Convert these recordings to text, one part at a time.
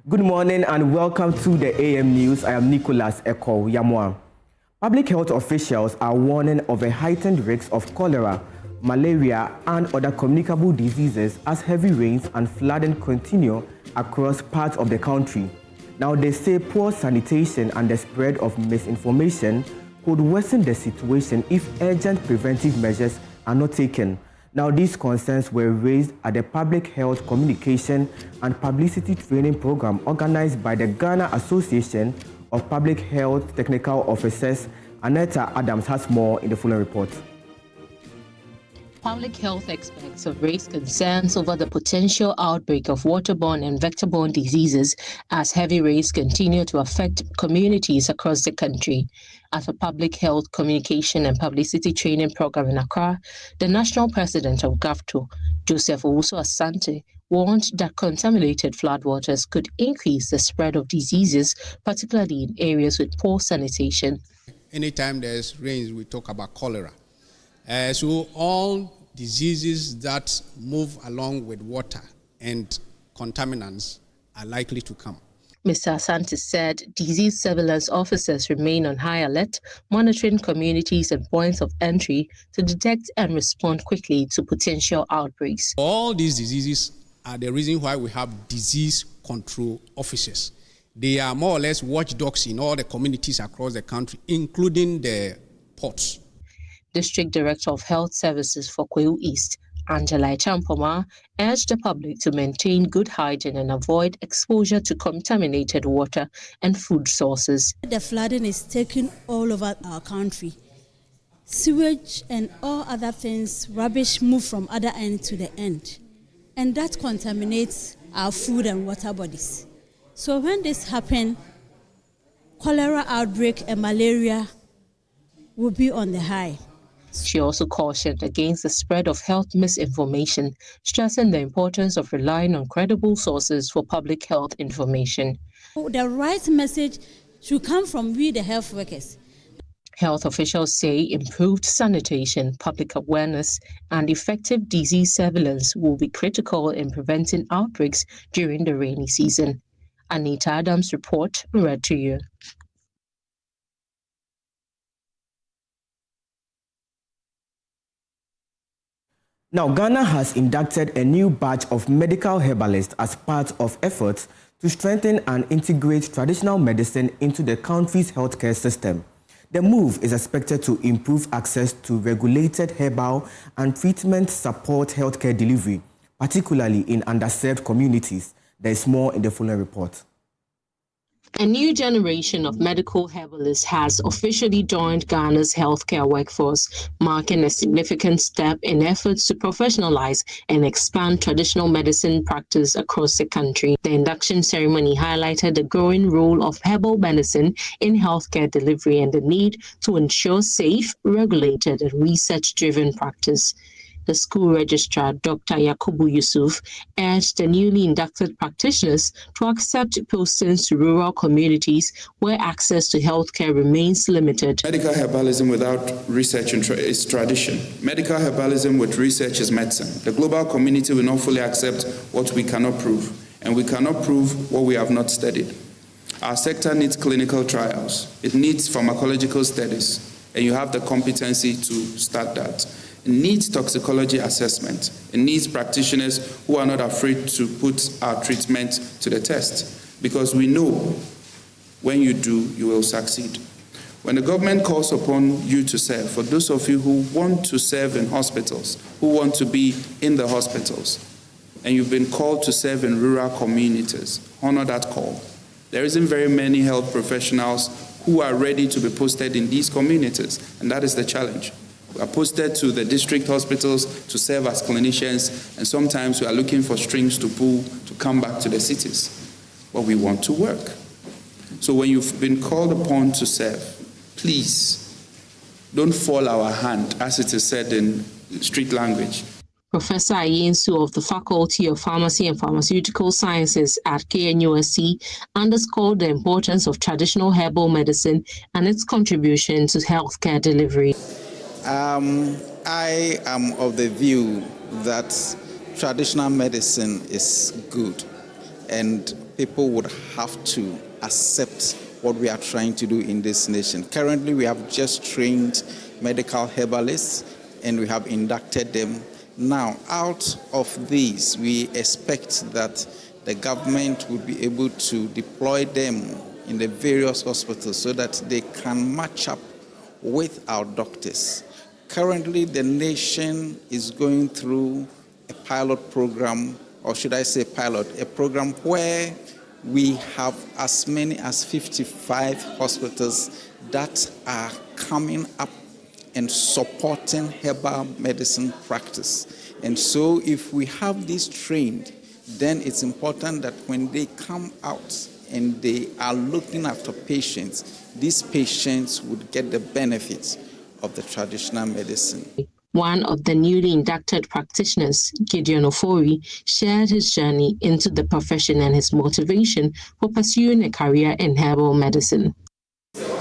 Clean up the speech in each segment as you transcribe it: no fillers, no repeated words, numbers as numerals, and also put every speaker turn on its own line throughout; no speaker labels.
Good morning and welcome to the AM News. I am Nicholas Eko Yamwa. Public health officials are warning of a heightened risk of cholera, malaria and other communicable diseases as heavy rains and flooding continue across parts of the country. Now they say poor sanitation and the spread of misinformation could worsen the situation if urgent preventive measures are not taken. Now, these concerns were raised at the Public Health Communication and Publicity Training Program organized by the Ghana Association of Public Health Technical Officers. Aneta Adams has more in the following report.
Public health experts have raised concerns over the potential outbreak of waterborne and vector-borne diseases as heavy rains continue to affect communities across the country. At a Public Health Communication and Publicity Training Program in Accra, the national president of GAFTO, Joseph Ashanti, warned that contaminated floodwaters could increase the spread of diseases, particularly in areas with poor sanitation.
Anytime there's rains, we talk about cholera. So all diseases that move along with water and contaminants are likely to come.
Mr. Ashanti said disease surveillance officers remain on high alert, monitoring communities and points of entry to detect and respond quickly to potential outbreaks.
All these diseases are the reason why we have disease control officers. They are more or less watchdogs in all the communities across the country, including the ports.
District Director of Health Services for Kojo East, Angela Champoma, urged the public to maintain good hygiene and avoid exposure to contaminated water and food sources.
The flooding is taking all over our country. Sewage and all other things, rubbish move from other end to the end. And that contaminates our food and water bodies. So when this happens, cholera outbreak and malaria will be on the high.
She also cautioned against the spread of health misinformation, stressing the importance of relying on credible sources for public health information.
The right message should come from we, the health workers.
Health officials say improved sanitation, public awareness, and effective disease surveillance will be critical in preventing outbreaks during the rainy season. Anita Adams' report read to you.
Now, Ghana has inducted a new batch of medical herbalists as part of efforts to strengthen and integrate traditional medicine into the country's healthcare system. The move is expected to improve access to regulated herbal and treatment support healthcare delivery, particularly in underserved communities. There is more in the following report.
A new generation of medical herbalists has officially joined Ghana's healthcare workforce, marking a significant step in efforts to professionalize and expand traditional medicine practice across the country. The induction ceremony highlighted the growing role of herbal medicine in healthcare delivery and the need to ensure safe, regulated, and research-driven practice. The school registrar, Dr. Yakubu Yusuf, urged the newly inducted practitioners to accept postings to rural communities where access to healthcare remains limited.
Medical herbalism without research is tradition. Medical herbalism with research is medicine. The global community will not fully accept what we cannot prove, and we cannot prove what we have not studied. Our sector needs clinical trials. It needs pharmacological studies, and you have the competency to start that. It needs toxicology assessment. It needs practitioners who are not afraid to put our treatment to the test, because we know when you do, you will succeed. When the government calls upon you to serve, for those of you who want to serve in hospitals, who want to be in the hospitals, and you've been called to serve in rural communities, honor that call. There isn't very many health professionals who are ready to be posted in these communities, and that is the challenge. We are posted to the district hospitals to serve as clinicians, and sometimes we are looking for strings to pull to come back to the cities. But we want to work. So when you've been called upon to serve, please don't fall our hand, as it is said in street language.
Professor Ayensu of the Faculty of Pharmacy and Pharmaceutical Sciences at KNUST underscored the importance of traditional herbal medicine and its contribution to healthcare delivery.
I am of the view that traditional medicine is good, and people would have to accept what we are trying to do in this nation. Currently, we have just trained medical herbalists and we have inducted them. Now, out of these, we expect that the government will be able to deploy them in the various hospitals so that they can match up with our doctors. Currently, the nation is going through a pilot program, or should I say a program where we have as many as 55 hospitals that are coming up and supporting herbal medicine practice. And so if we have these trained, then it's important that when they come out and they are looking after patients, these patients would get the benefits of the traditional medicine.
One of the newly inducted practitioners, Gideon Ofori, shared his journey into the profession and his motivation for pursuing a career in herbal medicine.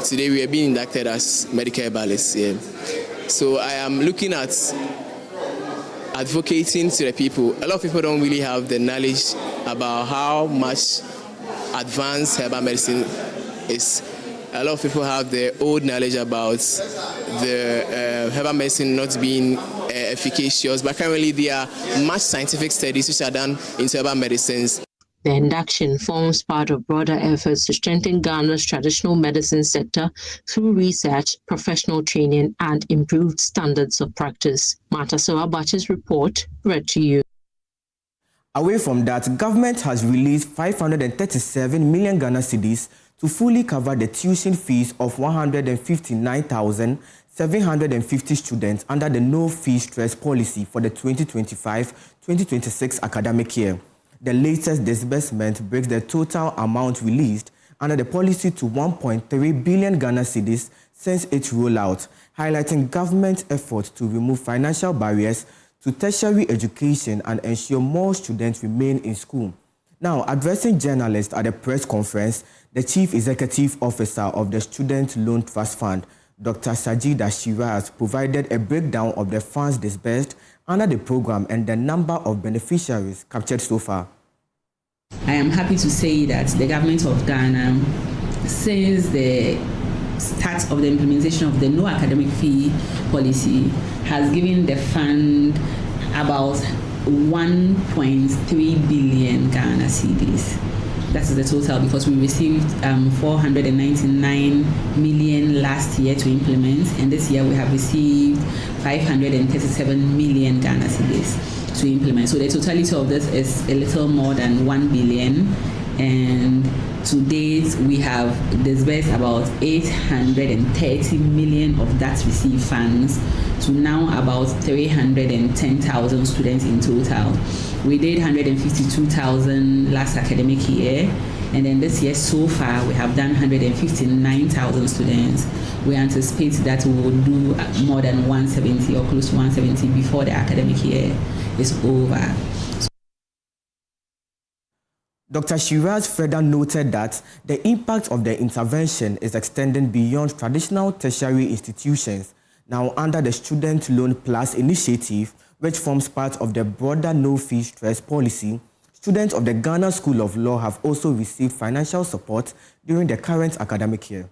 Today we are being inducted as medical herbalists. Yeah. So I am looking at advocating to the people. A lot of people don't really have the knowledge about how much advanced herbal medicine is. A lot of people have the old knowledge about the herbal medicine not being efficacious, but currently there are much scientific studies which are done into herbal medicines.
The induction forms part of broader efforts to strengthen Ghana's traditional medicine sector through research, professional training, and improved standards of practice. Martha Soabachi's report, read to you.
Away from that, government has released 537 million Ghana cedis to fully cover the tuition fees of 159,750 students under the no-fee stress policy for the 2025-2026 academic year. The latest disbursement brings the total amount released under the policy to 1.3 billion Ghana cedis since its rollout, highlighting government's efforts to remove financial barriers to tertiary education and ensure more students remain in school. Now, addressing journalists at a press conference, the Chief Executive Officer of the Student Loan Trust Fund, Dr. Sajida Shiraz, provided a breakdown of the funds disbursed under the program and the number of beneficiaries captured so far.
I am happy to say that the government of Ghana, since the start of the implementation of the no academic fee policy, has given the fund about 1.3 billion Ghana cedis. That is the total, because we received 499 million last year to implement, and this year we have received 537 million Ghana cedis to implement. So the totality of this is a little more than 1 billion, and to date we have disbursed about 830 million of that received funds to now about 310,000 students in total. We did 152,000 last academic year, and then this year so far we have done 159,000 students. We anticipate that we will do more than 170 or close to 170 before the academic year is over.
Dr. Shiraz further noted that the impact of the intervention is extending beyond traditional tertiary institutions. Now, under the Student Loan Plus initiative, which forms part of the broader no-fee stress policy, students of the Ghana School of Law have also received financial support during the current academic year.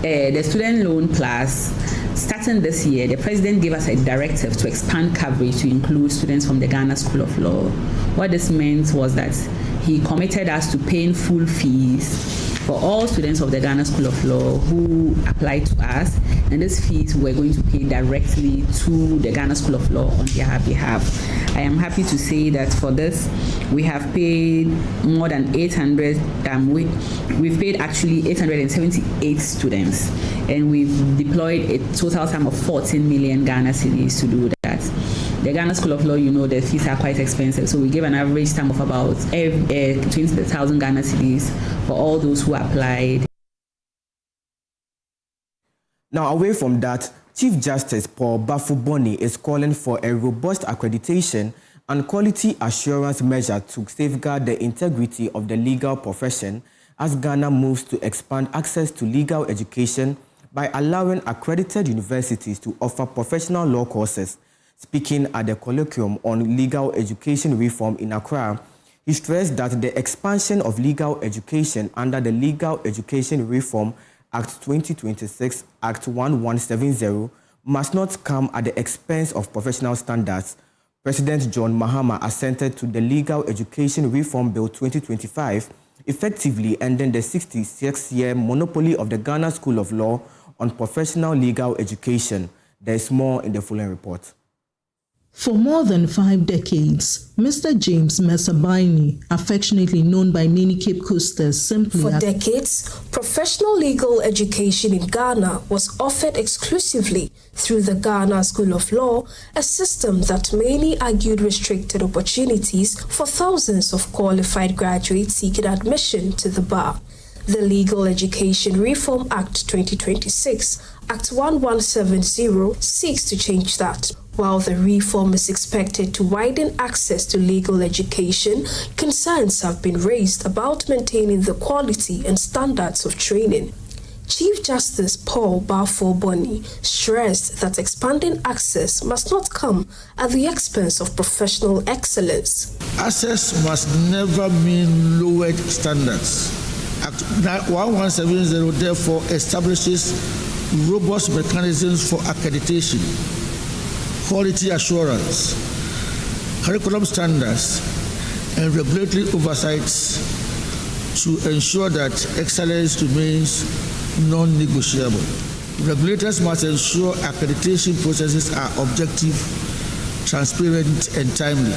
The Student Loan Plus, starting this year, the President gave us a directive to expand coverage to include students from the Ghana School of Law. What this meant was that he committed us to paying full fees for all students of the Ghana School of Law who applied to us, and these fees we're going to pay directly to the Ghana School of Law on their behalf. I am happy to say that for this, we have paid more than 800, we've paid actually 878 students, and we've deployed a total sum of 14 million Ghana cedis to do that. The Ghana School of Law, you know, the fees are quite expensive, so we give an average sum of about 20,000 Ghana cedis for all those who applied.
Now, away from that, Chief Justice Paul Bafuboni is calling for a robust accreditation and quality assurance measure to safeguard the integrity of the legal profession as Ghana moves to expand access to legal education by allowing accredited universities to offer professional law courses. Speaking at the colloquium on legal education reform in Accra, He stressed that the expansion of legal education under the Legal Education Reform Act 2026, Act 1170, must not come at the expense of professional standards. President John Mahama assented to the Legal Education Reform Bill 2025, effectively ending the 66-year monopoly of the Ghana School of Law on professional legal education. There is more in the following report.
For more than 5 decades, Mr. James Mesabaini, affectionately known by many Cape Coasters simply
For decades, professional legal education in Ghana was offered exclusively through the Ghana School of Law, a system that many argued restricted opportunities for thousands of qualified graduates seeking admission to the bar. The Legal Education Reform Act 2026, Act 1170, seeks to change that. While the reform is expected to widen access to legal education, concerns have been raised about maintaining the quality and standards of training. Chief Justice Paul Bafo-Boni stressed that expanding access must not come at the expense of professional excellence.
Access must never mean lowered standards. Act 1170 therefore establishes robust mechanisms for accreditation, quality assurance, curriculum standards, and regulatory oversights to ensure that excellence remains non-negotiable. Regulators must ensure accreditation processes are objective, transparent, and timely.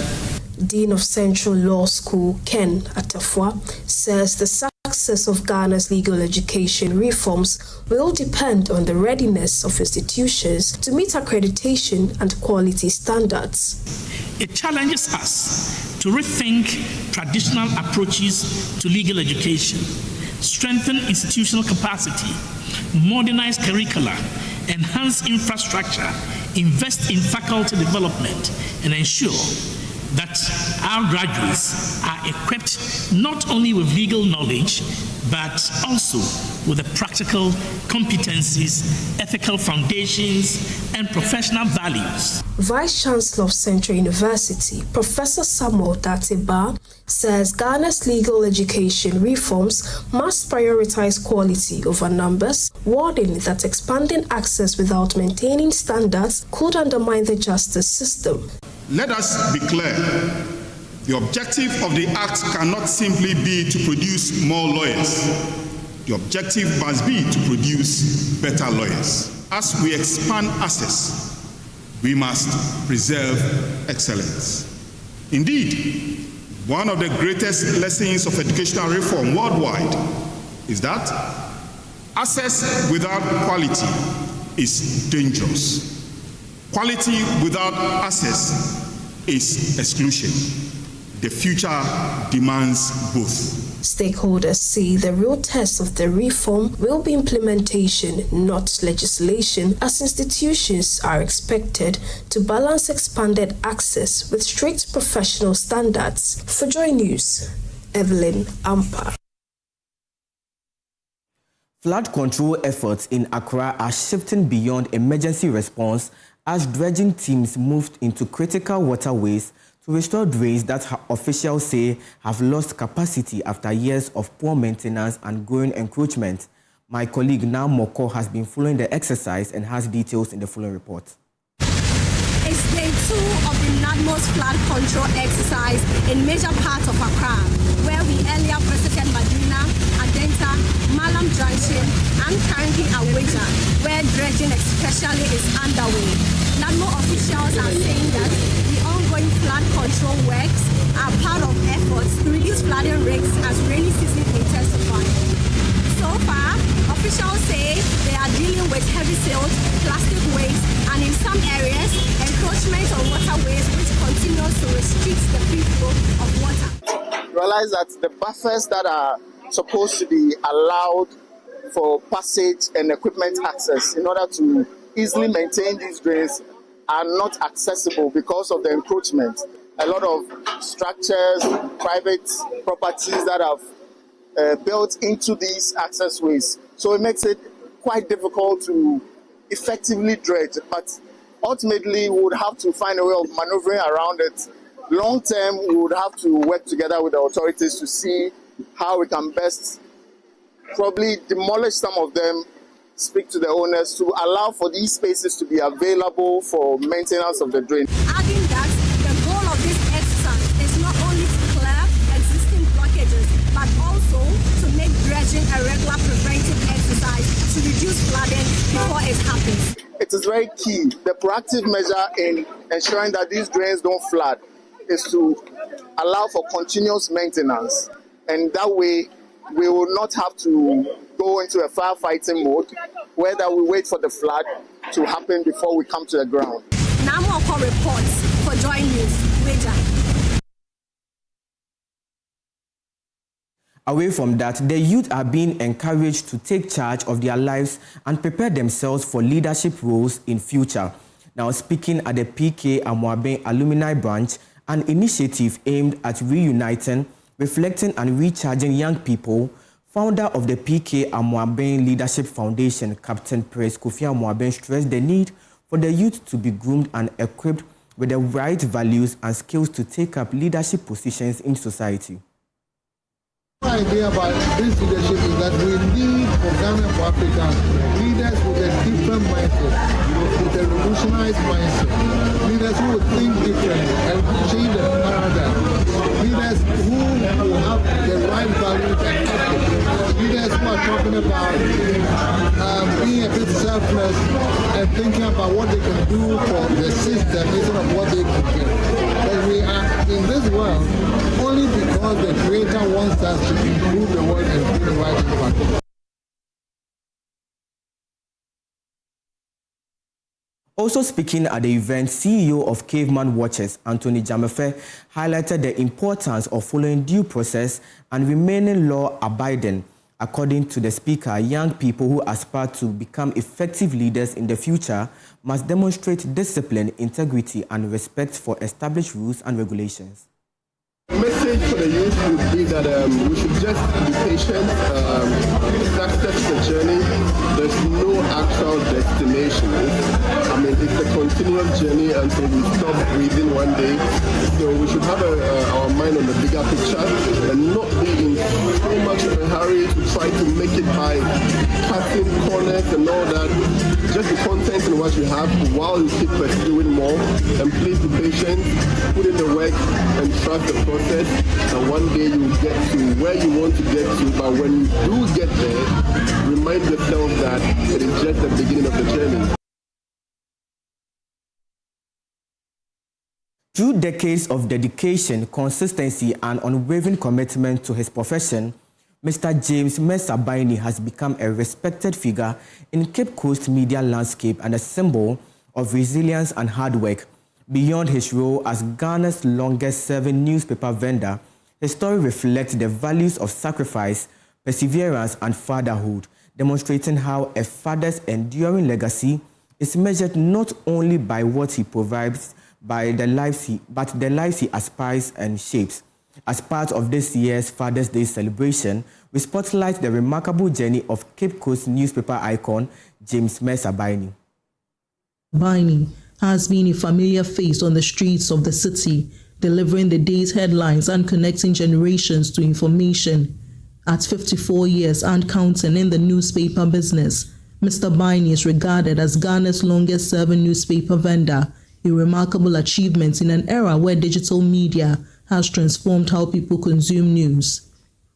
Dean of Central Law School, Ken Atafwa, says the success of Ghana's legal education reforms will depend on the readiness of institutions to meet accreditation and quality standards.
It challenges us to rethink traditional approaches to legal education, strengthen institutional capacity, modernize curricula, enhance infrastructure, invest in faculty development, and ensure that our graduates are equipped not only with legal knowledge, but also with the practical competencies, ethical foundations, and professional values.
Vice Chancellor of Central University, Professor Samuel Dateba, says Ghana's legal education reforms must prioritize quality over numbers, warning that expanding access without maintaining standards could undermine the justice system.
Let us be clear. The objective of the Act cannot simply be to produce more lawyers. The objective must be to produce better lawyers. As we expand access, we must preserve excellence. Indeed, one of the greatest lessons of educational reform worldwide is that access without quality is dangerous. Quality without access is exclusion. The future demands both.
Stakeholders say the real test of the reform will be implementation, not legislation, as institutions are expected to balance expanded access with strict professional standards. For Joy News, Evelyn Ampa.
Flood control efforts in Accra are shifting beyond emergency response as dredging teams moved into critical waterways to restore drains that officials say have lost capacity after years of poor maintenance and growing encroachment. My colleague Nam Moko has been following the exercise and has details in the following report.
It's day 2 of the NADMO's flood control exercise in major parts of Accra, where we earlier visited Madina, Adenta, Malam Junction, and currently Aweja, where dredging especially is underway. NADMO officials are saying that the ongoing flood control works are part of efforts to reduce flooding risks as rainy season intensifies. So far, officials say they are dealing with heavy silt, plastic waste, and in some areas, encroachment on waterways which continues to restrict the free flow of water.
Realize that the buffers that are supposed to be allowed for passage and equipment access in order to easily maintain these drains are not accessible because of the encroachment. A lot of structures, private properties that have built into these access ways. So it makes it quite difficult to effectively dredge. But ultimately, we would have to find a way of maneuvering around it Long term, we would have to work together with the authorities to see how we can best probably demolish some of them, speak to the owners to allow for these spaces to be available for maintenance of the drain.
Adding that, the goal of this exercise is not only to clear existing blockages, but also to make dredging a regular preventive exercise to reduce flooding before it happens.
It is very key. The proactive measure in ensuring that these drains don't flood is to allow for continuous maintenance, and that way we will not have to go into a firefighting mode where that we wait for the flood to happen before we come to the ground.
Namoko reports for Joy News. Wager.
Away from that, the youth are being encouraged to take charge of their lives and prepare themselves for leadership roles in future. Now, speaking at the PK Amoaben Alumni Branch, an initiative aimed at reuniting, reflecting and recharging young people, founder of the PK Amoaben Leadership Foundation, Captain Praise Kofi Amoaben, stressed the need for the youth to be groomed and equipped with the right values and skills to take up leadership positions in society.
The idea about this leadership is that we need for Ghana, for Africa, leaders with a different mindset, with a revolutionized mindset, leaders who will think differently and change the paradigm, leaders who will have the right values and ethics, leaders who are talking about being a bit selfless and thinking about what they can do for the system instead of what they can get. But we are in this world only because the Creator wants us to improve the world and bring the right impact.
Also speaking at the event, CEO of Caveman Watchers, Anthony Jamefe, highlighted the importance of following due process and remaining law-abiding. According to the speaker, young people who aspire to become effective leaders in the future must demonstrate discipline, integrity, and respect for established rules and regulations.
The message for the youth would be that we should just be patient, success the journey. There's no actual destination. It's a continuous journey until we stop breathing one day. So we should have our mind on the bigger picture and not be in so much of a hurry to try to make it by cutting corners and all that. Just be content in what you have while you keep pursuing more. And please be patient, put in the work, and trust the process. And one day you will get to where you want to get to. But when you do get there, remind yourself that it is just the beginning of the journey.
Through decades of dedication, consistency, and unwavering commitment to his profession, Mr. James Mensah-Baini has become a respected figure in Cape Coast media landscape and a symbol of resilience and hard work. Beyond his role as Ghana's longest-serving newspaper vendor, his story reflects the values of sacrifice, perseverance, and fatherhood, demonstrating how a father's enduring legacy is measured not only by what he provides, but the lives he aspires and shapes. As part of this year's Father's Day celebration, we spotlight the remarkable journey of Cape Coast newspaper icon James Mensah-Baini.
Baini has been a familiar face on the streets of the city, delivering the day's headlines and connecting generations to information. At 54 years and counting in the newspaper business, Mr. Baini is regarded as Ghana's longest-serving newspaper vendor, a remarkable achievement in an era where digital media has transformed how people consume news.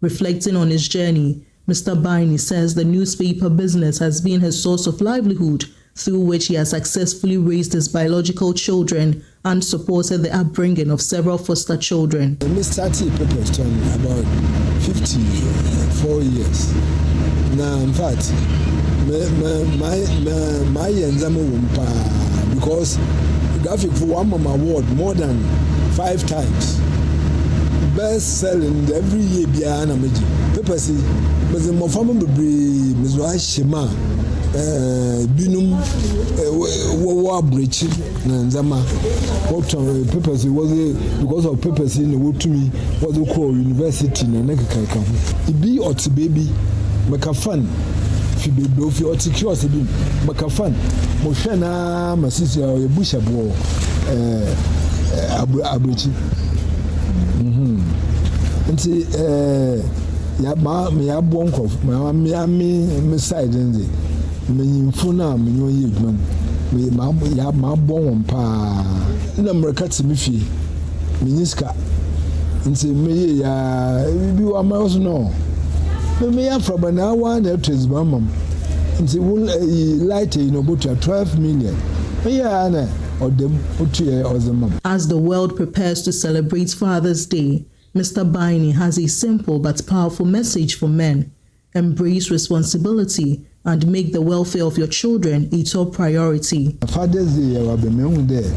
Reflecting on his journey, Mr. Baini says the newspaper business has been his source of livelihood, through which he has successfully raised his biological children and supported the upbringing of several foster children.
I started papers about 54 years. Now, in fact, my because graphic for one award more than 5 times. Best selling every year Biana Meji. Papers is my family be Shema. Binum Wawa Bridge Nanzama. What papers was because of papers in the Wontumi was the core university in Nekaka. It be or to baby, make a fun. If you be if you are secure, make a fun. Moshana, my sister, a bush of war. abrochi nti ya ma me ya bo nkof me side nze me nyimfo na me nyo ye adwuma me ma bo won pa na mreka timi fie me nyiska nti me ye ya bi wa ma so no me ya from na wa na trace mamam nti will light but 12 million me ya na odem otuye ozemam.
As the world prepares to celebrate Father's Day, Mr. Baini has a simple but powerful message for men. Embrace responsibility and make the welfare of your children a top priority.
Father's Day, I will be there.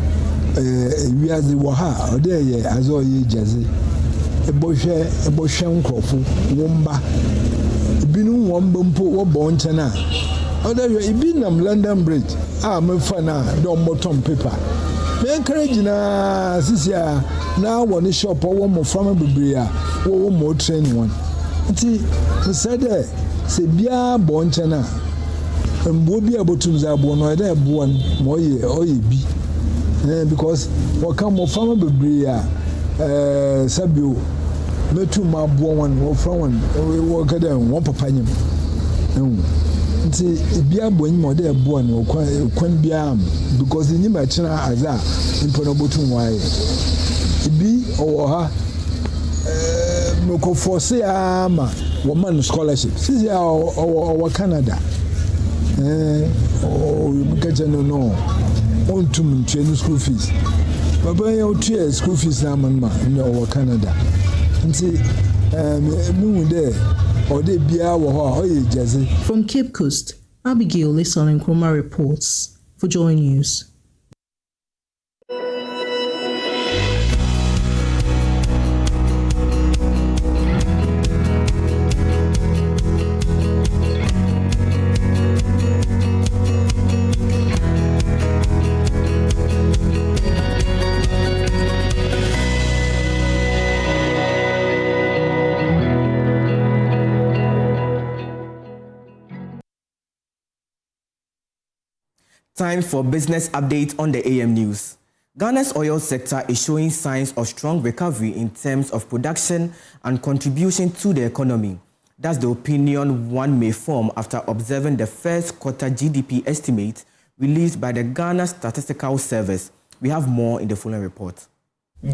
We are the Waha, or there, as all ye jazzy. A boshan crofo, womba. Binu wombumpo, or bonchana. Other you been London Bridge. My fana, don't bottom paper. Me encourage na sisia na one shop or more from a bibria or more train one. Nti said se bia bonchana mbo bia botum za bo no dey bo mo ye bi because what come more from a bibria sabio metu ma bo one from one work dem one papa nyim nti bia bo nyim dey bo no kwan bia because ni ma china aza impono botum wae bi oha moko force ama woman scholarship sisi our Canada no ontum ntwe school fees baba ya otua school fees na manma in our Canada nti mu de ode bia wo ho oye jaze.
From Cape Coast, Abigail Lesson Nkrumah reports for Joy News.
Time for business update on the AM News. Ghana's oil sector is showing signs of strong recovery in terms of production and contribution to the economy. That's the opinion one may form after observing the first quarter GDP estimate released by the Ghana Statistical Service. We have more in the following report.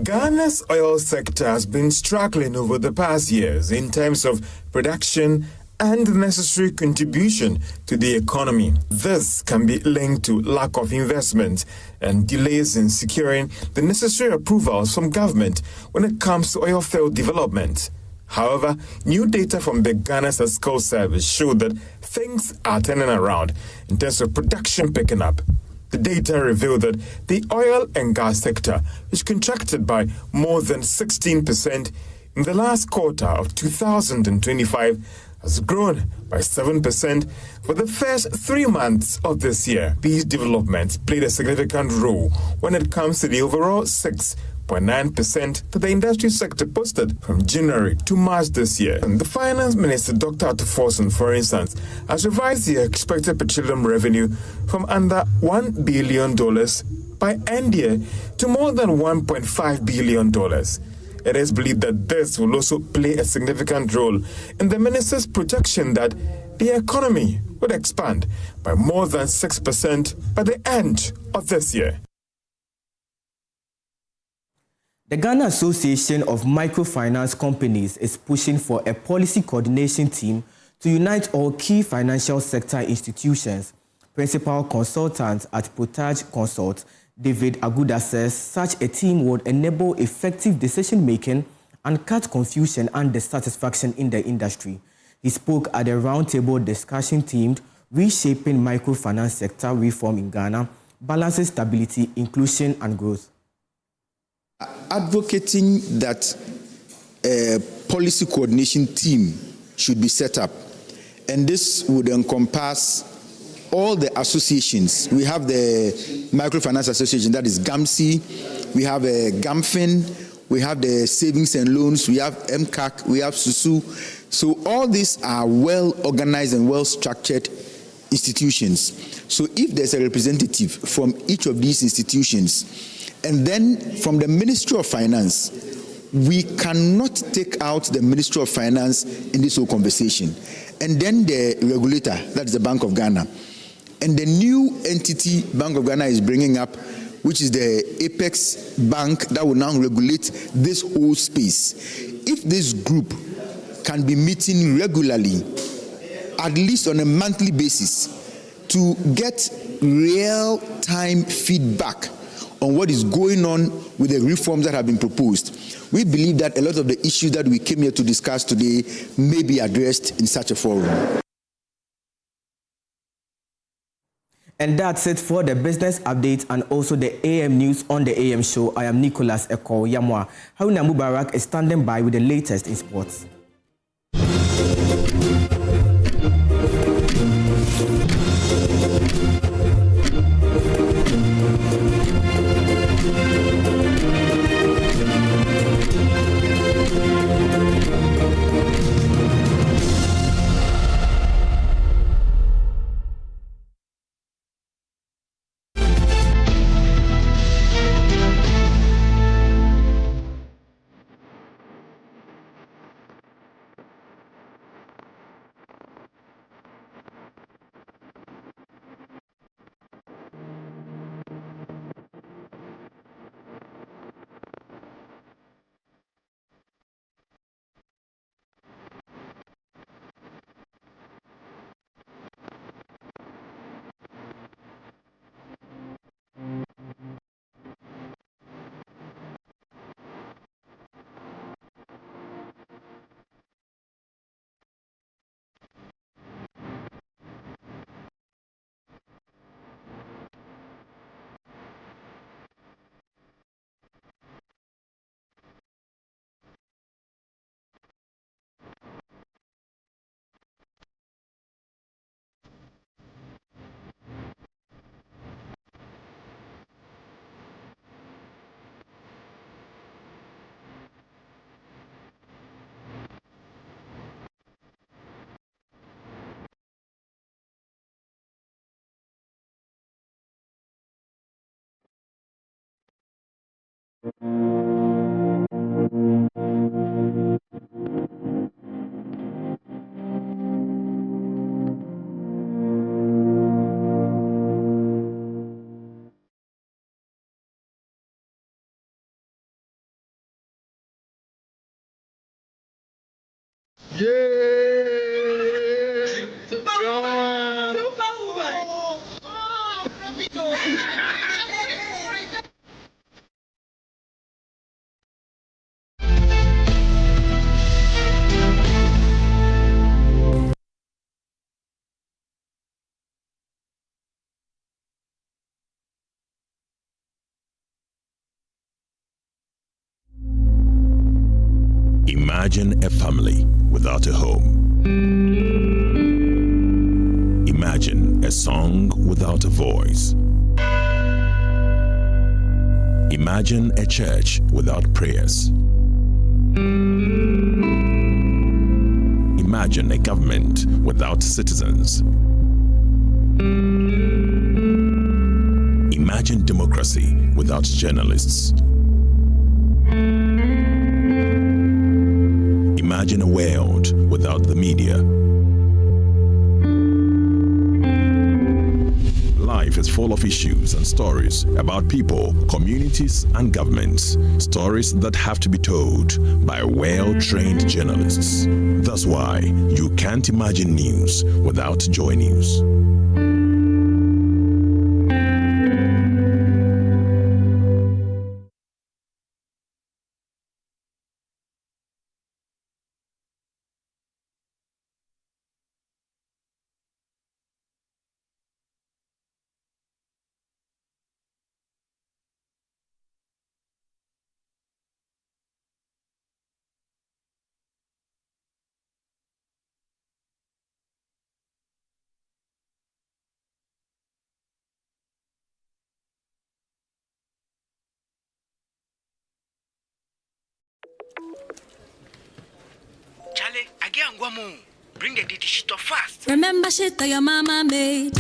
Ghana's oil sector has been struggling over the past years in terms of production and the necessary contribution to the economy. This can be linked to lack of investment and delays in securing the necessary approvals from government when it comes to oil field development. However, new data from the Ghana Statistical Service show that things are turning around in terms of production picking up. The data revealed that the oil and gas sector, which contracted by more than 16% in the last quarter of 2025, has grown by 7% for the first 3 months of this year. These developments played a significant role when it comes to the overall 6.9% that the industry sector posted from January to March this year. And the Finance Minister, Dr. Akufo-Addo, for instance, has revised the expected petroleum revenue from under $1 billion by end year to more than $1.5 billion. It is believed that this will also play a significant role in the minister's projection that the economy would expand by more than 6% by the end of this year.
The Ghana Association of Microfinance Companies is pushing for a policy coordination team to unite all key financial sector institutions. Principal consultant at Potage Consult, David Aguda, says such a team would enable effective decision-making and cut confusion and dissatisfaction in the industry. He spoke at a roundtable discussion themed Reshaping Microfinance Sector Reform in Ghana, Balancing Stability, Inclusion and Growth.
Advocating that a policy coordination team should be set up, and this would encompass all the associations. We have the Microfinance Association, that is GAMSI, we have GAMFIN, we have the Savings and Loans, we have MCAC, we have SUSU. So all these are well organized and well structured institutions. So if there's a representative from each of these institutions, And then from the Ministry of Finance, we cannot take out the Ministry of Finance in this whole conversation. And then the regulator, that's the Bank of Ghana. And the new entity Bank of Ghana is bringing up, which is the Apex Bank that will now regulate this whole space. If this group can be meeting regularly, at least on a monthly basis, to get real-time feedback on what is going on with the reforms that have been proposed, we believe that a lot of the issues that we came here to discuss today may be addressed in such a forum.
And that's it for the business update and also the AM news on the AM show. I am Nicholas Eko Yamwa. Haruna Mubarak is standing by with the latest in sports.
Imagine a family without a home. Imagine a song without a voice. Imagine a church without prayers. Imagine a government without citizens. Imagine democracy without journalists. Imagine a world without the media. Life is full of issues and stories about people, communities, and governments. Stories that have to be told by well-trained journalists. That's why you can't imagine news without Joy News.
Charlie, again, Guamu. Bring the dish fast.
Remember shit that your mama made.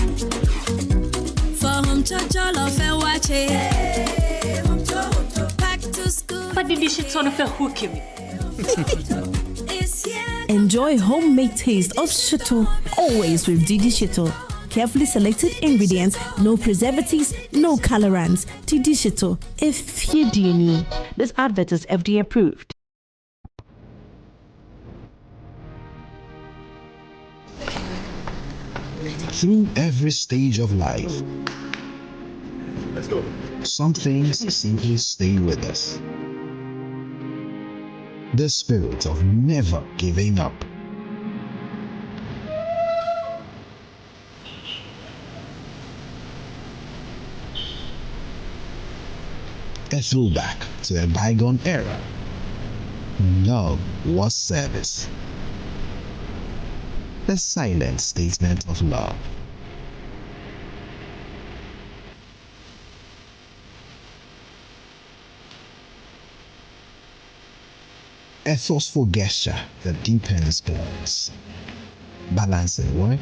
For home church, all of it, watch it.
Enjoy homemade taste of Shito, always with Didi Shito. Carefully selected ingredients, no preservatives, no colorants. Didi Shito. If you do, this advert is FDA approved.
Through every stage of life, let's go. Some things simply stay with us. The spirit of never giving up. A throwback to a bygone era. Love was service. The silent statement of love. A forceful gesture that deepens bonds, balancing work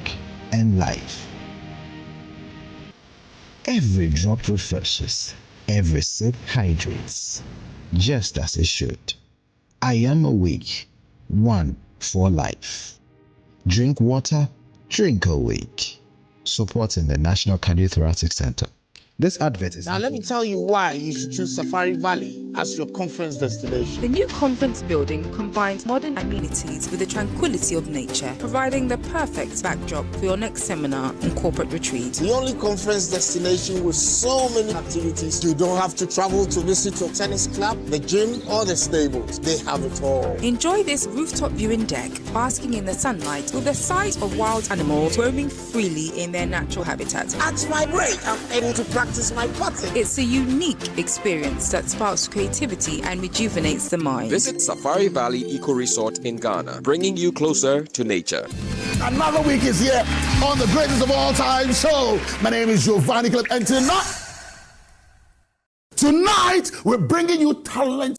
and life. Every drop refreshes, every sip hydrates, just as it should. I am awake, one for life. Drink water, drink awake. Supporting the National Cardiothoracic Center. This advert is...
Now let me tell you why you should choose Safari Valley as your conference destination.
The new conference building combines modern amenities with the tranquility of nature, providing the perfect backdrop for your next seminar and corporate retreat.
The only conference destination with so many activities, you don't have to travel to visit your tennis club, the gym, or the stables. They have it all.
Enjoy this rooftop viewing deck, basking in the sunlight with the sight of wild animals roaming freely in their natural habitat.
At my break, I'm able to practice my putting.
It's a unique experience that sparks creativity and rejuvenates the mind.
Visit Safari Valley Eco Resort in Ghana, bringing you closer to nature.
Another week is here on the greatest of all time show. My name is Giovanni Clip, and tonight we're bringing you talent.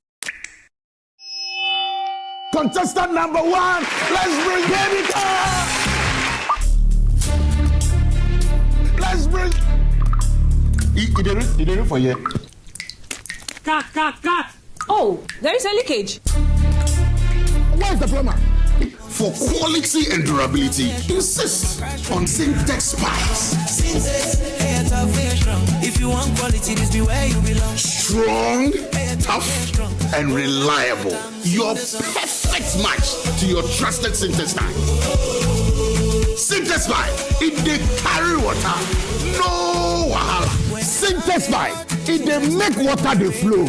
Contestant number one, let's bring Baby Girl. Let's bring. He did it for you.
Cut. Oh, there is a leakage.
Where's the plumber? For quality and durability, insist on Syntex pipes.
If you want quality, this be where you belong.
Strong, tough, and reliable. Your perfect match to your trusted Syntex pipe. Syntex pipe, it dey carry water, no wahala. Syntex pipe, it dey make water dey flow.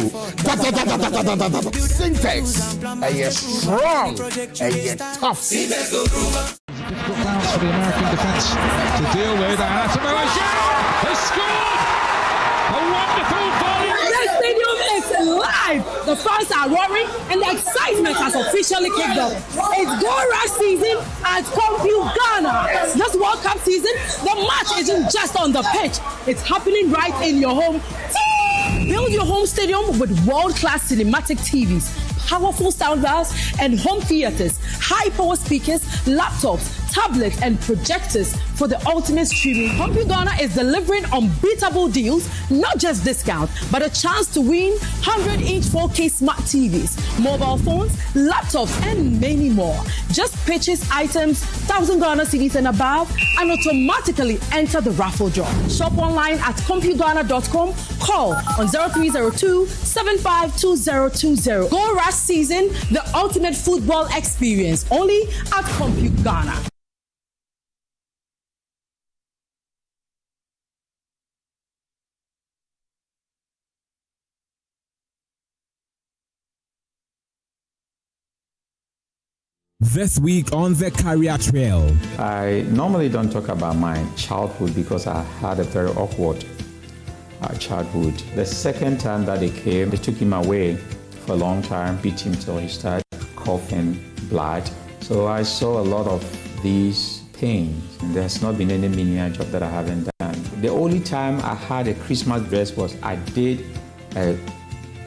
Syntex, and you're strong, and you're tough.
Difficult balance for the American defense to deal with. And Asamoah has scored! A wonderful volley!
The stadium is live! The fans are roaring and the excitement has officially kicked off. It's Gold Rush season at Ghana. This World Cup season, the match isn't just on the pitch. It's happening right in your home. Build your home stadium with world-class cinematic TVs, powerful sound bars, and home theaters, high-power speakers, laptops, tablets, and projectors for the ultimate streaming. Ghana is delivering unbeatable deals, not just discounts, but a chance to win 100-inch 4K smart TVs, mobile phones, laptops, and many more. Just purchase items 1,000 Ghana cedis and above, and automatically enter the raffle draw. Shop online at CompuGhana.com. Call on 0302-752020. Go Rush season, the ultimate football experience, only at CompuGhana.
This week on the Career Trail.
I normally don't talk about my childhood because I had a very awkward childhood. The second time that they came, they took him away for a long time, beat him till he started coughing blood. So I saw a lot of these pains. There's not been any menial job that I haven't done. The only time I had a Christmas dress was I did a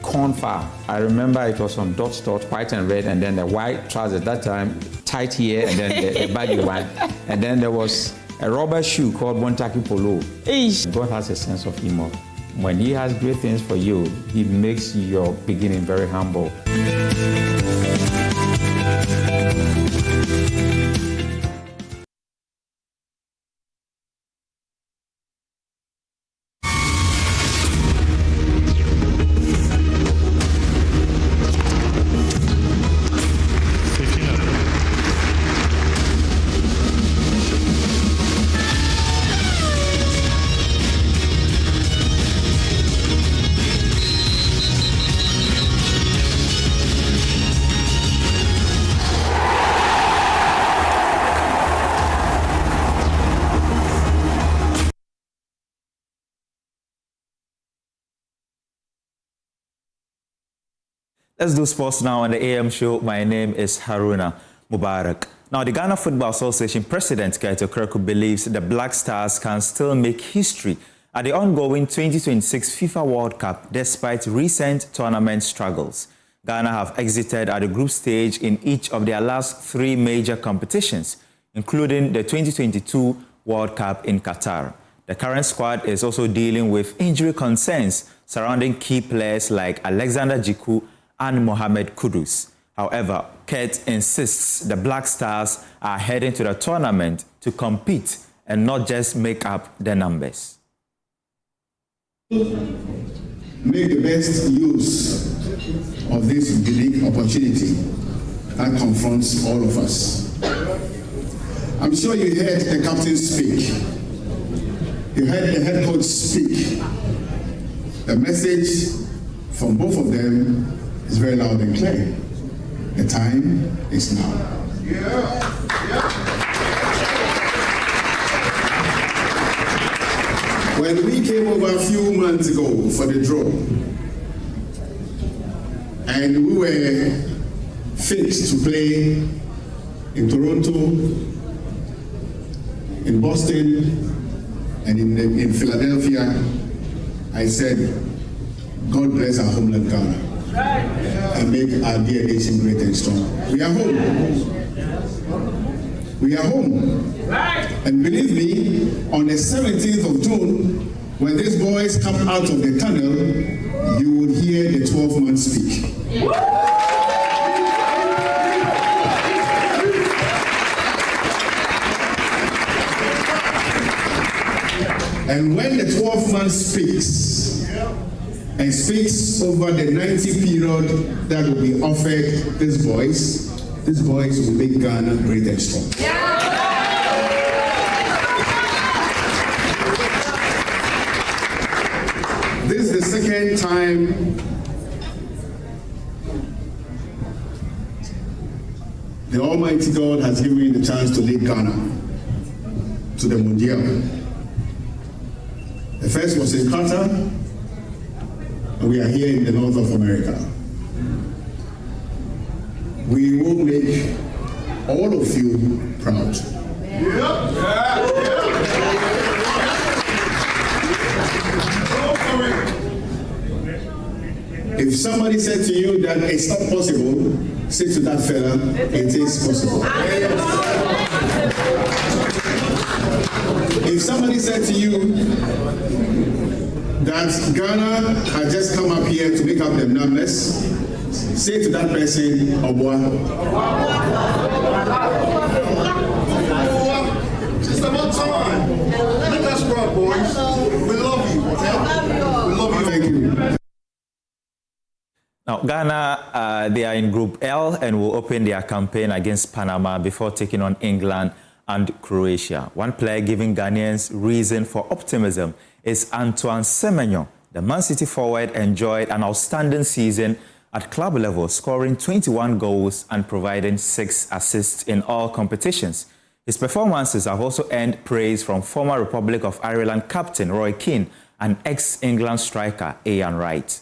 corn farm. I remember it was on dot, white and red, and then the white trousers that time, tight here, and then the baggy one. And then there was a rubber shoe called Montaki Polo. God has a sense of humor. when he has great things for you, he makes your beginning very humble.
Let's do sports now on the AM show. My name is Haruna Mubarak. Now, the Ghana Football Association President Kaito Kreku believes the Black Stars can still make history at the ongoing 2026 FIFA World Cup despite recent tournament struggles. Ghana have exited at the group stage in each of their last 3 major competitions, including the 2022 World Cup in Qatar. The current squad is also dealing with injury concerns surrounding key players like Alexander Jiku and Mohamed Kudus. However, Kurt insists the Black Stars are heading to the tournament to compete and not just make up the numbers.
Make the best use of this unique opportunity that confronts all of us. I'm sure you heard the captain speak. You heard the head coach speak. The message from both of them is very loud and clear. The time is now. When we came over a few months ago for the draw, and we were fixed to play in Toronto, in Boston, and in Philadelphia, I said, God bless our homeland Ghana. And make our dear nation great and strong. We are home. We are home. And believe me, on the 17th of June, when these boys come out of the tunnel, you will hear the 12-man speak. And when the 12th man speaks, and speaks over the 90 period that will be offered these boys will make Ghana great and strong. This is the second time the Almighty God has given me the chance to lead Ghana to the Mundial. The first was in Qatar, and we are here in the north of America. We will make all of you proud. If somebody said to you that it's not possible, say to that fella, it is possible. If somebody said to you that Ghana had just come up here to make up the numbers, say to that person, Obwa.
It's about time. Let us go, boys. We love you. We love you.
Thank you.
Now, Ghana, they are in Group L and will open their campaign against Panama before taking on England and Croatia. One player giving Ghanaians reason for optimism is Antoine Semenyo. The Man City forward enjoyed an outstanding season at club level, scoring 21 goals and providing 6 assists in all competitions. His performances have also earned praise from former Republic of Ireland captain Roy Keane and ex-England striker Ian Wright.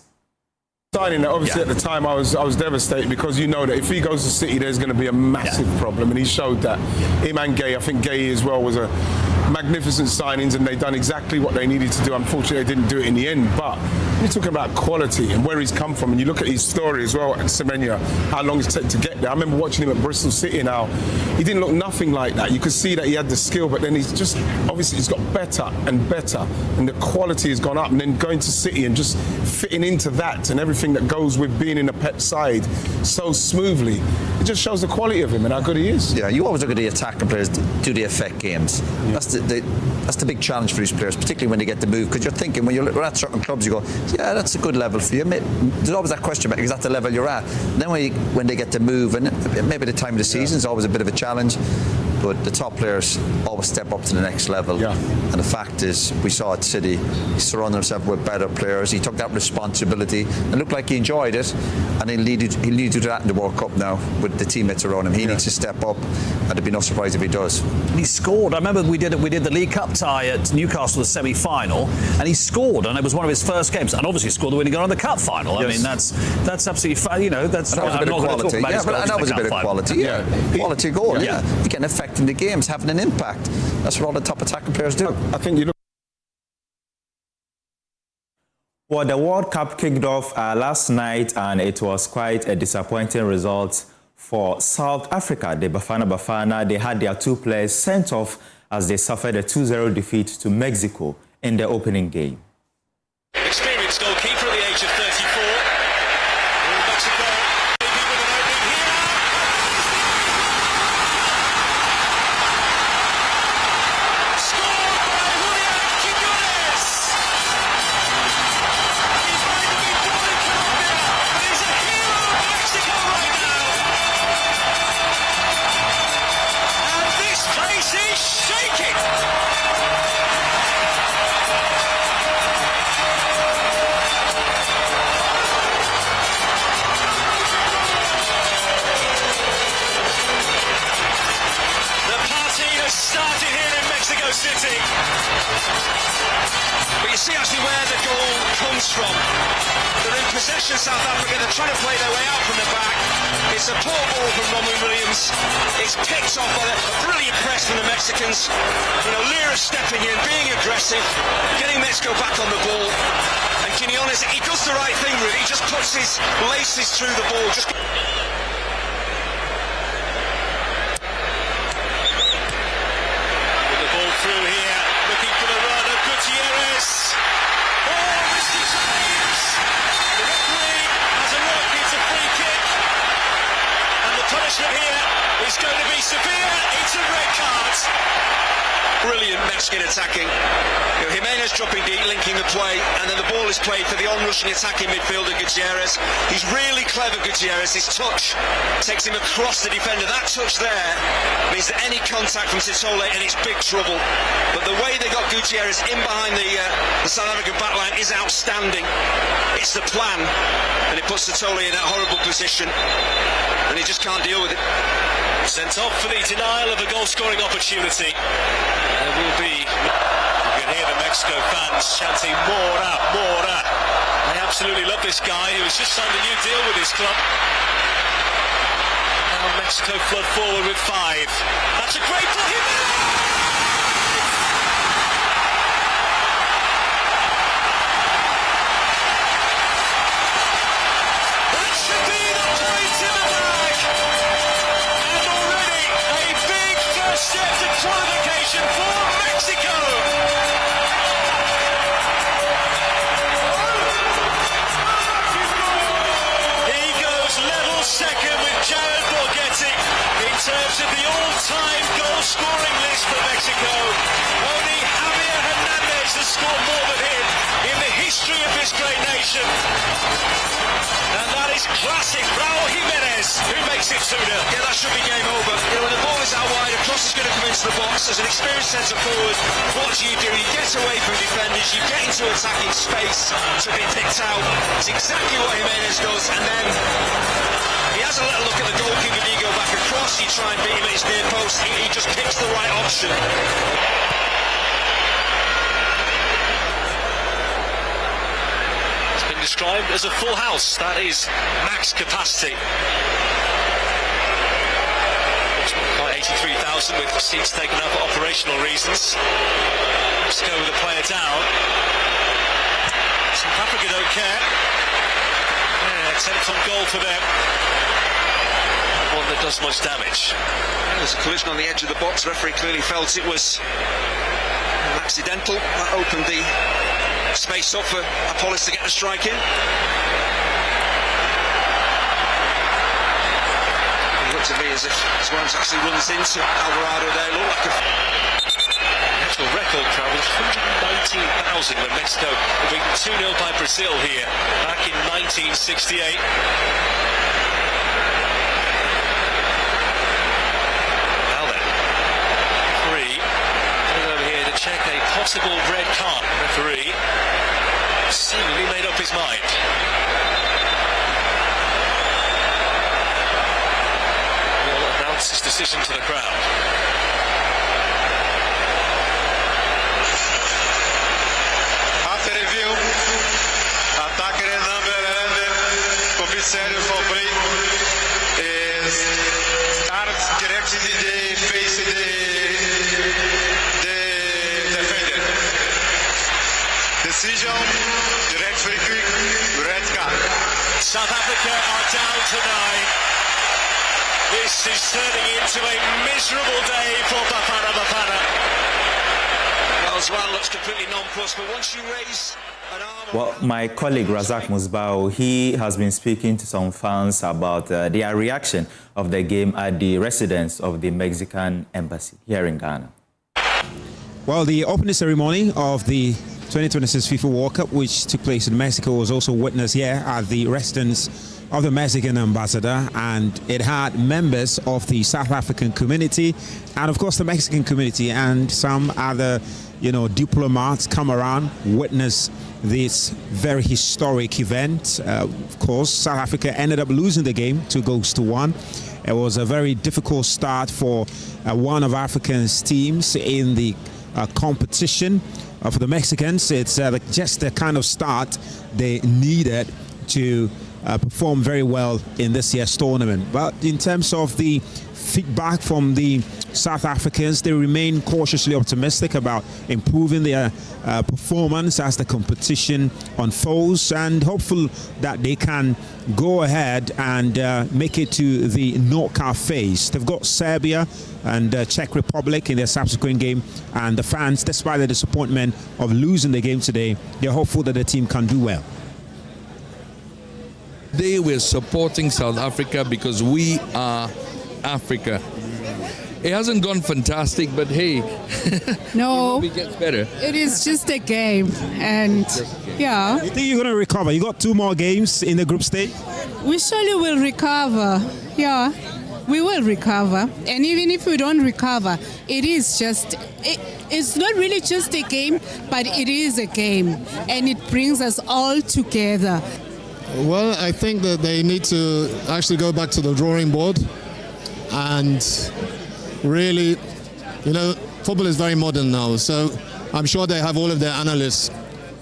Signing that, obviously at the time I was devastated, because you know that if he goes to City there's going to be a massive problem, and he showed that. Him and Gay, I think Gay as well was a magnificent signings, and they've done exactly what they needed to do. Unfortunately they didn't do it in the end, but you're talking about quality and where he's come from, and you look at his story as well at Semenya, how long it's taken to get there. I remember watching him at Bristol City now. He didn't look nothing like that. You could see that he had the skill, but then he's just, obviously he's got better and better, and the quality has gone up, and then going to City and just fitting into that and everything that goes with being in a Pep side so smoothly. It just shows the quality of him and how good he is.
Yeah, you always look at the attacking players, do they affect games? Yeah. That's the big challenge for these players, particularly when they get the move, because you're thinking, when you're at certain clubs, you go, yeah, that's a good level for you. There's always that question about, is that the level you're at? And then when they get to move, and maybe the time of the season is always a bit of a challenge, but the top players always step up to the next level. Yeah. And the fact is, we saw at City, he surrounded himself with better players. He took that responsibility and looked like he enjoyed it. And he'll need to do that in the World Cup now with the teammates around him. He needs to step up, and it'd be no surprise if he does.
And he scored. I remember we did the League Cup tie at Newcastle, the semi-final, and he scored, and it was one of his first games. And obviously scored the winning goal in the cup final. Yes. I mean, that's absolutely fun. You know, that's.
And that was a bit of quality. Yeah, but that was a bit of quality. Yeah, quality goal. Yeah, he can affect in the games, having an impact. That's what all the top attacking players do.
I think you look.
Well, the World Cup kicked off last night, and it was quite a disappointing result for South Africa. The Bafana, they had their 2 players sent off as they suffered a 2-0 defeat to Mexico in the opening game.
Experienced goalkeeper at the age of 34. Mexico. City. But you see actually where the goal comes from. They're in possession, South Africa. They're trying to play their way out from the back. It's a poor ball from Ronwen Williams. It's picked off by a brilliant press from the Mexicans. You know, Lira stepping in, being aggressive, getting Mexico back on the ball. And Quinones, he does the right thing really. He just puts his laces through the ball. Through here, looking for the run of Gutierrez. Oh, Mr. James! The referee has a look, it's a free kick. And the punishment here is going to be severe. It's a red card. Brilliant Mexican attacking. You know, Jimenez dropping deep, linking the play, and then the ball is played for the on-rushing attacking midfielder Gutierrez. He's really clever, Gutierrez. His touch takes him across the defender. That touch there means that any contact from Sitole and it's big trouble. But the way they got Gutierrez in behind the South African backline is outstanding. It's the plan, and it puts Sitole in that horrible position, and he just can't deal with it. Sent off for the denial of a goal-scoring opportunity. There will be, you can hear the Mexico fans chanting, Mora, Mora. They absolutely love this guy who has just signed a new deal with his club. Now Mexico flood forward with 5. That's a great ball. That should be the point in the bag. And already a big first step to qualification for Mexico. He goes level second with Jared Borghetti in terms of the all-time goal-scoring list for Mexico. Only Javier Hernandez has scored more than him in the history of this great nation. And that is classic Raul Jimenez, who makes it 2-0. Yeah, that should be game over. You know, when the ball is out wide, a cross is going to come into the box. As an experienced centre forward, what do? You get away from defenders, you get into attacking space to be picked out. It's exactly what Jimenez does, and then he has a little look at the goalkeeper. Do you go back across? You try and beat him at his near post. He just picks the right option. Described as a full house. That is max capacity. Quite 83,000 with seats taken up for operational reasons. Let's go with the player down. It's South Africa don't care. Yeah, attempt on goal for them. One that does much damage.
Well, there's a collision on the edge of the box. Referee clearly felt it was accidental. That opened the space up for Apollos to get a strike in. It looked to me as if Swans actually runs into Alvarado there. Looked like a
National record crowd was 119,000 when Mexico were beaten 2-0 by Brazil here back in 1968. Now then, referee coming over here to check a possible red card. Referee seemingly made up his mind. Will announce his decision to the crowd.
Review. Attacker number 11, Commissary Fabri, is starts directly the face the defender. Decision, direct free kick, red card.
South Africa are down to 9. This is turning into a miserable day for Bafana Bafana. Well, looks completely nonplussed, but once you raise an arm...
Well, my colleague Razak Musbao, he has been speaking to some fans about their reaction of the game at the residence of the Mexican embassy here in Ghana.
Well, the opening ceremony of the 2026 FIFA World Cup, which took place in Mexico, was also witnessed here at the residence of the Mexican ambassador, and it had members of the South African community and of course the Mexican community and some other diplomats come around, witness this very historic event. Of course, South Africa ended up losing the game 2-1. It was a very difficult start for one of Africa's teams in the competition. For the Mexicans, it's just the kind of start they needed to perform very well in this year's tournament. But in terms of the feedback from the South Africans, they remain cautiously optimistic about improving their performance as the competition unfolds, and hopeful that they can go ahead and make it to the knockout phase. They've got Serbia and Czech Republic in their subsequent game, and the fans, despite the disappointment of losing the game today, they're hopeful that the team can do well.
They were supporting South Africa because we are Africa. It hasn't gone fantastic, but hey,
no,
it gets better.
It is just a game, and yeah.
You think you're going to recover? You got 2 more games in the group stage?
We surely will recover. Yeah, we will recover. And even if we don't recover, it's not really just a game, but it is a game, and it brings us all together.
Well, I think that they need to actually go back to the drawing board and really, football is very modern now, so I'm sure they have all of their analysts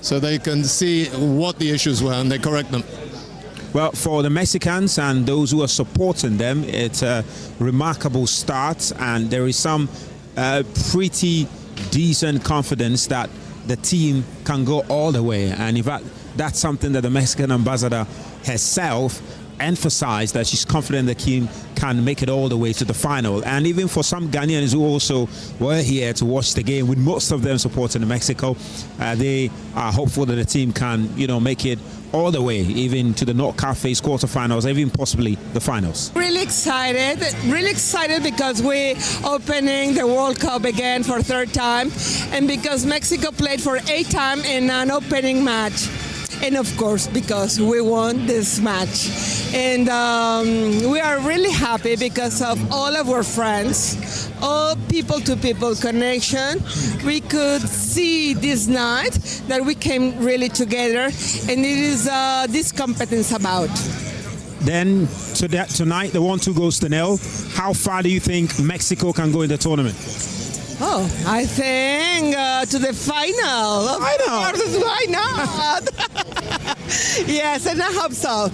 so they can see what the issues were and they correct them.
Well, for the Mexicans and those who are supporting them, it's a remarkable start, and there is some pretty decent confidence that the team can go all the way. And in fact, that's something that the Mexican ambassador herself emphasized, that she's confident the team can make it all the way to the final. And even for some Ghanaians who also were here to watch the game, with most of them supporting Mexico, they are hopeful that the team can, make it all the way, even to the knockout phase, quarterfinals, even possibly the finals.
Really excited because we're opening the World Cup again for 3rd time, and because Mexico played for 8th time in an opening match. And of course, because we won this match. And we are really happy because of all of our friends, all people-to-people connection. We could see this night that we came really together, and it is this competence about.
Then tonight, the 1-2 goes to 0. How far do you think Mexico can go in the tournament?
Oh, I think to the final. Why not? Yes, and I hope so.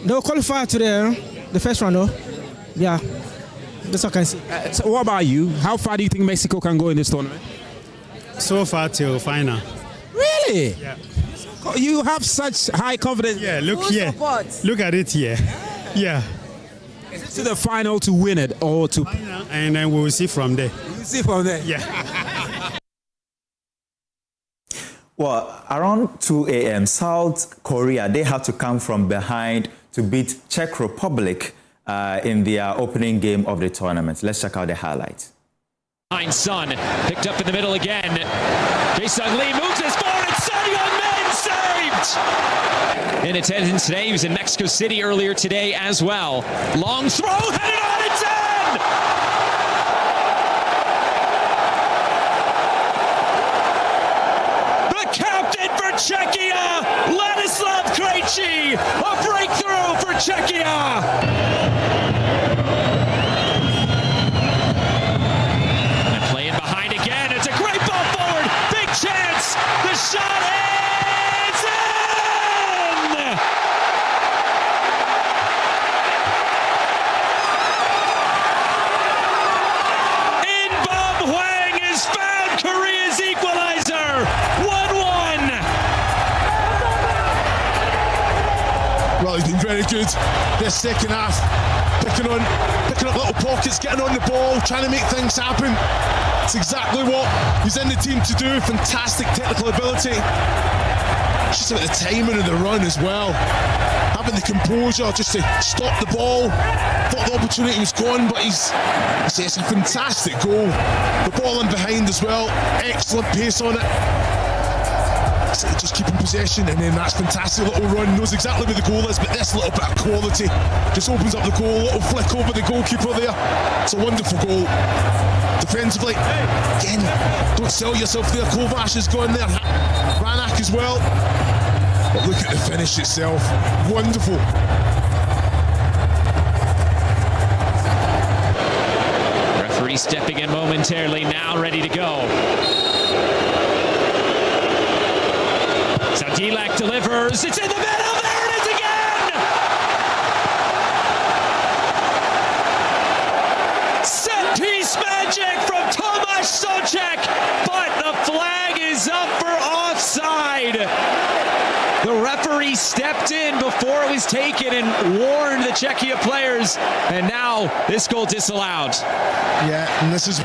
They'll qualify to the first round, though. Yeah, that's what I can see.
So what about you? How far do you think Mexico can go in this tournament?
So far till final.
Really?
Yeah.
You have such high confidence.
Yeah, look here. Look at it here. Yeah.
Is it to the final to win it or to...
And then we'll see from there.
We'll see from there.
Yeah.
Well, around 2 a.m., South Korea, they had to come from behind to beat Czech Republic in their opening game of the tournament. Let's check out the highlights.
Son picked up in the middle again. Jae-Sung Lee moves this forward. Son Heung-min saved! In attendance today, he was in Mexico City earlier today as well. Long throw, headed on, it's in! The captain for Czechia, Ladislav Krejci, a breakthrough for Czechia! Chance, the shot is in! In Bum Hwang has found Korea's equalizer, 1-1.
Well, he's been very good this second half, picking up little pockets, getting on the ball, trying to make things happen. It's exactly what he's in the team to do. Fantastic technical ability. Just about the timing of the run as well. Having the composure just to stop the ball. Thought the opportunity was gone, but it's a fantastic goal. The ball in behind as well. Excellent pace on it. Just keeping possession, and then that's fantastic little run. Knows exactly where the goal is, but this little bit of quality just opens up the goal. A little flick over the goalkeeper there. It's a wonderful goal. Defensively, again, don't sell yourself there. Kovac has gone there. Ranak as well. But look at the finish itself. Wonderful.
Referee stepping in momentarily, now ready to go. Sadilak delivers. It's in the middle. There it is again. Set piece magic from Tomasz Socek, but the flag is up for offside. The referee stepped in before it was taken and warned the Czechia players, and now this goal disallowed.
Yeah, and this is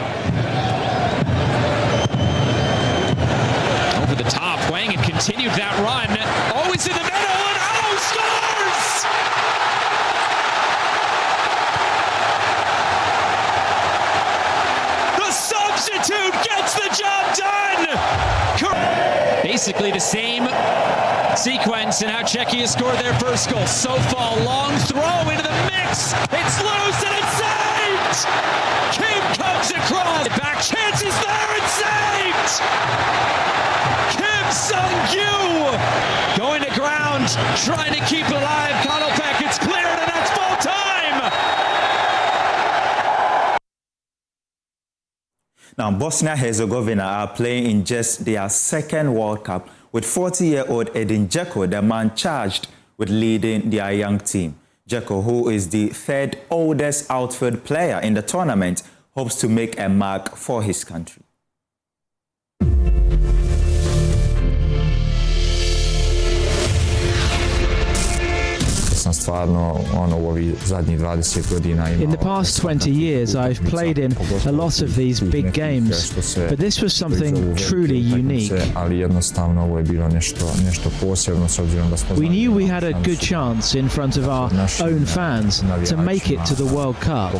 over the top. Hwang had continued that run. Always in the middle, and Addo scores! The substitute gets the job done! Basically the same sequence in how Czechia scored their first goal. Sofal, long throw into the mix. It's loose and it's saved! Kim comes across. Back chances there and saved! Kim Sung-gyu going to ground, trying to keep alive. Konopek, it's cleared, and that's full time!
Now, Bosnia-Herzegovina are playing in just their second World Cup with 40-year-old Edin Dzeko, the man charged with leading their young team. Dzeko, who is the third oldest outfield player in the tournament, hopes to make a mark for his country.
In the past 20 years, I've played in a lot of these big games, but this was something truly unique. We knew we had a good chance in front of our own fans to make it to the World Cup.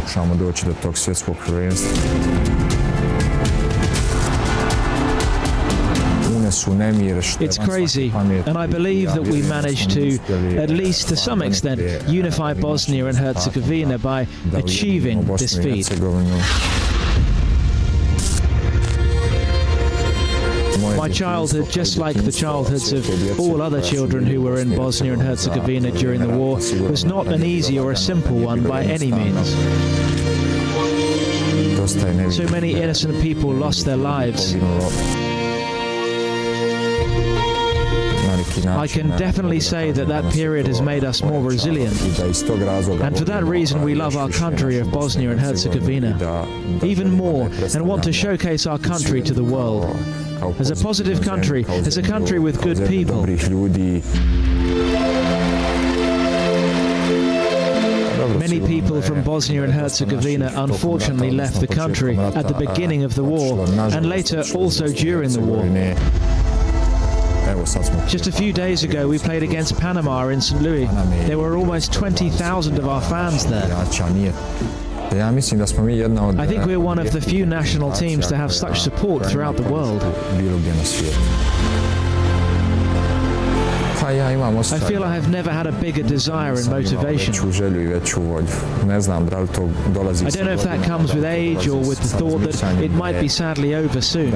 It's crazy, and I believe that we managed to, at least to some extent, unify Bosnia and Herzegovina by achieving this feat. My childhood, just like the childhoods of all other children who were in Bosnia and Herzegovina during the war, was not an easy or a simple one by any means. So many innocent people lost their lives. I can definitely say that that period has made us more resilient, and for that reason we love our country of Bosnia and Herzegovina even more and want to showcase our country to the world. as a positive country, as a country with good people. Many people from Bosnia and Herzegovina unfortunately left the country at the beginning of the war and later also during the war. Just a few days ago we played against Panama in St. Louis. There were almost 20,000 of our fans there. I think we're one of the few national teams to have such support throughout the world. I feel I have never had a bigger desire and motivation. I don't know if that comes with age or with the thought that it might be sadly over soon.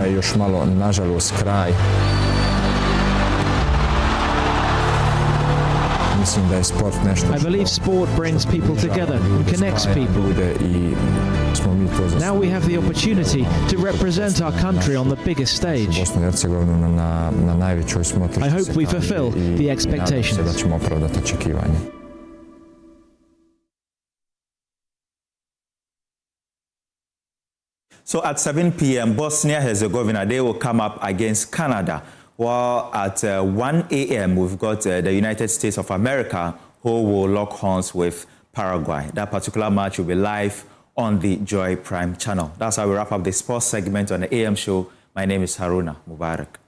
I believe sport brings people together and connects people. Now we have the opportunity to represent our country on the biggest stage. I hope we fulfill the expectations.
So at 7 p.m., Bosnia-Herzegovina, they will come up against Canada. While at 1 a.m., we've got the United States of America, who will lock horns with Paraguay. That particular match will be live on the Joy Prime channel. That's how we wrap up the sports segment on the AM show. My name is Haruna Mubarak.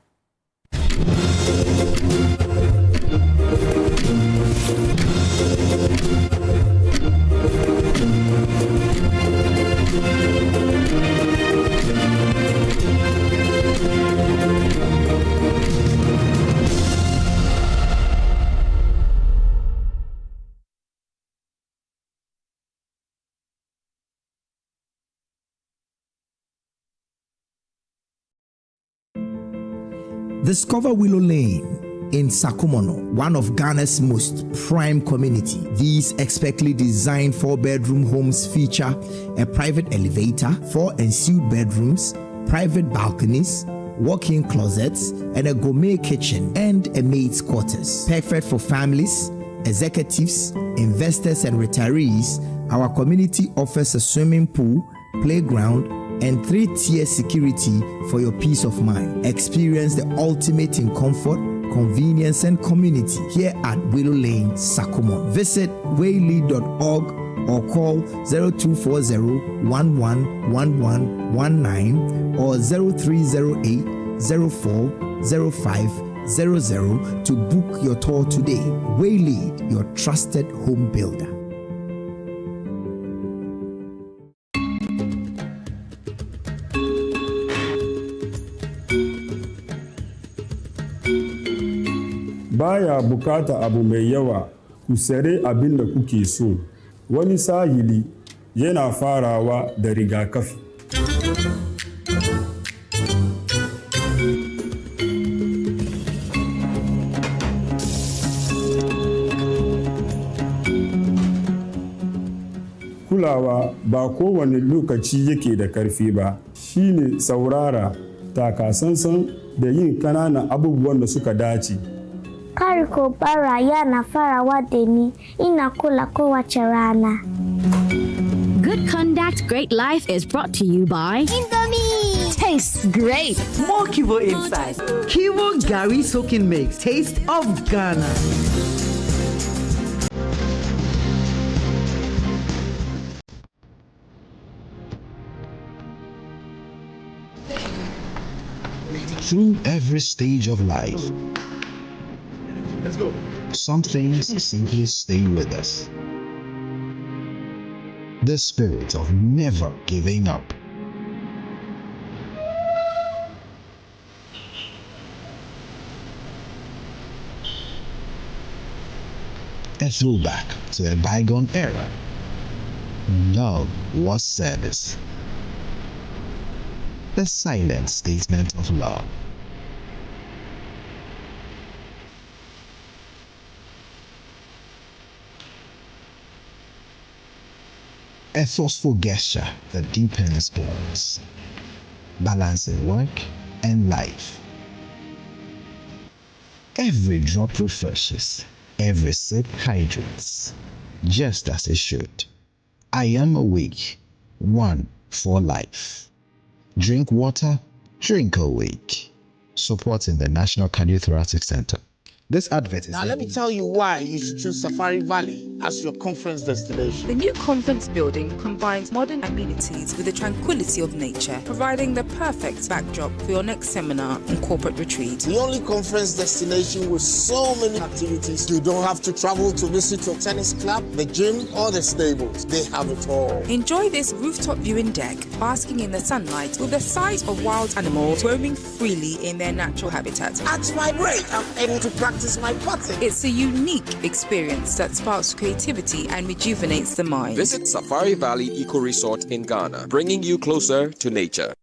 Discover Willow Lane in Sakumono, one of Ghana's most prime community. These expertly designed 4-bedroom homes feature a private elevator, 4 ensuite bedrooms, private balconies, walk-in closets, and a gourmet kitchen and a maid's quarters. Perfect for families, executives, investors, and retirees. Our community offers a swimming pool, playground, and 3-tier security for your peace of mind. Experience the ultimate in comfort, convenience, and community here at Willow Lane, Sakumon. Visit waylead.org or call 0240-111119 or 0308-040500 to book your tour today. Waylead, your trusted home builder.
Baya bukata abu mai yawa, ku sare abin da kuke so. Wani sahili yana farawa da rigakafi. Kulawa ba kowane lokaci yake da karfi ba, shine saurara, takasansan da yin ƙananan abubuwan da suka dace.
Kariko bara yana farawa da ni ina kula kowace rana.
Good Conduct, Great Life is brought to you by
Indomie.
Tastes great.
More Kivo inside. Kivo Gari Soaking Mix. Taste of Ghana.
Through every stage of life, let's go. Some things simply stay with us. The spirit of never giving up. A throwback to a bygone era. Love was service. The silent statement of love. A forceful gesture that deepens bonds, balancing work and life. Every drop refreshes, every sip hydrates, just as it should. I am awake, one for life. Drink water, drink awake. supporting the National Cardiothoracic Center. This advert is...
Now let me tell you why you should choose Safari Valley as your conference destination.
The new conference building combines modern amenities with the tranquility of nature, providing the perfect backdrop for your next seminar and corporate retreat.
The only conference destination with so many activities, you don't have to travel to visit your tennis club, the gym, or the stables. They have it all.
Enjoy this rooftop viewing deck, basking in the sunlight with the sight of wild animals roaming freely in their natural habitat.
At my break, I'm able to practice my putting.
It's a unique experience that sparks creativity and rejuvenates the mind.
Visit Safari Valley Eco Resort in Ghana, bringing you closer to nature.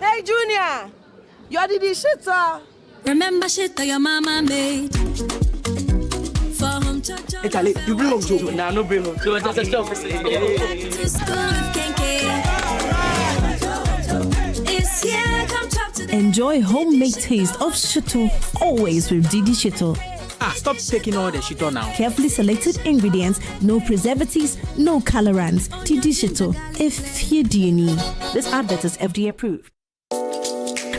Hey, Junior, you're the shitter.
Remember shit that your mama made. For home
Hey, Charlie, you bring home Joe. Nah, no bring home. So it's just a stop.
To school with Kenke. It's here, come talk to them.
Enjoy homemade taste of shito, always with Didi Shito.
Stop taking all the shito now.
Carefully selected ingredients, no preservatives, no colorants. Didi Shito, if you do need. This advert is FDA approved.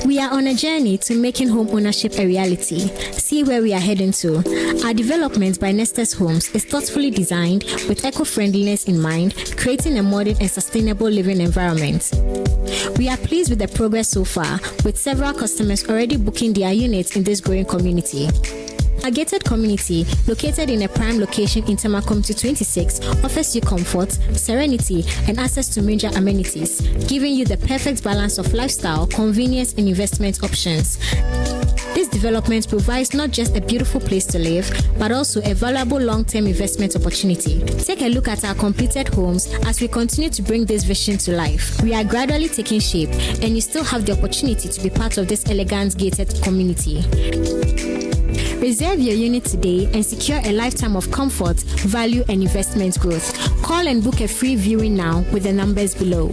We are on a journey to making home ownership a reality. See where we are heading to. Our development by Nestus Homes is thoughtfully designed with eco-friendliness in mind, creating a modern and sustainable living environment. We are pleased with the progress so far, with several customers already booking their units in this growing community. A gated community located in a prime location in Tamakomti 26 offers you comfort, serenity, and access to major amenities, giving you the perfect balance of lifestyle, convenience, and investment options. This development provides not just a beautiful place to live, but also a valuable long-term investment opportunity. Take a look at our completed homes as we continue to bring this vision to life. We are gradually taking shape, and you still have the opportunity to be part of this elegant gated community. Reserve your unit today and secure a lifetime of comfort, value, and investment growth. Call and book a free viewing now with the numbers below.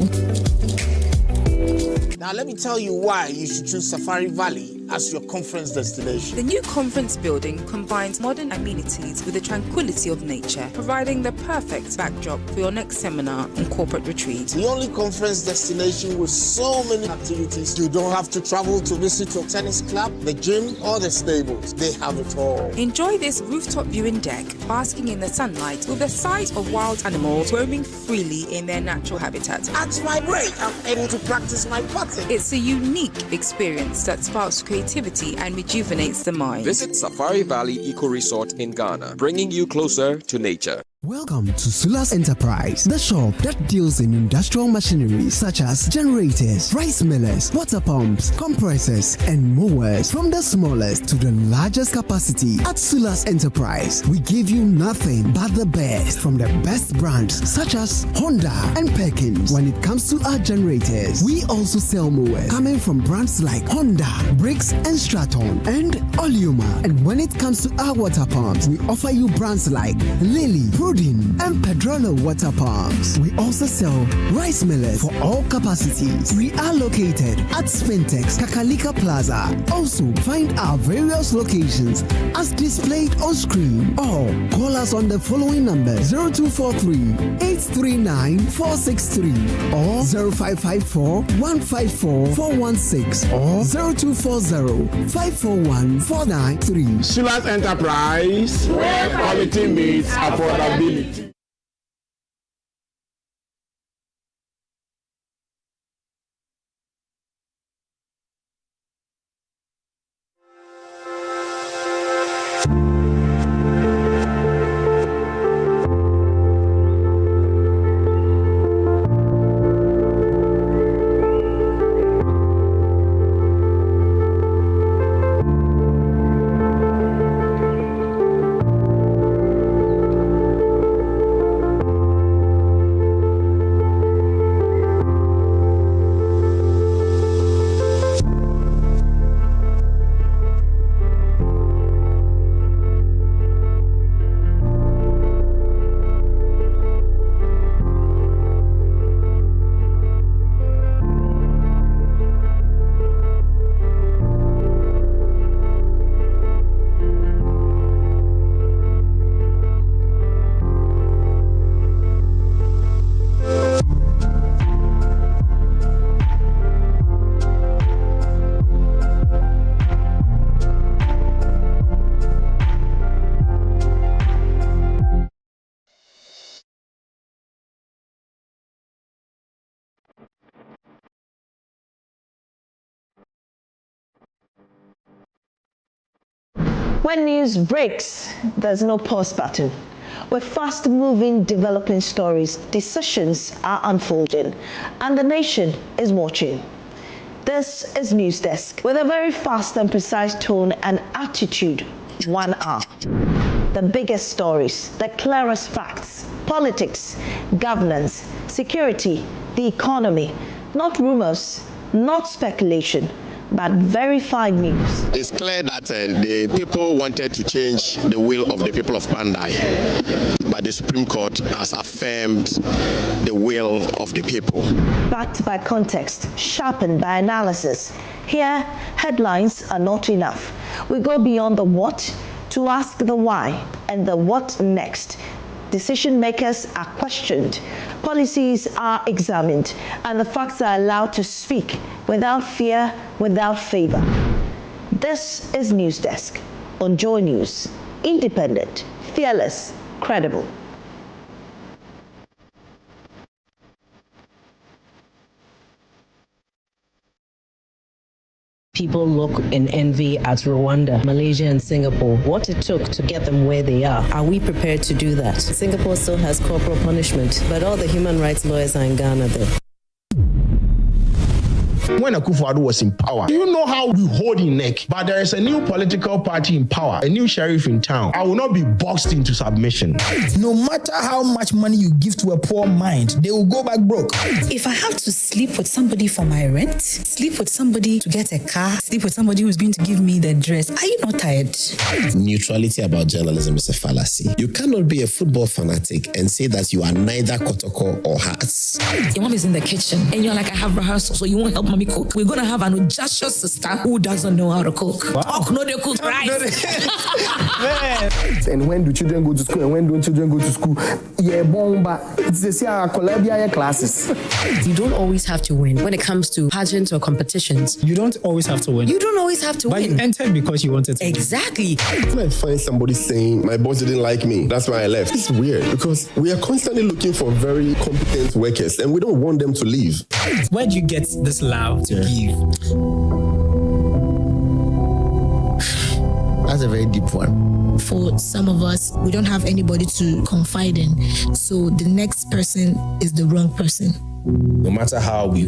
Now let me tell you why you should choose Safari Valley as your conference destination.
The new conference building combines modern amenities with the tranquility of nature, providing the perfect backdrop for your next seminar and corporate retreat.
The only conference destination with so many activities, you don't have to travel to visit your tennis club, the gym, or the stables. They have it all.
Enjoy this rooftop viewing deck, basking in the sunlight with the sight of wild animals roaming freely in their natural habitat.
At my break, I'm able to practice my putting.
It's a unique experience that sparks creativity and rejuvenates the mind.
Visit Safari Valley Eco Resort in Ghana, bringing you closer to nature.
Welcome to Sulas Enterprise, the shop that deals in industrial machinery such as generators, rice millers, water pumps, compressors, and mowers. From the smallest to the largest capacity, at Sulas Enterprise, we give you nothing but the best from the best brands such as Honda and Perkins. When it comes to our generators, we also sell mowers coming from brands like Honda, Briggs and Straton, and Oleuma. And when it comes to our water pumps, we offer you brands like Lily, and Pedrolo water pumps. We also sell rice millers for all capacities. We are located at Spintex Kakalika Plaza. Also find our various locations as displayed on screen, or call us on the following numbers: 0243-839-463 or 0554-154-416 or 0240-541-493.
Sulas Enterprise, where quality meets affordability.
When news breaks, there's no pause button. With fast-moving developing stories, decisions are unfolding, and the nation is watching. This is News Desk, with a very fast and precise tone and attitude. 1 hour. The biggest stories, the clearest facts, politics, governance, security, the economy, not rumors, not speculation, but verified news.
It's clear that the people wanted to change the will of the people of Bandai, but the Supreme Court has affirmed the will of the people.
Backed by context, sharpened by analysis. Here, headlines are not enough. We go beyond the what to ask the why and the what next. Decision makers are questioned, policies are examined, and the facts are allowed to speak without fear, without favor. This is News Desk on Joy News. Independent, fearless, credible.
People look in envy at Rwanda, Malaysia, and Singapore. What it took to get them where they are we prepared to do that? Singapore still has corporal punishment, but all the human rights lawyers are in Ghana though.
When Akufo-Addo was in power, do you know how we hold in neck? But there is a new political party in power, a new sheriff in town. I will not be boxed into submission.
No matter how much money you give to a poor mind, they will go back broke.
If I have to sleep with somebody for my rent, sleep with somebody to get a car, sleep with somebody who's going to give me the dress, are you not tired?
Neutrality about journalism is a fallacy. You cannot be a football fanatic and say that you are neither Kotoko or Hearts.
Your mom is in the kitchen and you're like, I have rehearsal, so you won't help mommy cook. We're going to have an audacious sister who doesn't know how to cook.
Wow.
Talk, no, they cook rice.
And when do children go to school and when don't children go to school? Yeah, bomba. It's the same classes.
You don't always have to win when it comes to pageants or competitions.
You don't always have to win.
You don't always have to
but
win.
You entered because you wanted to.
Exactly.
When I find somebody saying, my boss didn't like me, that's why I left. It's weird because we are constantly looking for very competent workers and we don't want them to leave.
Where do you get this love to give?
That's a very deep one.
For some of us, we don't have anybody to confide in. So the next person is the wrong person.
No matter how we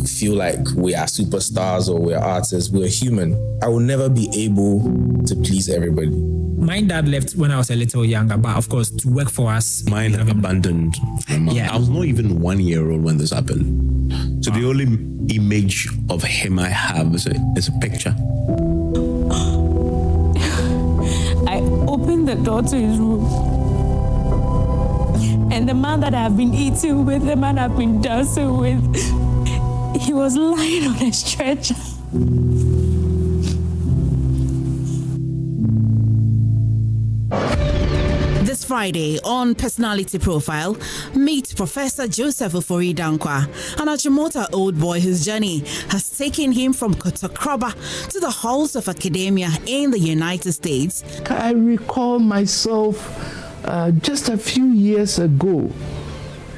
feel like we are superstars or we're artists, we're human. I will never be able to please everybody.
My dad left when I was a little younger, but of course, to work for us.
Mine abandoned my mom.
Yeah.
I was not even 1 year old when this happened. So the only image of him I have is a picture.
I opened the door to his room. And the man that I've been eating with, the man I've been dancing with, he was lying on a stretcher.
This Friday on Personality Profile, meet Professor Joseph Ofori-Dankwa, an Achimota old boy whose journey has taken him from Kotokroba to the halls of academia in the United States.
I recall myself just a few years ago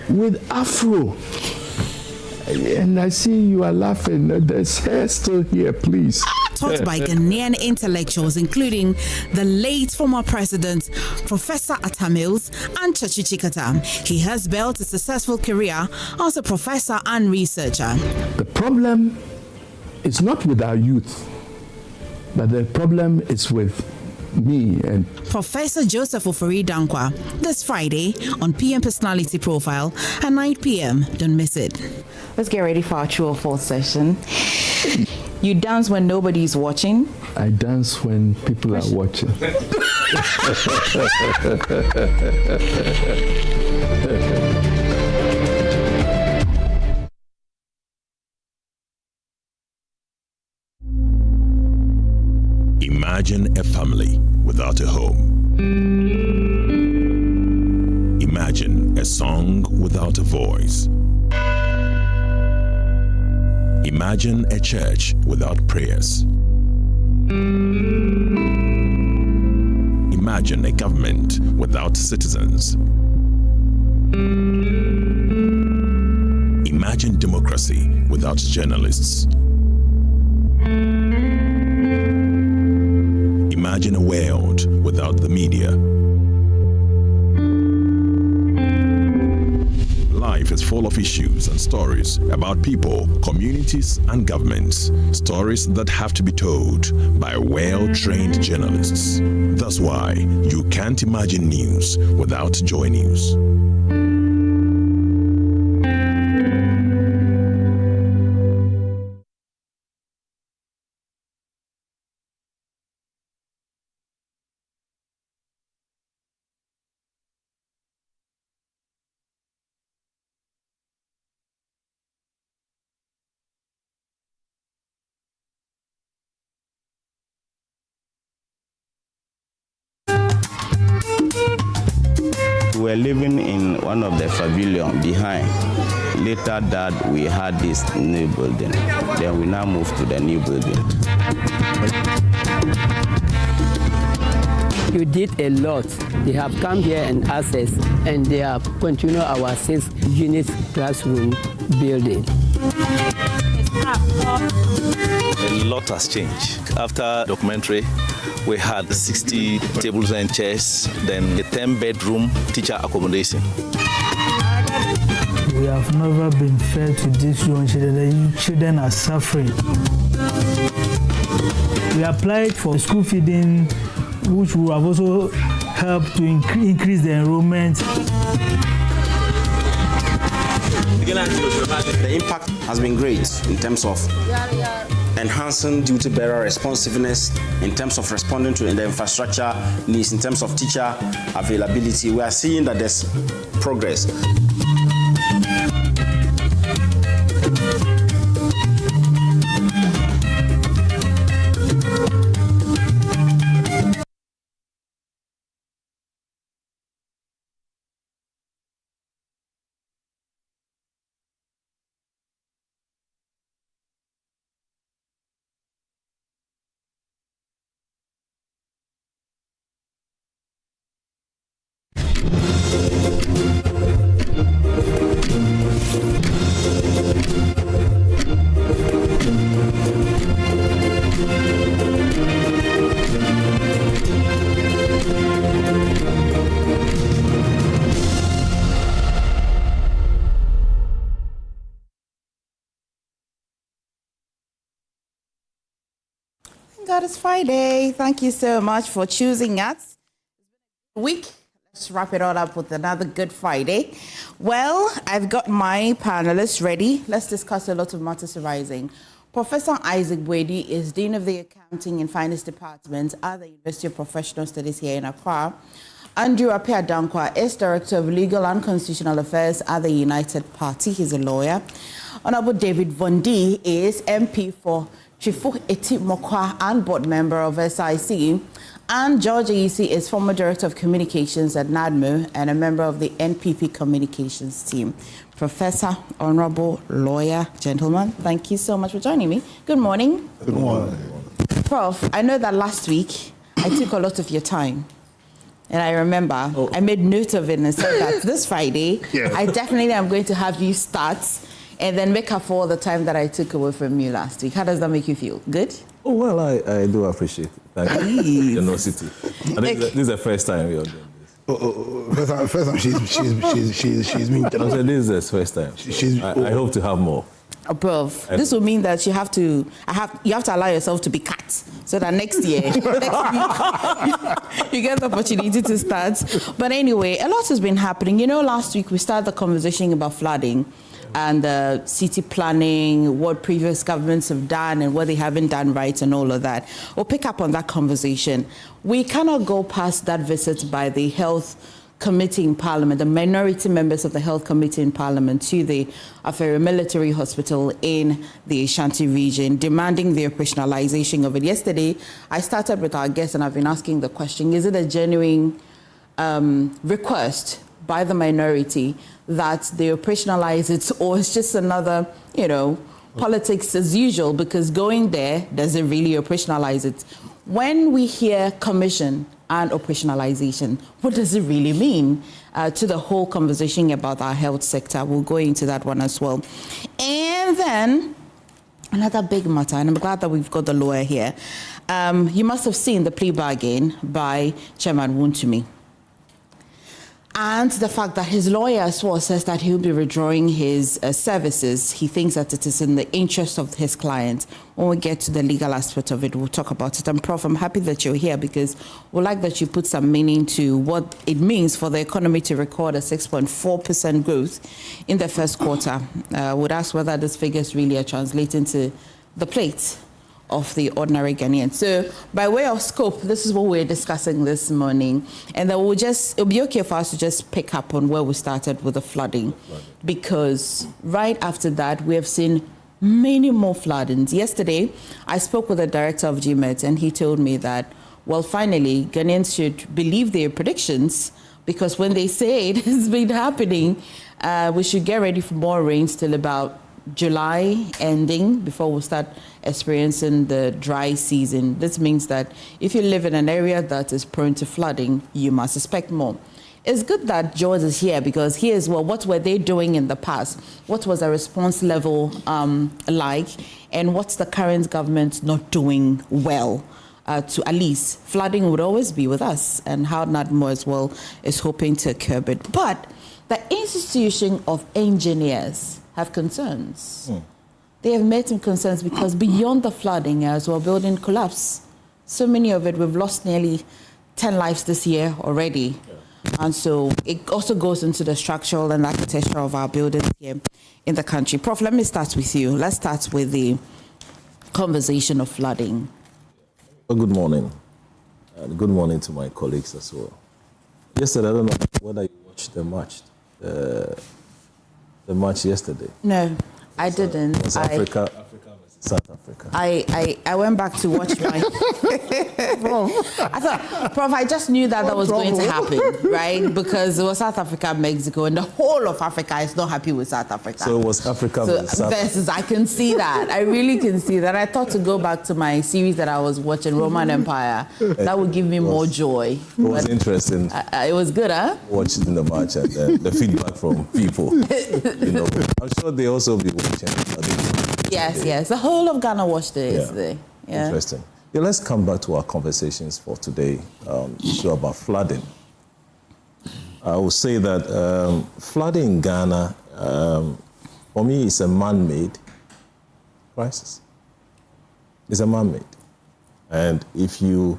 with Afro. And I see you are laughing. There's hair still here, please.
Taught by Ghanaian intellectuals, including the late former president, Professor Atta Mills and Chachi Chikata. He has built a successful career as a professor and researcher.
The problem is not with our youth, but the problem is with me and
Professor Joseph Ofori-Dankwa this Friday on PM Personality Profile at 9 p.m. Don't miss it.
Let's get ready for our true or false session. You dance when nobody's watching.
I dance when people are watching.
Imagine a family without a home. Imagine a song without a voice. Imagine a church without prayers. Imagine a government without citizens. Imagine democracy without journalists. imagine a world without the media. Life is full of issues and stories about people, communities, and governments. Stories that have to be told by well-trained journalists. That's why you can't imagine news without Joy News.
We were living in one of the pavilion behind. Later that we had this new building. Then we now moved to the new building.
You did a lot. They have come here and asked us, and they have continued our 6-unit classroom building.
A lot has changed. After documentary, we had 60 tables and chairs, then a 10-bedroom teacher accommodation.
We have never been fair to these young children. The children are suffering. We applied for school feeding, which will have also helped to increase the enrollment.
The impact has been great in terms of enhancing duty bearer responsiveness, in terms of responding to the infrastructure needs, in terms of teacher availability. We are seeing that there's progress.
God, it's Friday. Thank you so much for choosing us. Week. Let's wrap it all up with another good Friday. Well, I've got my panelists ready. Let's discuss a lot of matters arising. Professor Isaac Boedi is Dean of the Accounting and Finance Department at the University of Professional Studies here in Accra. Andrew Appiah-Dankwa is Director of Legal and Constitutional Affairs at the United Party. He's a lawyer. Honorable David Vondi is MP for Chifu Eti Mokwa and board member of SIC. And George Ayisi is former Director of Communications at NADMO and a member of the NPP Communications team. Professor, Honorable Lawyer, gentlemen, thank you so much for joining me. Good morning.
Good morning.
Prof, I know that last week I took a lot of your time. And I remember I made note of it and said that this Friday, I definitely am going to have you start and then make up for all the time that I took away from you last week. How does that make you feel? Good?
Oh, well, I do appreciate it. Thank you. Generosity. I think this is the first time you're doing this.
First time she's been.
This is the first time. I hope to have more.
Prof, this will mean that you have to allow yourself to be cut so that next year, next week, you get the opportunity to start. But anyway, a lot has been happening. You know, last week we started the conversation about flooding and city planning, what previous governments have done and what they haven't done right and all of that. We'll pick up on that conversation. We cannot go past that visit by the Health Committee in Parliament, the minority members of the Health Committee in Parliament to the Aferi Military Hospital in the Ashanti region, demanding the operationalization of it. Yesterday, I started with our guests and I've been asking the question, is it a genuine request by the minority that they operationalize it, or it's just another, politics as usual, because going there doesn't really operationalize it? When we hear commission and operationalization, what does it really mean to the whole conversation about our health sector? We'll go into that one as well. And then another big matter, and I'm glad that we've got the lawyer here. You must have seen the plea bargain by Chairman Wontumi. And the fact that his lawyer as well says that he'll be withdrawing his services. He thinks that it is in the interest of his client. When we get to the legal aspect of it, we'll talk about it. And Prof, I'm happy that you're here because we'd like that you put some meaning to what it means for the economy to record a 6.4% growth in the first quarter. Would ask whether these figures really are translating to the plate of the ordinary Ghanaian. So by way of scope, this is what we're discussing this morning. And then it'll be okay for us to just pick up on where we started with the flooding. Because right after that, we have seen many more floodings. Yesterday, I spoke with the director of GMET and he told me that, well, finally, Ghanaians should believe their predictions because when they say it has been happening, we should get ready for more rains till about July ending before we start experiencing the dry season. This means that if you live in an area that is prone to flooding, you must expect more. It's good that George is here because here's what were they doing in the past? What was the response level like? And what's the current government not doing well? To at least flooding would always be with us, and how NADMO as well is hoping to curb it. But the institution of engineers have concerns. They have made some concerns because beyond the flooding as well, building collapse. So many of it, we've lost nearly 10 lives this year already. And so it also goes into the structural and architecture of our buildings here in the country. Prof, let me start with you. Let's start with the conversation of flooding.
Well, good morning. And good morning to my colleagues as well. Yesterday, I don't know whether you watched the match. The match yesterday.
No, I didn't.
Was Africa versus South Africa.
I went back to watch my. I thought, Prof, I just knew that was going to happen, right? Because it was South Africa, Mexico, and the whole of Africa is not happy with South Africa.
So it was Africa versus South Africa.
I can see that. I really can see that. I thought to go back to my series that I was watching, Roman Empire. That would give me more joy.
It was interesting.
It was good, huh?
Watching the match and the feedback from people. I'm sure they also be watching.
Yes. The whole of Ghana watched it yesterday. Yeah.
Interesting. Yeah, let's come back to our conversations for today. Issue about flooding. I would say that flooding in Ghana, for me, is a man-made crisis. It's a man-made. And if you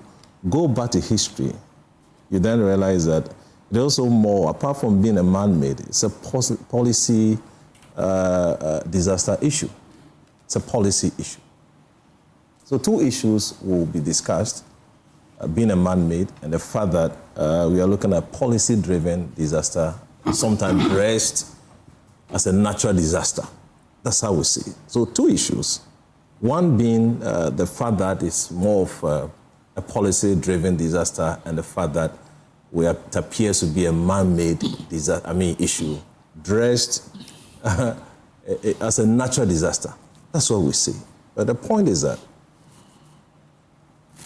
go back to history, you then realize that there's also more, apart from being a man-made, it's a policy disaster issue. It's a policy issue. So two issues will be discussed, being a man-made and the fact that we are looking at policy-driven disaster, sometimes dressed as a natural disaster. That's how we see it. So two issues. One being the fact that it's more of a policy-driven disaster and the fact that it appears to be a man-made issue, dressed as a natural disaster. That's what we see. But the point is that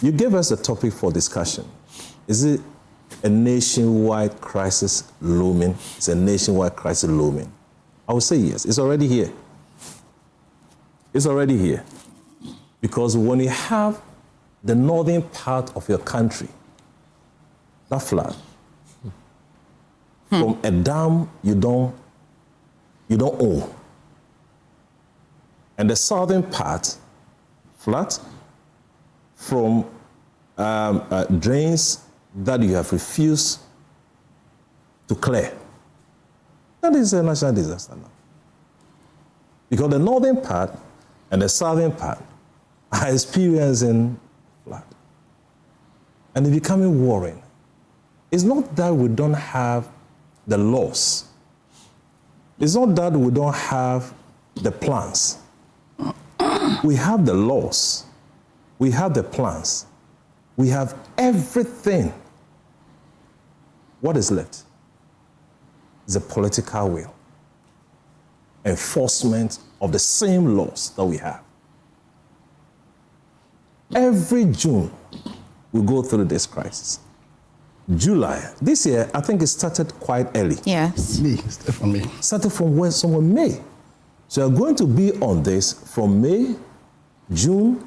you gave us a topic for discussion. Is it a nationwide crisis looming? It's a nationwide crisis looming. I would say yes. It's already here. It's already here. Because when you have the northern part of your country, that flood, from a dam you don't own, and the southern part, flat, from drains that you have refused to clear. That is a national disaster now. Because the northern part and the southern part are experiencing flood. And it's becoming worrying. It's not that we don't have the laws. It's not that we don't have the plans. We have the laws. We have the plans. We have everything. What is left is a political will. Enforcement of the same laws that we have. Every June, we go through this crisis. July. This year, I think it started quite early.
Yes.
Started from somewhere May. So you're going to be on this from May, June,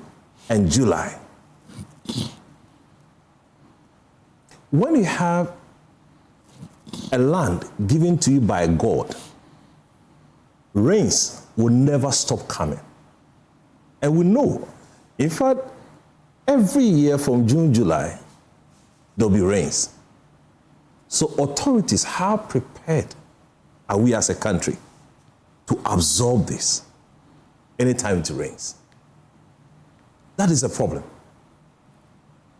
and July. when you have a land given to you by God, rains will never stop coming. And we know, in fact, every year from June, July, there'll be rains. So authorities, how prepared are we as a country to absorb this anytime it rains? That is a problem.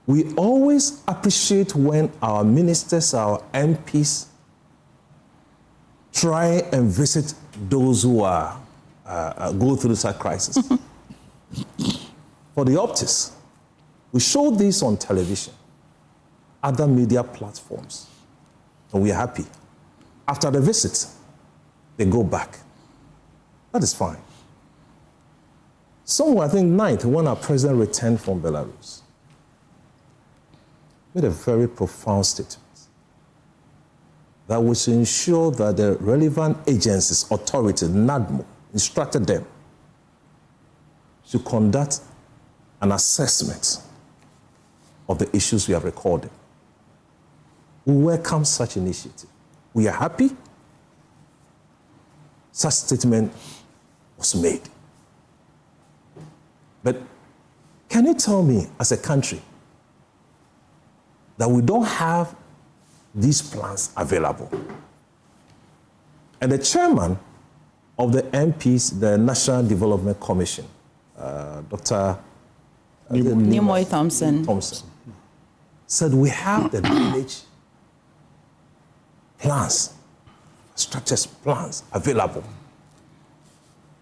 We always appreciate when our ministers, our MPs, try and visit those who are go through such crisis. For the optics, we show this on television, other media platforms, and we are happy. After the visit, they go back. That is fine. Somewhere, I think, 9th, when our president returned from Belarus, made a very profound statement that we should ensure that the relevant agencies, authorities, NADMO, instructed them to conduct an assessment of the issues we have recorded. We welcome such initiative. We are happy such statement was made. But can you tell me, as a country, that we don't have these plans available? And the chairman of the MPs, the National Development Commission, Dr.
Nimoy Thompson,
said we have the village plans, structures plans available.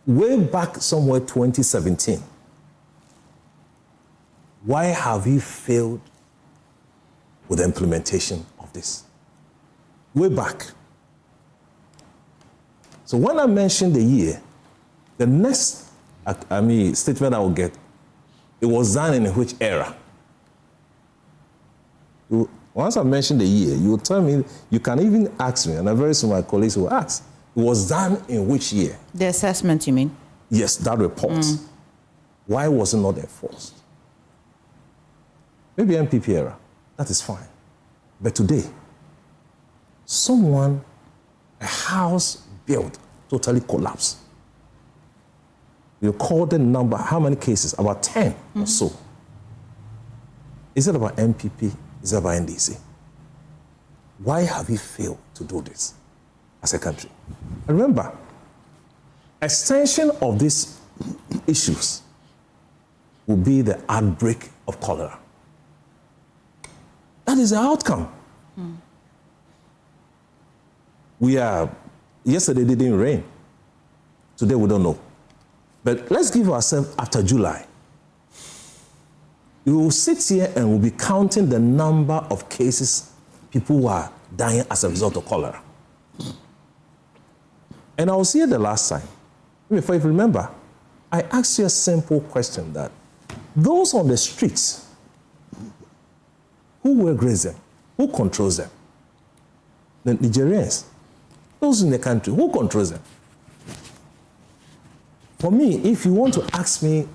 Way back somewhere 2017. Why have we failed with the implementation of this? Way back. So when I mentioned the year, the next statement I will get, it was done in which era? Once I mentioned the year, you will tell me, you can even ask me, and I'm very soon my colleagues will ask, it was done in which year?
The assessment, you mean?
Yes, that report. Why was it not enforced? Maybe MPP era, that is fine. But today, a house built, totally collapsed. You call the number, how many cases? About 10 or so. Is it about MPP? Is it about NDC? Why have we failed to do this as a country? And remember, extension of these issues will be the outbreak of cholera. That is the outcome. Yesterday it didn't rain. Today we don't know. But let's give ourselves after July. We will sit here and we'll be counting the number of cases people who are dying as a result of cholera. And I was here the last time. If you remember, I asked you a simple question that those on the streets, who will graze them? Who controls them? The Nigerians. Those in the country, who controls them? For me, if you want to ask me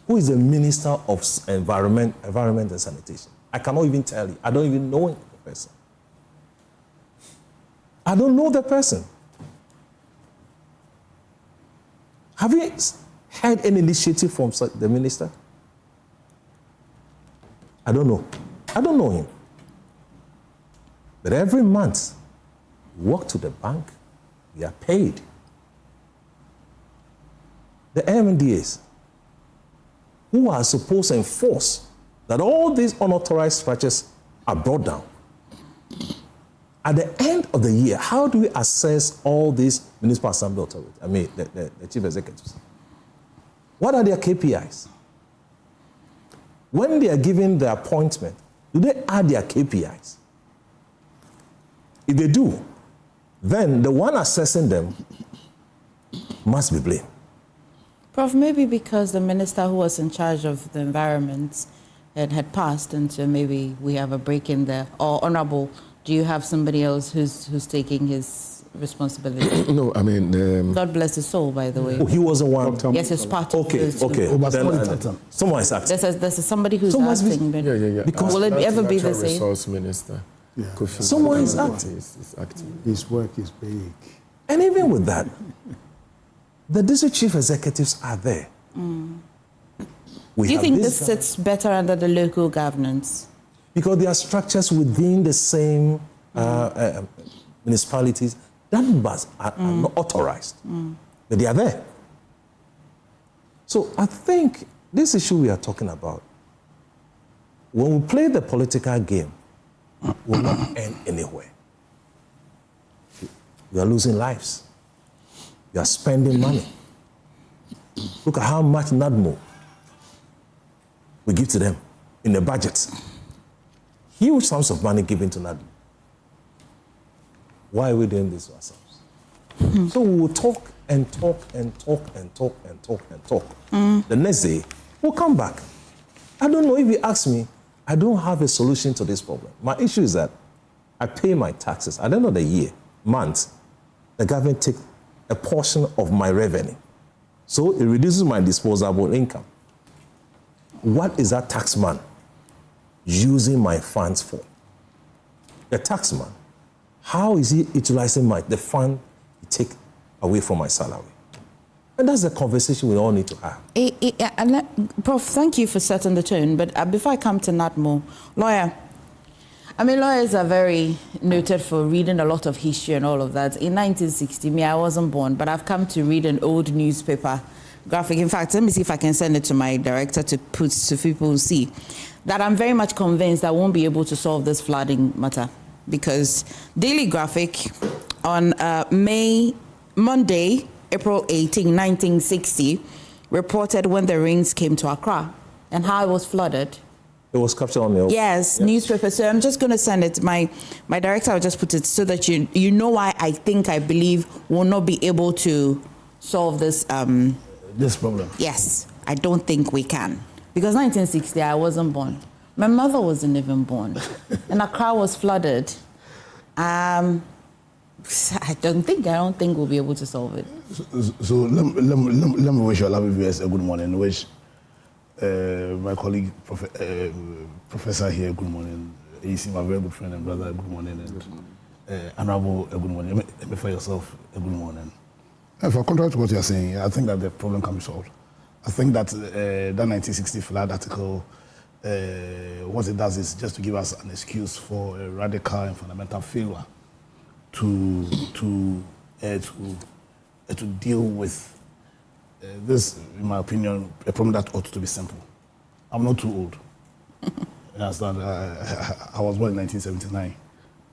who is the Minister of Environment and Sanitation, I cannot even tell you. I don't even know the person. I don't know the person. Have you had any initiative from the minister? I don't know. I don't know him. But every month, we walk to the bank, we are paid. The MNDAs, who are supposed to enforce that all these unauthorized structures are brought down. At the end of the year, how do we assess all these municipal assembly authorities? The chief executives. What are their KPIs? When they are given the appointment, do they add their KPIs? If they do, then the one assessing them must be blamed.
Prof, maybe because the minister who was in charge of the environment had passed, and so maybe we have a break in there. Or Honorable, do you have somebody else who's taking his responsibility?
No,
God bless his soul, by the way.
Oh, he was the one.
Yes, it's part of
his. Okay. Someone is acting.
There's somebody who's acting.
Yeah.
Because will it ever be the
Natural
same?
Resource Minister.
Someone is acting.
It's acting. His work is big.
And even with that, the district chief executives are there.
Do you think this sits better under the local governance?
Because there are structures within the same municipalities that are not authorized, but they are there. So I think this issue we are talking about, when we play the political game, will not end anywhere. You are losing lives. You are spending money. Look at how much NADMO we give to them in the budget. Huge sums of money given to NADMO. Why are we doing this to ourselves? So we will talk and talk and talk and talk and talk and talk. The next day, we'll come back. I don't know if you ask me, I don't have a solution to this problem. My issue is that I pay my taxes. At the end of the year, month, the government takes a portion of my revenue. So it reduces my disposable income. What is that taxman using my funds for? The taxman, how is he utilizing the fund he take away from my salary? And that's the conversation we all need to have.
Prof, thank you for setting the tone. But before I come to NADMO, lawyer, lawyers are very noted for reading a lot of history and all of that. In 1960, I wasn't born, but I've come to read an old newspaper graphic. In fact, let me see if I can send it to my director to put so people see that I'm very much convinced I won't be able to solve this flooding matter, because Daily Graphic on Monday, April 18, 1960, reported when the rains came to Accra and how it was flooded.
It was captured on the
yes, newspaper. So I'm just going to send it. My director will just put it so that you know why I believe we'll not be able to solve this
this problem.
Yes, I don't think we can, because 1960 I wasn't born. My mother wasn't even born, and Accra was flooded. I don't think we'll be able to solve it.
So let me wish your lovely viewers a good morning. Wish my colleague, Professor here, good morning. You see my very good friend and brother, good morning. And Honorable, a good morning. Emefa yourself, a good morning. For contrary to what you're saying, I think that the problem can be solved. I think that that 1960 flood article, what it does is just to give us an excuse for a radical and fundamental failure to deal with this, in my opinion, a problem that ought to be simple. I'm not too old. You understand? I was born in 1979.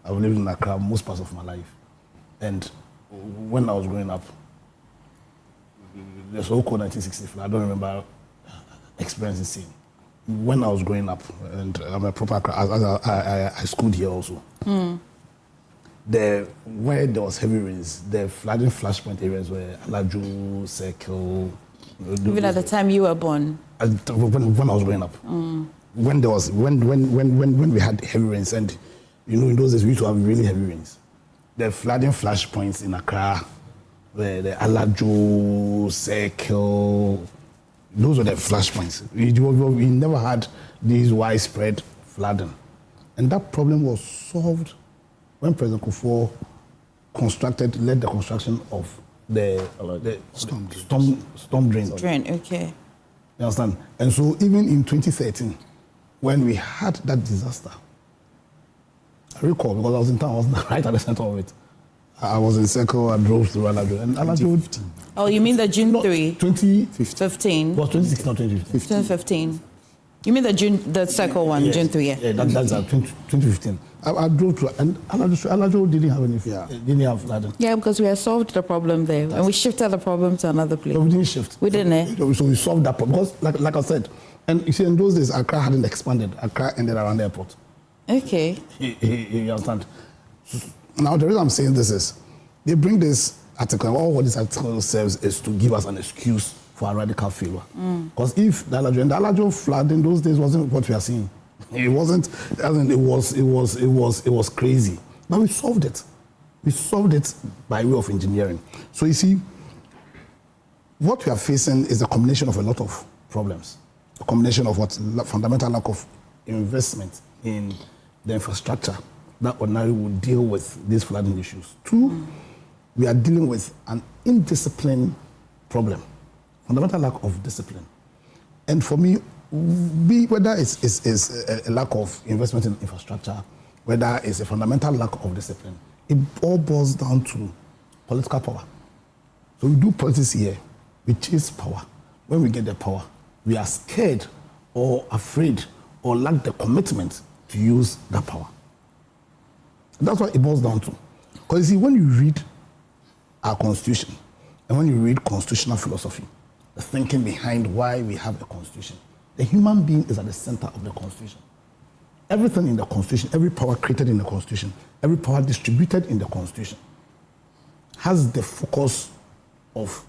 I've lived in Accra most parts of my life. And when I was growing up, the so-called 1960 flood, I don't remember experiencing seeing. When I was growing up, and I'm a proper Accra, I schooled here also. Where there was heavy rains, the flooding flashpoint areas were Alajo, Circle.
Even at the time you were born?
When I was growing up. When there was when we had heavy rains, and in those days we used to have really heavy rains. The flooding flashpoints in Accra, the Alajo, Circle, those were the flashpoints. We never had these widespread flooding. And that problem was solved when President Akufo led the construction of the storm drain.
Okay.
You understand? And so even in 2013, when we had that disaster, I recall, because I was in town, I was right at the center of it. I was in Circle, I drove through Alajo. And Alajo...
Oh, you mean the June 3?
2015. Was 2016 or 2015?
2015. You mean the Circle one, yes. June 3?
Yeah, that's 2015. I drove through, and Alajo didn't have any didn't have flooding.
Yeah, because we had solved the problem there, and we shifted the problem to another place.
No, we didn't shift.
We didn't.
So we solved that problem, because like I said, and you see, in those days, Accra hadn't expanded. Accra ended around the airport.
Okay.
You understand? Now, the reason I'm saying this is, they bring this article, all what this article serves is to give us an excuse for a radical failure. Because if the Alajo flood in those days wasn't what we are seeing, it wasn't. It was crazy, but we solved it. We solved it by way of engineering. So you see, what we are facing is a combination of a lot of problems. A combination of fundamental lack of investment in the infrastructure that ordinarily would deal with these flooding issues. Two, we are dealing with an indiscipline problem, fundamental lack of discipline. And for me, whether it's a lack of investment in infrastructure, whether it's a fundamental lack of discipline, it all boils down to political power. So we do politics here, we chase power. When we get the power, we are scared or afraid or lack the commitment to use that power. That's what it boils down to. Because you see, when you read our constitution and when you read constitutional philosophy, the thinking behind why we have a constitution, the human being is at the center of the constitution. Everything in the constitution, every power created in the constitution, every power distributed in the constitution has the focus of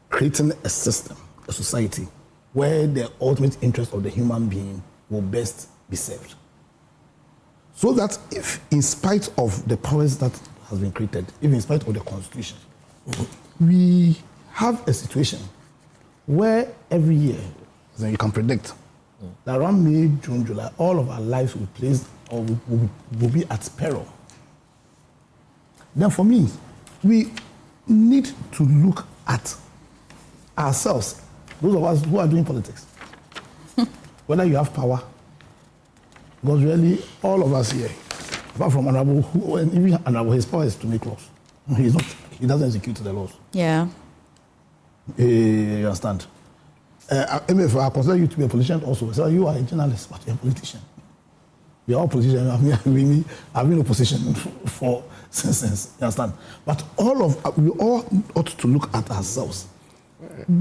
creating a system, a society, where the ultimate interest of the human being will best be served. So that if, in spite of the powers that has been created, even in spite of the constitution, we have a situation where every year, as you can predict, that around May, June, July, all of our lives will be placed or will be at peril. Then for me, we need to look at ourselves, those of us who are doing politics, whether you have power, because really all of us here, apart from Honorable, who, and even Honorable, his power is to make laws. He doesn't execute the laws.
Yeah.
You understand? Emefa, I consider you to be a politician also. So you are a journalist, but you're a politician. We are all politicians. I've been in opposition for since. You understand? But we all ought to look at ourselves.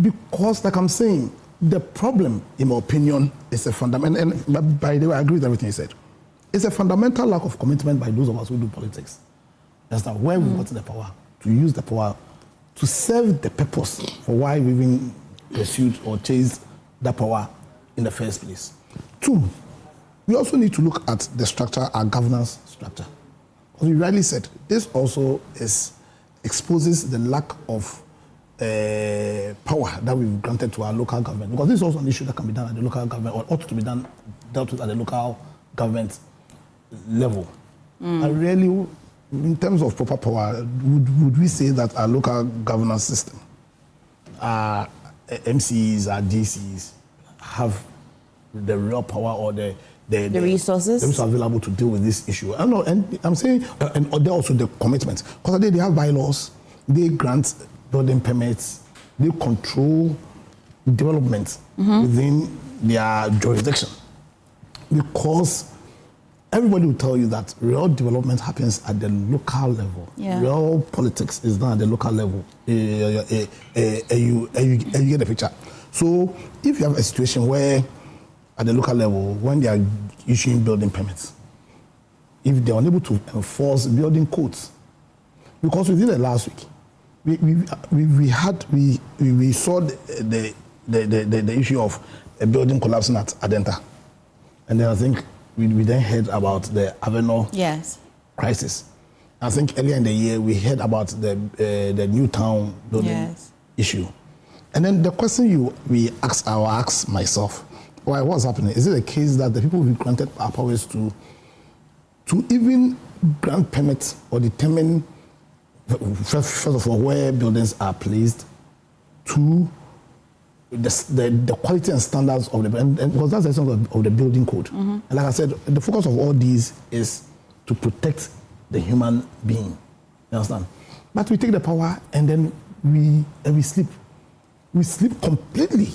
Because, like I'm saying, the problem, in my opinion, is a fundamental, and by the way, I agree with everything you said. It's a fundamental lack of commitment by those of us who do politics. That's not where we got the power, to use the power to serve the purpose for why we even pursued or chased that power in the first place. Two, we also need to look at the structure, our governance structure. As you rightly said, this also exposes the lack of power that we've granted to our local government, because this is also an issue that can be done at the local government, or ought to be dealt with at the local government level. And really, in terms of proper power, would we say that our local governance system, our MCs, our DCs, have the real power or the resources available to deal with this issue? I know, and I'm saying, and they're also the commitments, because they have bylaws, they grant building permits, they control development within their jurisdiction. Because everybody will tell you that real development happens at the local level. Yeah. Real politics is done at the local level. You get the picture. So if you have a situation where at the local level, when they are issuing building permits, if they are unable to enforce building codes, because within the last week, we saw the issue of a building collapsing at Adeti, and then I think we then heard about the Avenue crisis. I think earlier in the year we heard about the new town building issue, and then the question I asked myself, what's happening? Is it a case that the people who granted our powers to even grant permits or determine first of all where buildings are placed, to the quality and standards of the, and because that's the essence of the building code. And like I said, the focus of all these is to protect the human being. You understand? But we take the power and then we sleep. We sleep completely.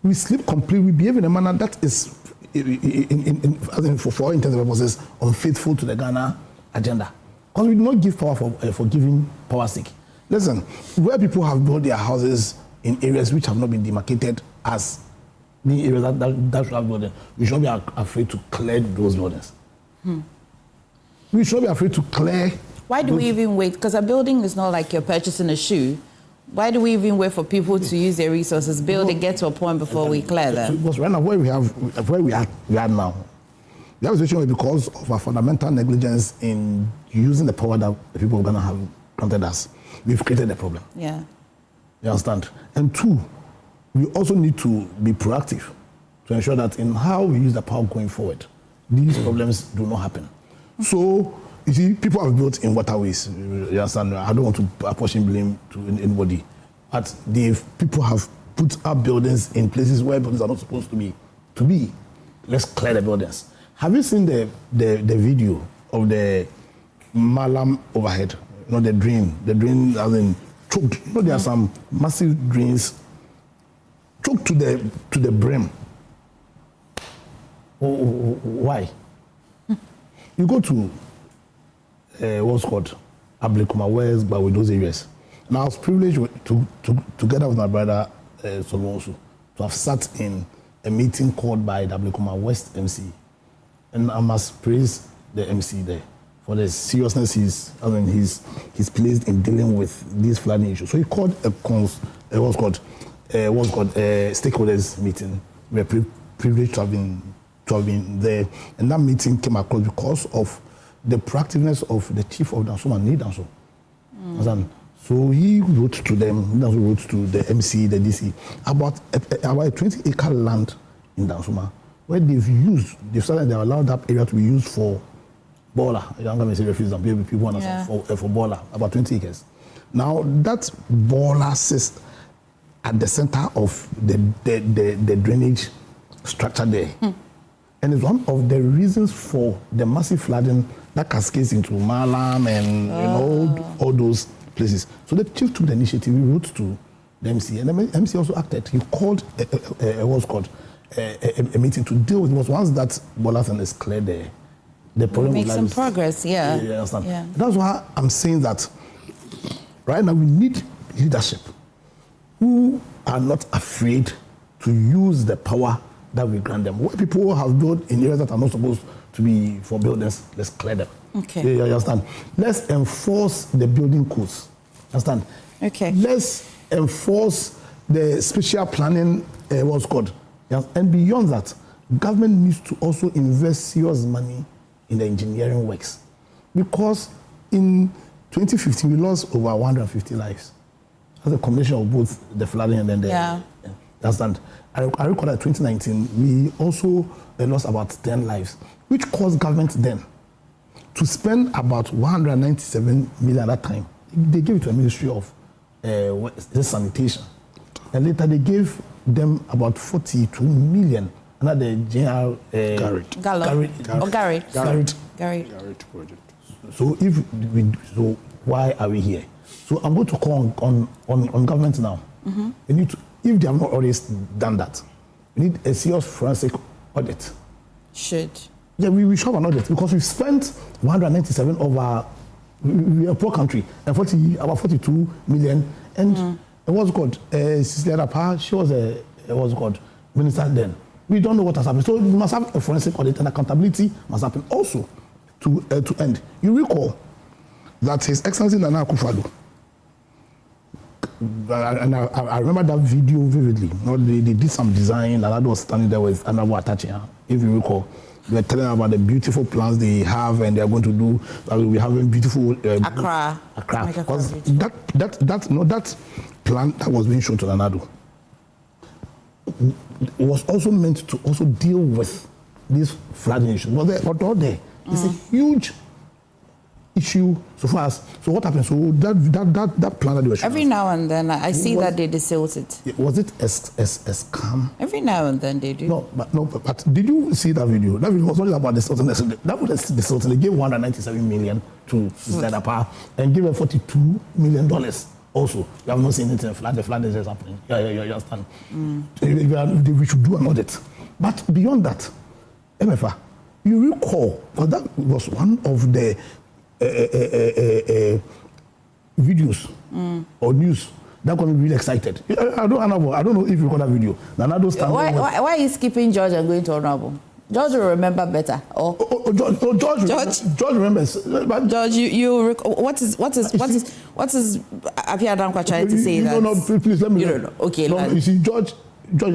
We sleep completely. We behave in a manner that is, for all intents and purposes, unfaithful to the Ghana agenda. Because we do not give power for giving power's sake. Listen, where people have built their houses in areas which have not been demarcated as being areas that should have buildings, we should not be afraid to clear those buildings. We should not be afraid to clear.
Why do we even wait? Because a building is not like you're purchasing a shoe. Why do we even wait for people to use their resources, build and get to a point before we clear them?
Because right now, where we are now, we have a situation where because of our fundamental negligence in using the power that the people of Ghana have granted us, we've created a problem.
Yeah.
You understand? And two, we also need to be proactive to ensure that in how we use the power going forward, these problems do not happen. So, you see, people have built in waterways. You understand? I don't want to apportion blame to anybody. But people have put up buildings in places where buildings are not supposed to be. Let's clear the buildings. Have you seen the video of the Malam overhead? You know, the drain as in choked. You know, there are some massive drains choked to the brim. Why? You go to what's called Ablekuma, West, but with those areas. And I was privileged to together with my brother Solonsu to have sat in a meeting called by the Ablekuma West MC. And I must praise the MC there for the seriousness he's placed in dealing with these flooding issues. So he called a stakeholders meeting. We were privileged to have been there, and that meeting came across because of the proactiveness of the chief of Dansuma, Nidanso. So he wrote to them, Nidanso wrote to the MC, the DC, about a 20-acre land in Dansuma, where they've said that they allowed that area to be used for bola, younger refugees and people for bola, about 20 acres. Now that bola sits at the center of the drainage structure there. And it's one of the reasons for the massive flooding that cascades into Malam and all those places. So the chief took the initiative, he wrote to the MC, and the MC also acted. He called a meeting to deal with it. Was once that bola thing is cleared there, the problem
make some progress, yeah.
You understand? Yeah. That's why I'm saying that right now we need leadership who are not afraid to use the power that we grant them. Where people have built in areas that are not supposed to be for buildings, let's clear them.
Okay.
You understand? Let's enforce the building codes. Understand?
Okay.
Let's enforce the special planning, what's called. And beyond that, government needs to also invest serious money in the engineering works. Because in 2015, we lost over 150 lives. That's a combination of both the flooding and then the... Understand? I recall that 2019, we also lost about 10 lives, which caused government then to spend about 197 million at that time. They gave it to the Ministry of Sanitation. And later they gave them about 42 million. Another general...
Garrett
project. So why are we here? So I'm going to call on government now. They need to, if they have not already done that, we need a serious forensic audit. Yeah, we should have an audit because we've spent 197 over. We're a poor country, and about 42 million. And what's called Cecilia Dapa, she was a minister then. We don't know what has happened, so we must have a forensic audit, and accountability must happen also to end. You recall that His Excellency Nana Akufo-Addo. And I remember that video vividly. You know, they did some design, and I was standing there with Honorable Atachi. If you recall, they were telling about the beautiful plans they have, and they are going to do. We're having beautiful
Accra.
Because that plan that was being shown to Nanado was also meant to also deal with these flooding issues. But there, it's a huge issue so far as what happened. So that plan that they were showing
every now and then I see that they desilt it.
Was it a scam?
Every now and then they do.
But did you see that video? That video was not about the Sultan. That was the Sultan. They gave 197 million to Zedapa and gave them $42 million also. You have not seen anything. The flood is just happening. You understand? We should do an audit. But beyond that, Emefa, you recall, because that was one of the videos or news that got me really excited. I don't know if you got that video.
Why are you skipping George and going to Honorable? George will remember better.
George remembers. But
George, what is Apia Dankwa trying to say?
No, please let me.
You don't know. Okay.
No, you see, George,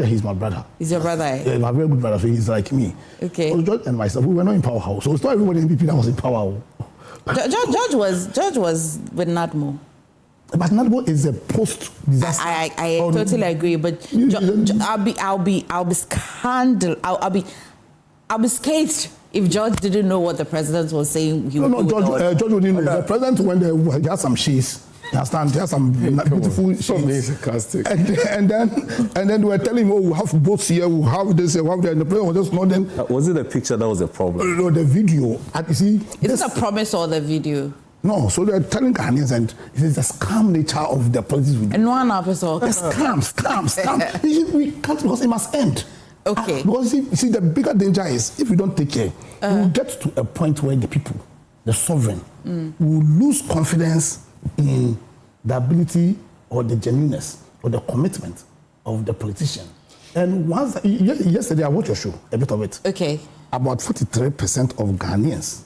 he's my brother.
He's your brother?
Yeah, my very good brother, so he's like me.
Okay.
So George and myself, we were not in power house. So it's not everybody in PP that was in power.
George was with Nadmo.
But Nadmo is a post-disaster.
I totally agree. But I'll be scathed if George didn't know what the president was saying, he would
George wouldn't know. The president, when he had some shades, he has some beautiful shades. And then they were telling him, oh, we have boats here, we have this, we have that. And the president was just nodding.
Was it the picture that was the problem?
No, the video. And you see,
is it a promise or the video?
No, so they're telling Ghanaians, and it is the scam nature of the politics.
And one episode.
Scam. We can't, because it must end.
Okay.
Because you see, the bigger danger is if we don't take care, we will get to a point where the people, the sovereign, will lose confidence in the ability or the genuineness or the commitment of the politician. And yesterday I watched your show, a bit of it.
Okay.
About 43% of Ghanaians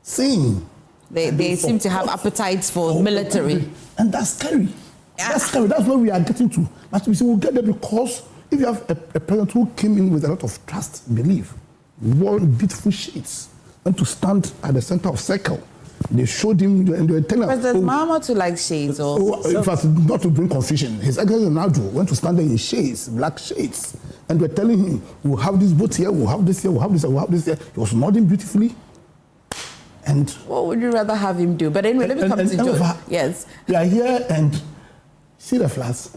saying
they seem to have appetites for military.
And that's scary. That's scary. That's where we are getting to. But we say we'll get there because if you have a president who came in with a lot of trust, belief, wore beautiful shades, and to stand at the center of circle, they showed him and they were telling
us. Does Mama to like shades or?
In fact, not to bring confusion, His Excellency Addo went to stand there in shades, black shades, and we're telling him, we'll have this boat here, we'll have this here, we'll have this here, we'll have this here. He was nodding beautifully. And
what would you rather have him do? But anyway, let me come to George. Yes.
We are here and see the flats.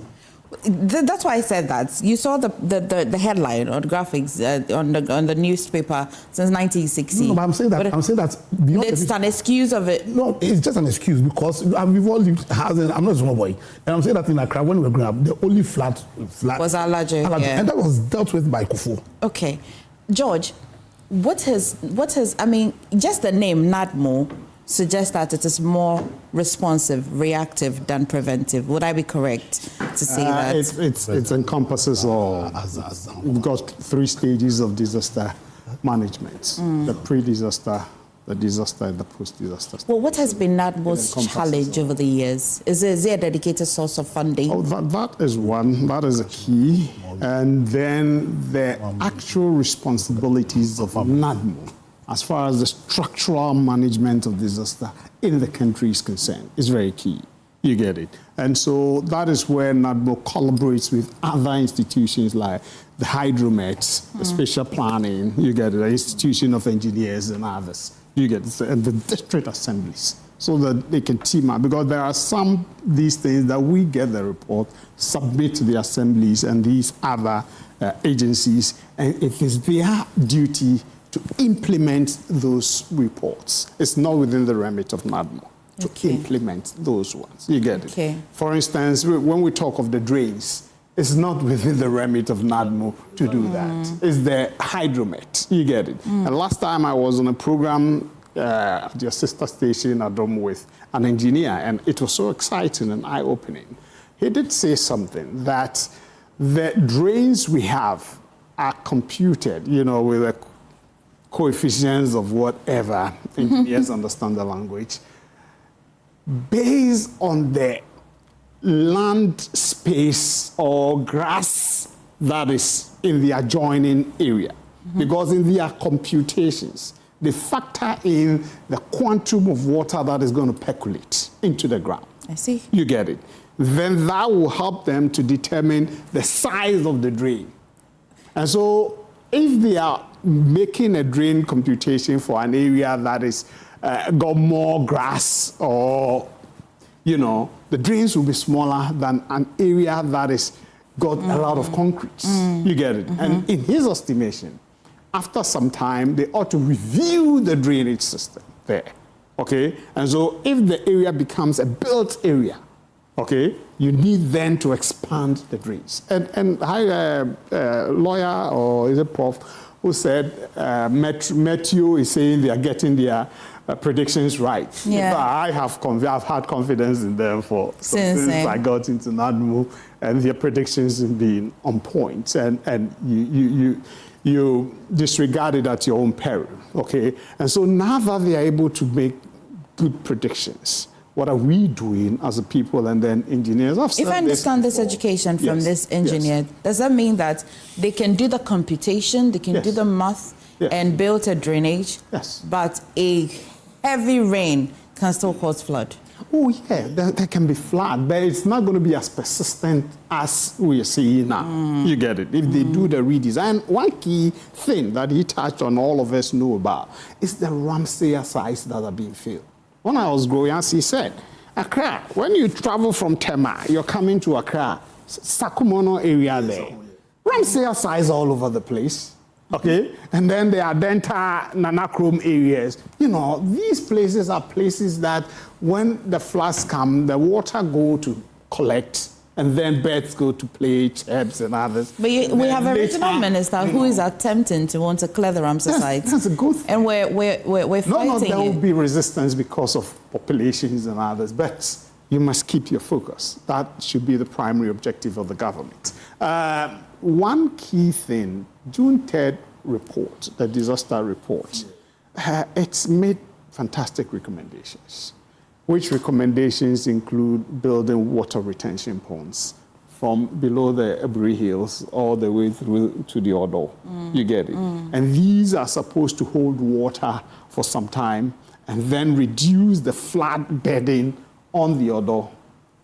That's why I said that. You saw the headline on graphics on the newspaper since 1960.
No, but I'm saying that beyond
it's an excuse of it.
No, it's just an excuse because we've all lived housing. I'm not a small boy, and I'm saying that in Accra when we were growing up, the only flat
was Alaje,
and that was dealt with by Akufo.
Okay, George, what has I mean, just the name NADMO suggests that it is more responsive, reactive than preventive. Would I be correct to say that?
It encompasses all. We've got 3 stages of disaster management: the pre-disaster, the disaster, and the post-disaster.
Well, what has been NADMO's challenge over the years? Is there a dedicated source of funding?
Oh, that is one. That is a key. And then the actual responsibilities of NADMO, as far as the structural management of disaster in the country is concerned, is very key. You get it? And so that is where NADMO collaborates with other institutions like the Hydromets, the Spatial Planning, you get it, the Institution of Engineers and others, you get it, and the district assemblies, so that they can team up. Because there are these things that we get the report, submit to the assemblies and these other agencies, and it is their duty to implement those reports. It's not within the remit of NADMO to implement those ones. You get it? For instance, when we talk of the drains, it's not within the remit of NADMO to do that. It's the Hydromet. You get it? And last time I was on a program at your sister station at Dom with an engineer, and it was so exciting and eye-opening. He did say something that the drains we have are computed, with a coefficients of whatever, engineers understand the language, based on the land space or grass that is in the adjoining area. Because in their computations, they factor in the quantum of water that is going to percolate into the ground.
I see.
You get it? Then that will help them to determine the size of the drain. And so if they are making a drain computation for an area that is got more grass, or the drains will be smaller than an area that is got a lot of concrete. You get it? And in his estimation, after some time, they ought to review the drainage system there. Okay? And so if the area becomes a built area, okay, you need then to expand the drains. And I lawyer, or is it Prof, who said Meteo is saying they are getting their predictions right.
Yeah.
I've had confidence in them since I got into NADMO, and their predictions have been on point. And you disregard it at your own peril, okay? And so now that they are able to make good predictions, what are we doing as a people and then engineers?
If I understand this education from this engineer, does that mean that they can do the computation, they can do the math and build a drainage, but a heavy rain can still cause flood?
Oh, yeah, there can be flood, but it's not going to be as persistent as we are seeing now. You get it? If they do the redesign. One key thing that he touched on, all of us know about, is the Ramsey sites that are being filled. When I was growing, as he said, Accra, when you travel from Tema, you're coming to Accra, Sakumono area there. Ramsey sites all over the place. Okay, and then there are Denta, Nanakrom areas. You know, these places are places that when the floods come, the water go to collect, and then birds go to play, chirps and others.
But we have a regional minister who is attempting to want to clear the Ramsey sites.
That's a good thing.
And we're fighting
No, there will
it.
be resistance because of populations and others, but you must keep your focus. That should be the primary objective of the government. One key thing, June 3rd report, the disaster report, it's made fantastic recommendations, which recommendations include building water retention ponds from below the Ebri Hills all the way through to the Addo. You get it? And these are supposed to hold water for some time and then reduce the flood bedding on the Addo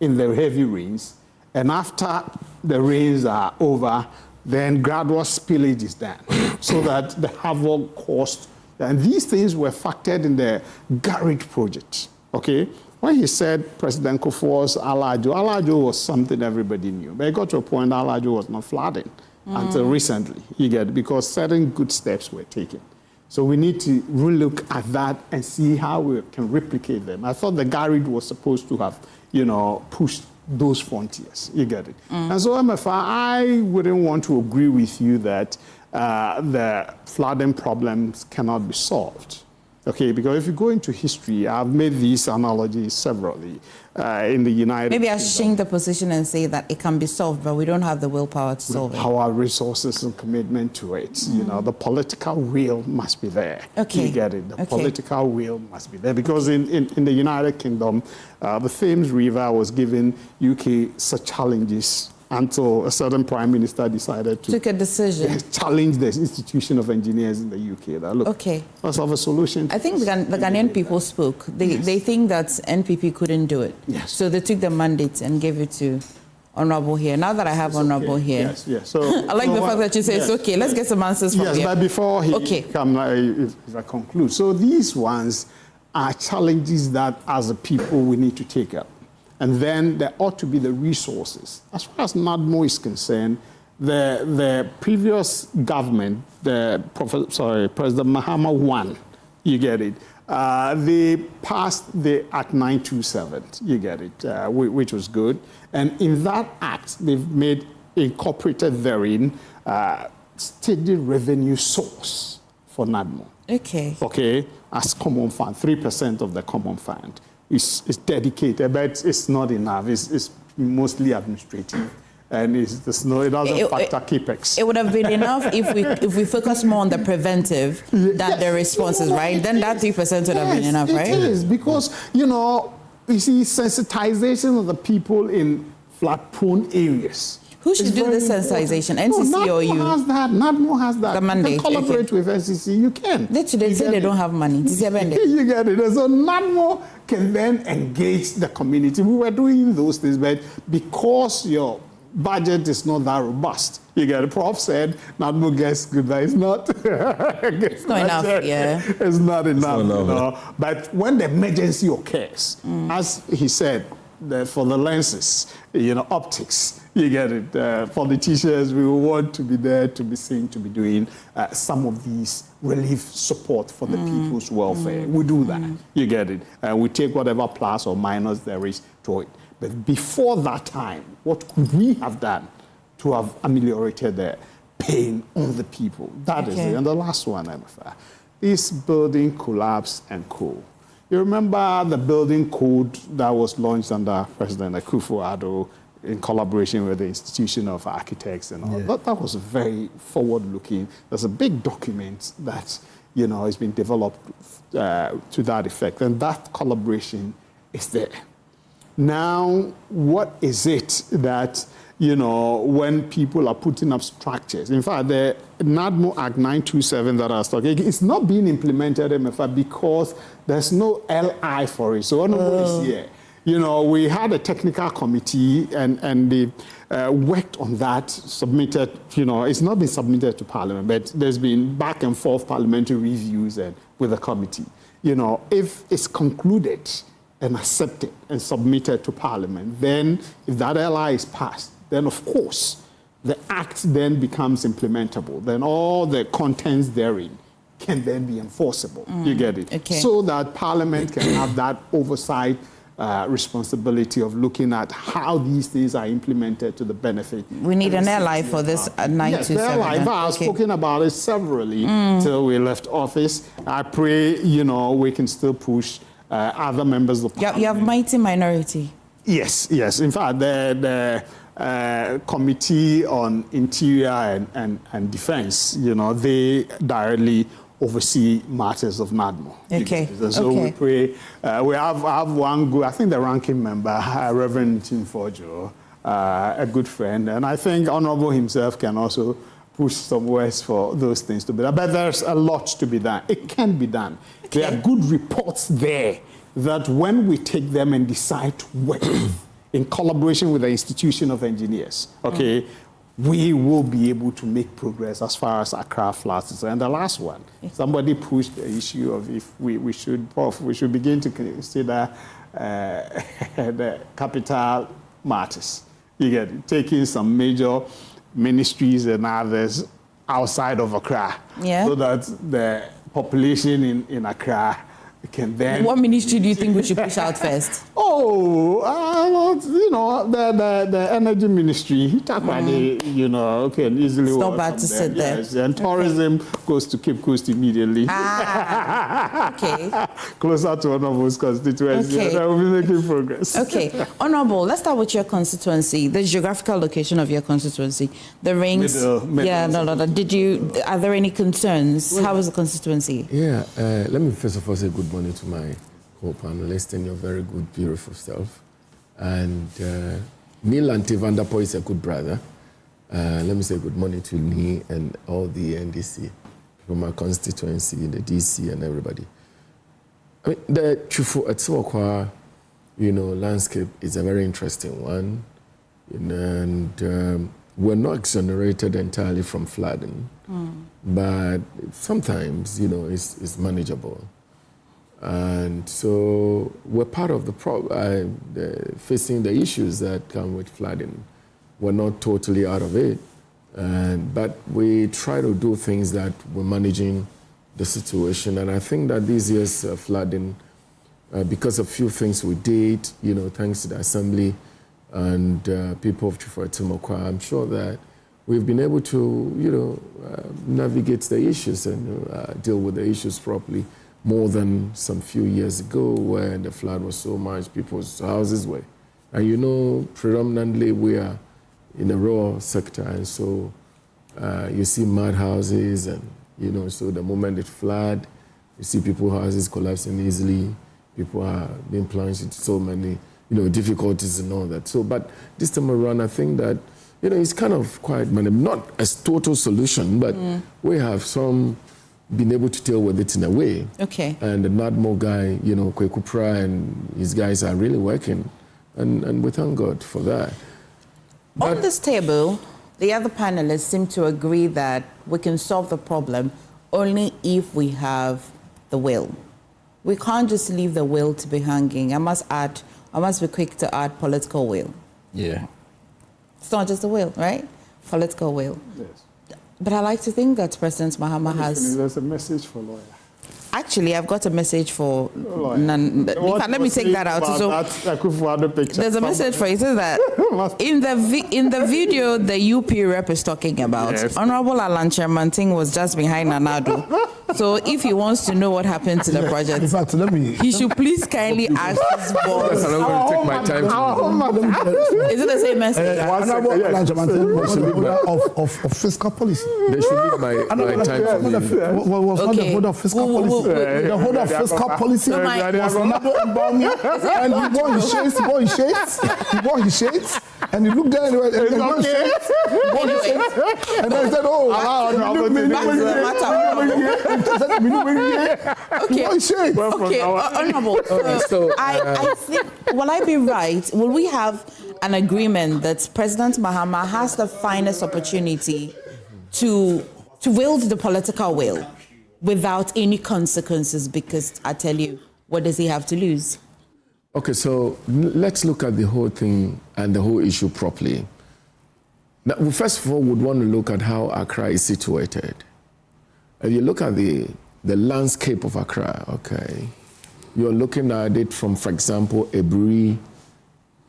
in the heavy rains. And after the rains are over, then gradual spillage is done so that the havoc caused. And these things were factored in the Garage project, okay? When he said President Kufuor's Alajo was something everybody knew. But it got to a point Alajo was not flooding until recently, you get it, because certain good steps were taken. So we need to relook at that and see how we can replicate them. I thought the Garage was supposed to have, you know, pushed those frontiers, you get it. And so, Emefa, I wouldn't want to agree with you that the flooding problems cannot be solved. Okay, because if you go into history, I've made these analogies severally in the United
Maybe I
Kingdom.
should change the position and say that it can be solved, but we don't have the willpower to solve it.
Our resources and commitment to it. You know, the political will must be there.
Okay.
You get it? The political will must be there. Because in the United Kingdom, the Thames River was giving UK such challenges until a certain prime minister decided to
took a decision,
challenge the institution of engineers in the UK. That, look, let's have a solution.
I think the Ghanaian people spoke. They think that NPP couldn't do it.
Yes.
So they took the mandate and gave it to Honorable here. Now that I have Honorable here.
Yes, yes. So,
I like the fact that you say it's okay. Let's get some answers from
yes,
here.
But before he come, if I conclude. So these ones are challenges that as a people we need to take up. And then there ought to be the resources. As far as NADMO is concerned, the previous government, President Mahama I, you get it, they passed the Act 927, you get it, which was good. And in that act, they've incorporated therein steady revenue source for NADMO.
Okay.
Okay, as common fund, 3% of the common fund. It's dedicated, but it's not enough. It's mostly administrative, and it doesn't factor capex.
It would have been enough if we focus more on the preventive than the responses, right? Then that 3% would have been enough, right?
It is, because you see sensitization of the people in flood-prone areas.
Who should do this sensitization? NCC or you?
NADMO has that.
The mandate.
You can collaborate with NCC. You can.
They say they don't have money.
You get it. So NADMO can then engage the community. We were doing those things, but because your budget is not that robust, you get it. Prof said NADMO gets good, but it's not.
It's not enough, yeah.
It's not enough, But when the emergency occurs, as he said, for the lenses, optics, you get it. Politicians, we want to be there, to be seen, to be doing some of these relief support for the people's welfare. We do that, you get it. We take whatever plus or minus there is to it. But before that time, what could we have done to have ameliorated the pain on the people? That is it. And the last one, Emefa, this building collapse and co. You remember the building code that was launched under President Akufo-Addo in collaboration with the Institution of Architects and all. That was very forward-looking. There's a big document that, has been developed to that effect. And that collaboration is there. Now, what is it that, when people are putting up structures? In fact, the NADMO Act 927 that I was talking, it's not being implemented, Emefa, because there's no LI for it. So Honorable is here. You know, we had a technical committee and they worked on that, submitted, you know, it's not been submitted to Parliament, but there's been back and forth parliamentary reviews and with the committee. You know, if it's concluded and accepted and submitted to Parliament, then if that LI is passed, then of course, the act then becomes implementable. Then all the contents therein can then be enforceable. You get it?
Okay.
So that Parliament can have that oversight responsibility of looking at how these things are implemented to the benefit.
We need an ally for this 927.
Yes, the ally. I've spoken about it severally till we left office. I pray, you know, we can still push other members of Parliament.
You have mighty minority.
Yes, yes. In fact, the Committee on Interior and Defense, you know, they directly oversee matters of NADMO.
Okay.
So we pray. We have one good, I think the ranking member, Reverend Kojo, a good friend, and I think Honorable himself can also push some words for those things to be done. But there's a lot to be done. It can be done. Okay. There are good reports there that when we take them and decide to work in collaboration with the Institution of Engineers, okay, we will be able to make progress as far as Accra flats. And the last one, somebody pushed the issue of if we should begin to consider the capital matters. You get it? Taking some major ministries and others outside of Accra, so that the population in Accra can then...
What ministry do you think we should push out first?
You know, the energy ministry, you know, can easily
it's
work
not bad to sit there.
Yes, and tourism goes to Cape Coast immediately.
Okay.
Closer to Honorable's constituency,
Okay.
and I will be making progress.
Okay. Honorable, let's start with your constituency, the geographical location of your constituency, the rings.
Middle.
Yeah, no. Are there any concerns? How is the constituency?
Yeah, let me first of all say good morning to my co-panelist and your very good, beautiful self. And Neil Antivandapo is a good brother. Let me say good morning to Neil and all the NDC from my constituency, the DC and everybody. I mean, the Akosua, you know, landscape is a very interesting one. And we're not exonerated entirely from flooding, but sometimes, you know, it's manageable. And so we're part of the facing the issues that come with flooding. We're not totally out of it, but we try to do things that we're managing the situation. And I think that this year's flooding, because of few things we did, you know, thanks to the Assembly and people of Akufo-Addo, I'm sure that we've been able to, you know, navigate the issues and deal with the issues properly. More than some few years ago where the flood was so much, people's houses were. And you know, predominantly we are in the rural sector, and so you see mud houses, and you know, so the moment it flood, you see people's houses collapsing easily, people are being plunged into so many, you know, difficulties and all that. So, but this time around, I think that, you know, it's kind of quite, not a total solution, but we have been able to deal with it in a way.
Okay.
And the NADMO guy, you know, Kwekupra and his guys are really working. And we thank God for that.
On this table, the other panelists seem to agree that we can solve the problem only if we have the will. We can't just leave the will to be hanging. I must be quick to add political will.
Yeah.
It's not just the will, right? Political will.
Yes.
But I like to think that President Mahama has...
There's a message for lawyers.
Actually, I've got a message for... Let me take that out. So,
Akufo-Addo picture.
There's a message for you. It says that in the video the UP rep is talking about, yes. Honorable Alan Chairman was just behind Nanado. So if he wants to know what happened to the project,
in fact,
he should please kindly ask his boss.
Yes, I'm going to take my time.
Is it the same message?
Honorable Alan Chairman was the holder of fiscal policy.
They should leave my time for me.
Was not the holder of fiscal policy. The holder of fiscal policy was Nanado Mbawumia, and he wore his shades, and he looked there and he went, and then he said, oh,
Honorable. I think, will I be right? Will we have an agreement that President Mahama has the finest opportunity to wield the political will without any consequences? Because I tell you, what does he have to lose?
Okay, so let's look at the whole thing and the whole issue properly. Now, we first of all would want to look at how Accra is situated. If you look at the landscape of Accra, okay, you're looking at it from, for example, Ebri,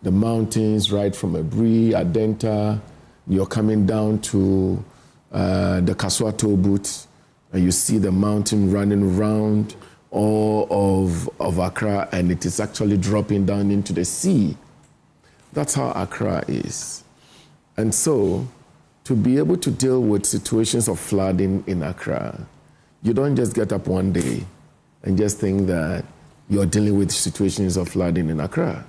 the mountains, right from Ebri, Adenta, you're coming down to the Akosua Tobut, and you see the mountain running around all of Accra, and it is actually dropping down into the sea. That's how Accra is. And so, to be able to deal with situations of flooding in Accra, you don't just get up one day and just think that you're dealing with situations of flooding in Accra.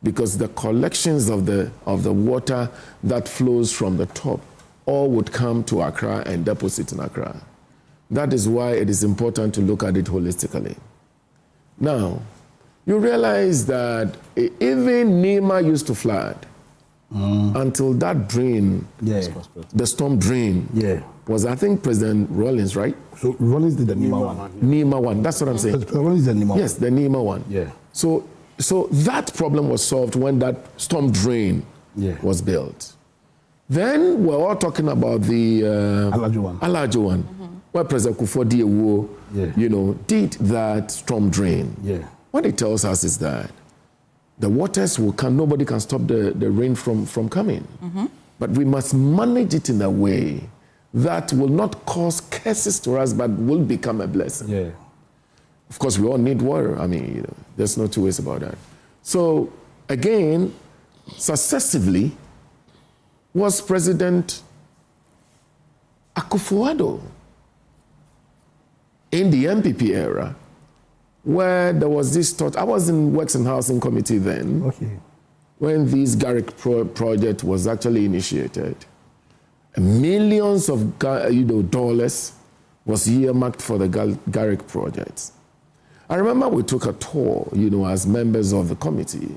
Because the collections of the water that flows from the top all would come to Accra and deposit in Accra. That is why it is important to look at it holistically. Now, you realize that even Nima used to flood until that drain, the storm drain, was, I think, President Rawlings, right?
So Rawlings did the Nima one.
Nima one, that's what I'm saying.
Rawlings did the Nima one.
Yes, the Nima one.
Yeah.
So that problem was solved when that storm drain was built. Then we're all talking about the Alajo one, where President Akufo-Addo, did that storm drain. What it tells us is that the waters will come, nobody can stop the rain from coming. But we must manage it in a way that will not cause curses to us, but will become a blessing. Of course, we all need water. I mean, there's no two ways about that. So, again, successively was President Akufo-Addo in the MPP era, where there was this thought. I was in Works and Housing Committee then, when this Garrick project was actually initiated. Millions of dollars was earmarked for the Garrick project. I remember we took a tour, as members of the committee,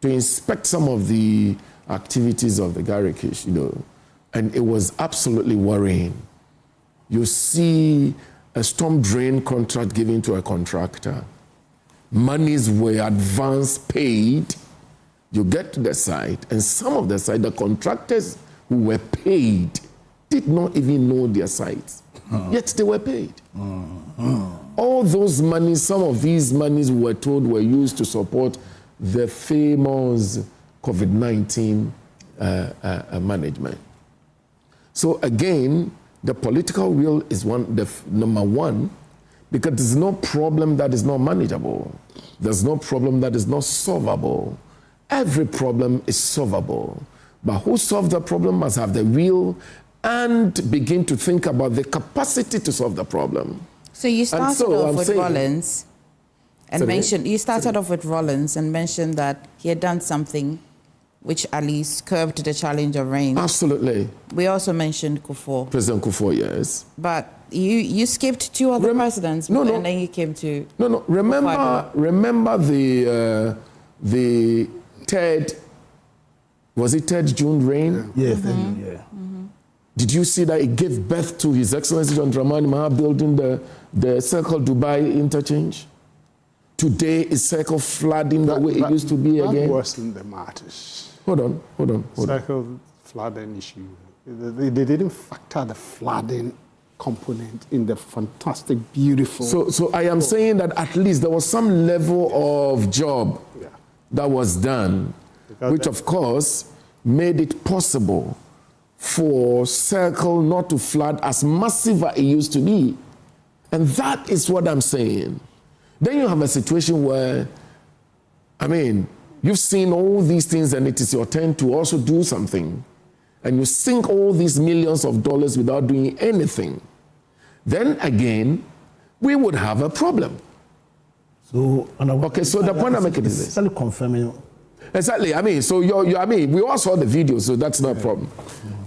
to inspect some of the activities of the Garrick, and it was absolutely worrying. You see a storm drain contract given to a contractor. Monies were advance paid. You get to the site, and some of the site, the contractors who were paid did not even know their sites, yet they were paid. All those monies, some of these monies we were told were used to support the famous COVID-19 management. So again, the political will is number one, because there's no problem that is not manageable. There's no problem that is not solvable. Every problem is solvable. But who solved the problem must have the will and begin to think about the capacity to solve the problem.
So you started off with Rollins and mentioned that he had done something which at least curbed the challenge of rain.
Absolutely.
We also mentioned Kufo.
President Kufo, yes.
But you skipped two other presidents, and then you came to...
Remember the third, was it 3rd June rain?
Yes,
Did you see that it gave birth to His Excellency John Dramani Mahama building the Circle Dubai interchange? Today is Circle flooding the way it used to be again.
That worsened the matters.
Hold on.
Circle flooding issue. They didn't factor the flooding component in the fantastic, beautiful...
So I am saying that at least there was some level of job that was done, which of course made it possible for Circle not to flood as massive as it used to be. And that is what I'm saying. Then you have a situation where, you've seen all these things and it is your turn to also do something. And you sink all these millions of dollars without doing anything. Then again, we would have a problem.
So,
the point I'm making is this.
Confirming
Exactly. I mean, so I mean, we all saw the video, so that's not a problem.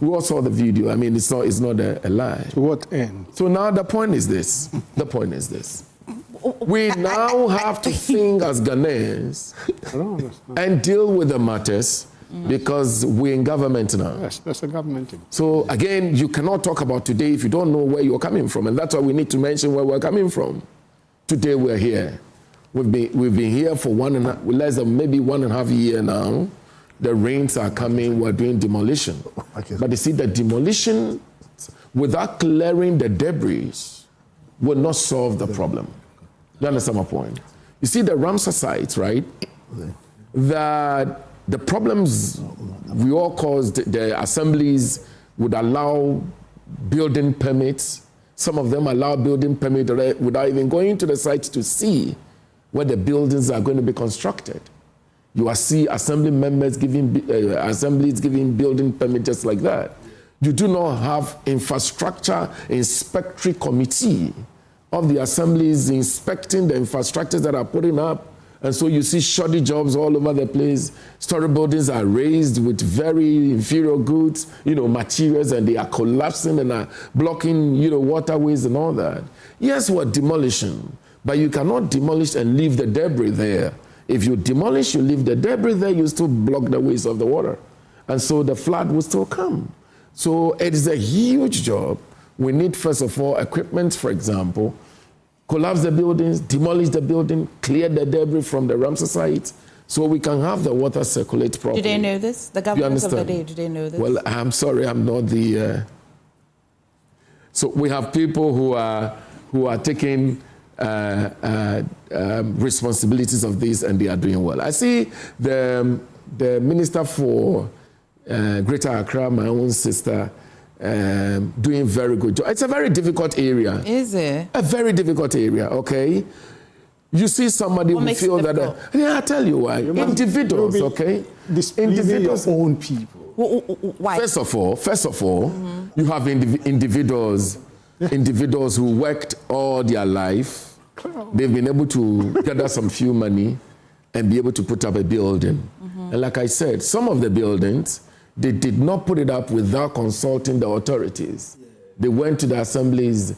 We all saw the video. I mean, it's not a lie.
To what end?
So now the point is this. We now have to think as Ghanaians and deal with the matters because we're in government now.
Yes, that's a government thing.
So again, you cannot talk about today if you don't know where you're coming from, and that's why we need to mention where we're coming from. Today we're here. We've been here for less than maybe 1.5 years now. The rains are coming, we're doing demolition. But you see, the demolition, without clearing the debris, will not solve the problem. You understand my point? You see, the Ramsar sites, right? That the problems we all caused, the assemblies would allow building permits. Some of them allow building permits without even going to the site to see where the buildings are going to be constructed. You will see assembly members assemblies giving building permits just like that. You do not have infrastructure inspectory committee of the assemblies inspecting the infrastructures that are putting up. And so you see shoddy jobs all over the place. Story buildings are raised with very inferior goods, materials, and they are collapsing and are blocking, waterways and all that. Yes, we're demolition, but you cannot demolish and leave the debris there. If you demolish, you leave the debris there, you still block the ways of the water. And so the flood will still come. So it is a huge job. We need, first of all, equipment, for example, collapse the buildings, demolish the building, clear the debris from the Ramsar site, so we can have the water circulate properly.
Do they know this? The government of the day, do they know this?
Well, I'm sorry, I'm not the... So we have people who are taking responsibilities of this, and they are doing well. I see the Minister for Greater Accra, my own sister, doing very good job. It's a very difficult area.
Is it?
A very difficult area, okay? You see somebody who feel that... I'll tell you why. Individuals, okay?
Individuals' your own people.
Why?
First of all, you have individuals who worked all their life. They've been able to gather some few money and be able to put up a building. And like I said, some of the buildings, they did not put it up without consulting the authorities. They went to the assemblies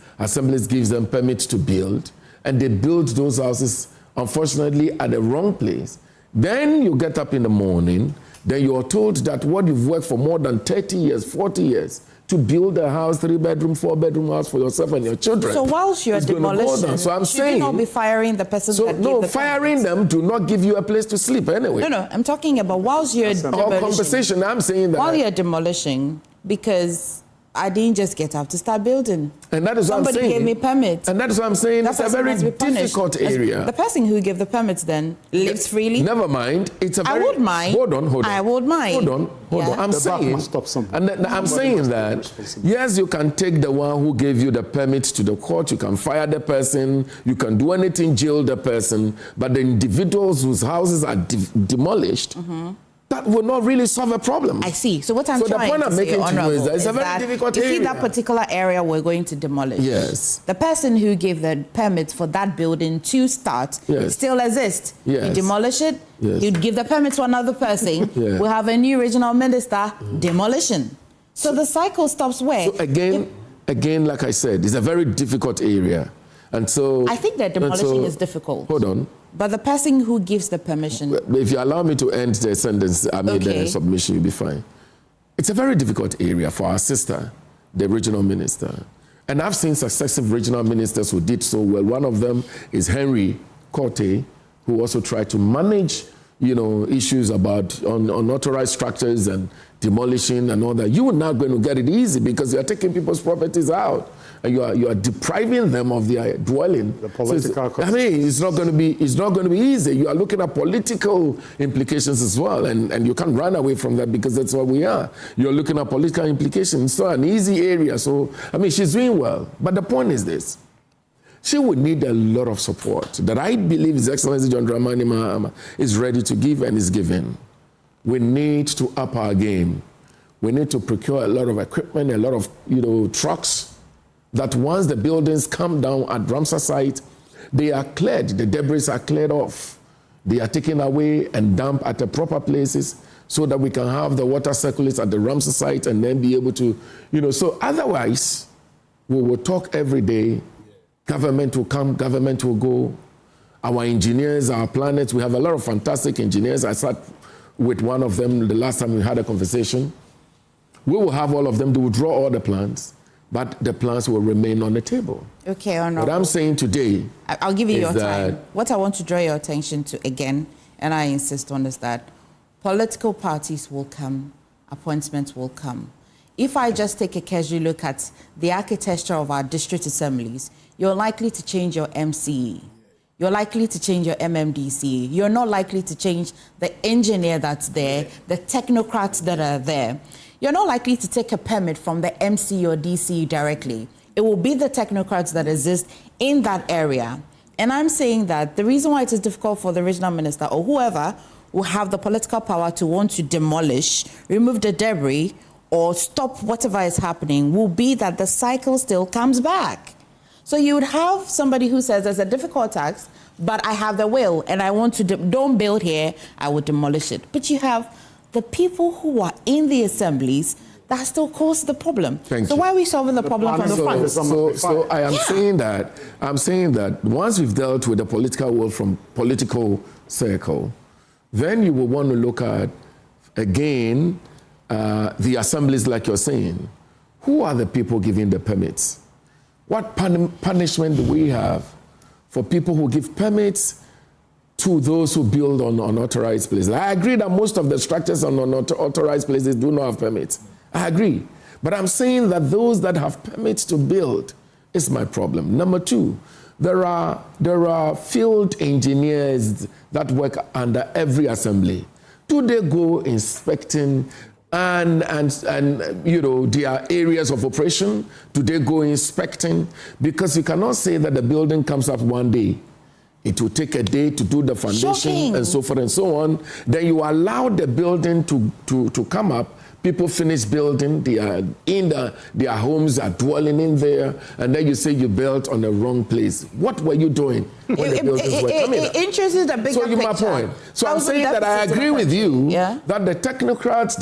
gives them permits to build, and they built those houses, unfortunately, at the wrong place. Then you get up in the morning, then you are told that what you've worked for more than 30 years, 40 years, to build a house, 3-bedroom, 4-bedroom house for yourself and your children.
So whilst you're demolishing,
so I'm
should
saying,
you not be firing the person that gave the
firing them do not give you a place to sleep anyway.
No, I'm talking about whilst you're demolishing.
Conversation, I'm saying that.
While you're demolishing, because I didn't just get up to start building.
And that is what I'm saying.
Somebody gave me permits.
And that is what I'm saying. It's a very difficult area.
The person who gave the permits then lives freely.
Never mind. It's a very...
I would mind.
Hold on.
I would mind.
Hold on. I'm saying... I'm saying that, yes, you can take the one who gave you the permit to the court. You can fire the person. You can do anything, jail the person. But the individuals whose houses are demolished... that will not really solve a problem.
I see. So what I'm trying to say, Honorable, is a very difficult area. You see that particular area we're going to demolish?
Yes.
The person who gave the permits for that building to start still exists.
Yes.
You demolish it, you'd give the permit to another person, we'll have a new regional minister, demolition. So the cycle stops where?
So again, like I said, it's a very difficult area. And so...
I think that demolishing is difficult.
Hold on.
But the person who gives the permission...
If you allow me to end the sentence, the submission, you'll be fine. It's a very difficult area for our sister, the regional minister. And I've seen successive regional ministers who did so well. One of them is Henry Korte, who also tried to manage, issues about unauthorized structures and demolishing and all that. You are not going to get it easy because you are taking people's properties out. And you are depriving them of their dwelling. The political cost. It's not going to be easy. You are looking at political implications as well, and you can't run away from that because that's what we are. You're looking at political implications. It's not an easy area. So she's doing well. But the point is this: she would need a lot of support that I believe His Excellency John Dramani Mahama is ready to give and is giving. We need to up our game. We need to procure a lot of equipment, a lot of trucks. That once the buildings come down at Ramsar site, they are cleared, the debris are cleared off. they are taken away and dumped at the proper places so that we can have the water circulates at the Ramsar site and then be able to, so otherwise we will talk every day. Government will come, government will go. Our engineers, our planners, we have a lot of fantastic engineers. I sat with one of them the last time we had a conversation. We will have all of them, they will draw all the plans, but the plans will remain on the table.
Okay, Honorable.
What I'm saying today,
I'll give you your time. What I want to draw your attention to again, and I insist on, is that political parties will come, appointments will come. If I just take a casual look at the architecture of our district assemblies, you're likely to change your MCE. You're likely to change your MMDC. You're not likely to change the engineer that's there, the technocrats that are there. You're not likely to take a permit from the MC or DC directly. It will be the technocrats that exist in that area. And I'm saying that the reason why it is difficult for the regional minister or whoever will have the political power to want to demolish, remove the debris, or stop whatever is happening will be that the cycle still comes back. So you would have somebody who says there's a difficult tax, but I have the will and I want to, don't build here, I will demolish it. But you have the people who are in the assemblies that still cause the problem. So why are we solving the problem from the front?
So I am saying that once we've dealt with the political will from political circle, then you will want to look at, again, the assemblies like you're saying. Who are the people giving the permits? What punishment do we have for people who give permits to those who build on unauthorized places? I agree that most of the structures on unauthorized places do not have permits. I agree. But I'm saying that those that have permits to build is my problem. Number two, there are field engineers that work under every assembly. Do they go inspecting and their areas of operation? Do they go inspecting? Because you cannot say that the building comes up one day. It will take a day to do the foundation and so forth and so on. Then you allow the building to come up. People finish building, they are in their homes, are dwelling in there, and then you say you built on the wrong place. What were you doing when the buildings were coming up?
Interest is the bigger picture.
My point. So I'm saying that I agree with you that the technocrats,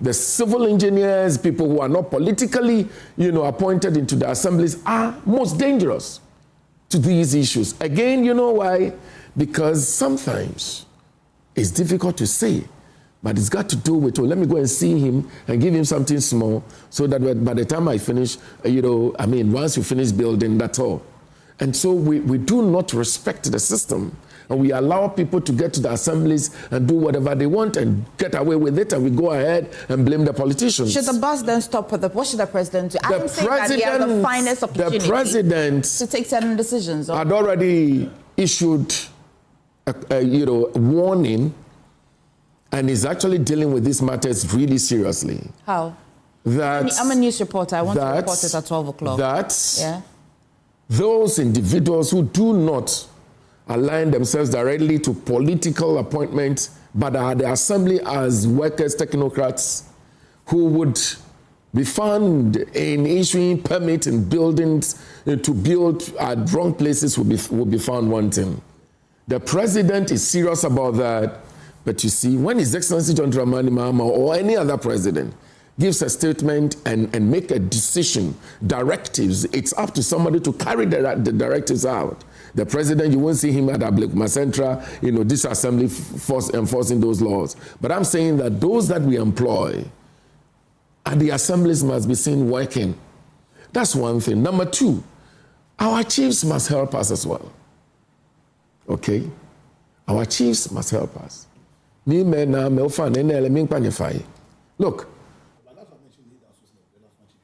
the civil engineers, people who are not politically, appointed into the assemblies are most dangerous to these issues. Again, you know why? Because sometimes it's difficult to say. But it's got to do with, let me go and see him and give him something small so that by the time I finish, once you finish building, that's all. And so we do not respect the system. And we allow people to get to the assemblies and do whatever they want and get away with it, and we go ahead and blame the politicians.
Should the bus then stop? What should the president do? I'm saying that he has the finest opportunity to take certain decisions.
Had already issued a warning, and is actually dealing with these matters really seriously.
How? I'm a news reporter. I want to report it at 12 o'clock.
Those individuals who do not align themselves directly to political appointments, but are the assembly as workers, technocrats, who would be found in issuing permits in buildings to build at wrong places will be found wanting. The president is serious about that. But you see, when His Excellency John Dramani Mahama or any other president gives a statement and make a decision, directives, it's up to somebody to carry the directives out. The president, you won't see him at Ablekuma Central, this assembly enforcing those laws. But I'm saying that those that we employ at the assemblies must be seen working. That's one thing. Number two, our chiefs must help us as well. Okay? Our chiefs must help us. Look,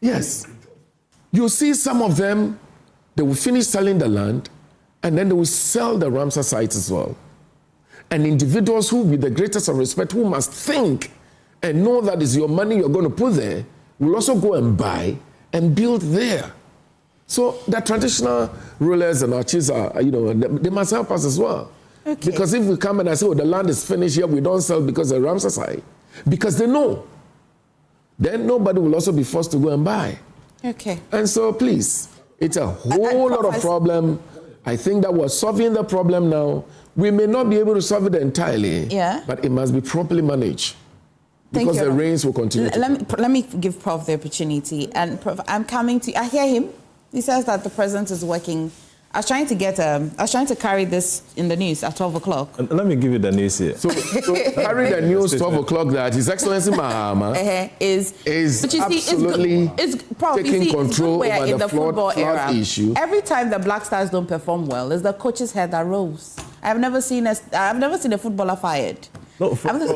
yes, you see some of them, they will finish selling the land and then they will sell the Ramsar sites as well. And individuals who, with the greatest of respect, who must think and know that is your money you're going to put there, will also go and buy and build there. So the traditional rulers and our chiefs are, they must help us as well. Okay. Because if we come and I say, the land is finished here, we don't sell because of the Ramsar site, because they know, then nobody will also be forced to go and buy.
Okay.
And so please, it's a whole lot of problem. I think that we're solving the problem now. We may not be able to solve it entirely, but it must be properly managed. Because the rains will continue.
Let me give Prof the opportunity. And Prof, I'm coming to, I hear him. He says that the president is working. I was trying to carry this in the news at 12 o'clock.
Let me give you the news here.
So carry the news 12 o'clock that His Excellency Mahama
is
absolutely taking control over the flood issue.
Every time the Black Stars don't perform well, it's the coach's head that rolls. I've never seen a footballer fired.
No, from the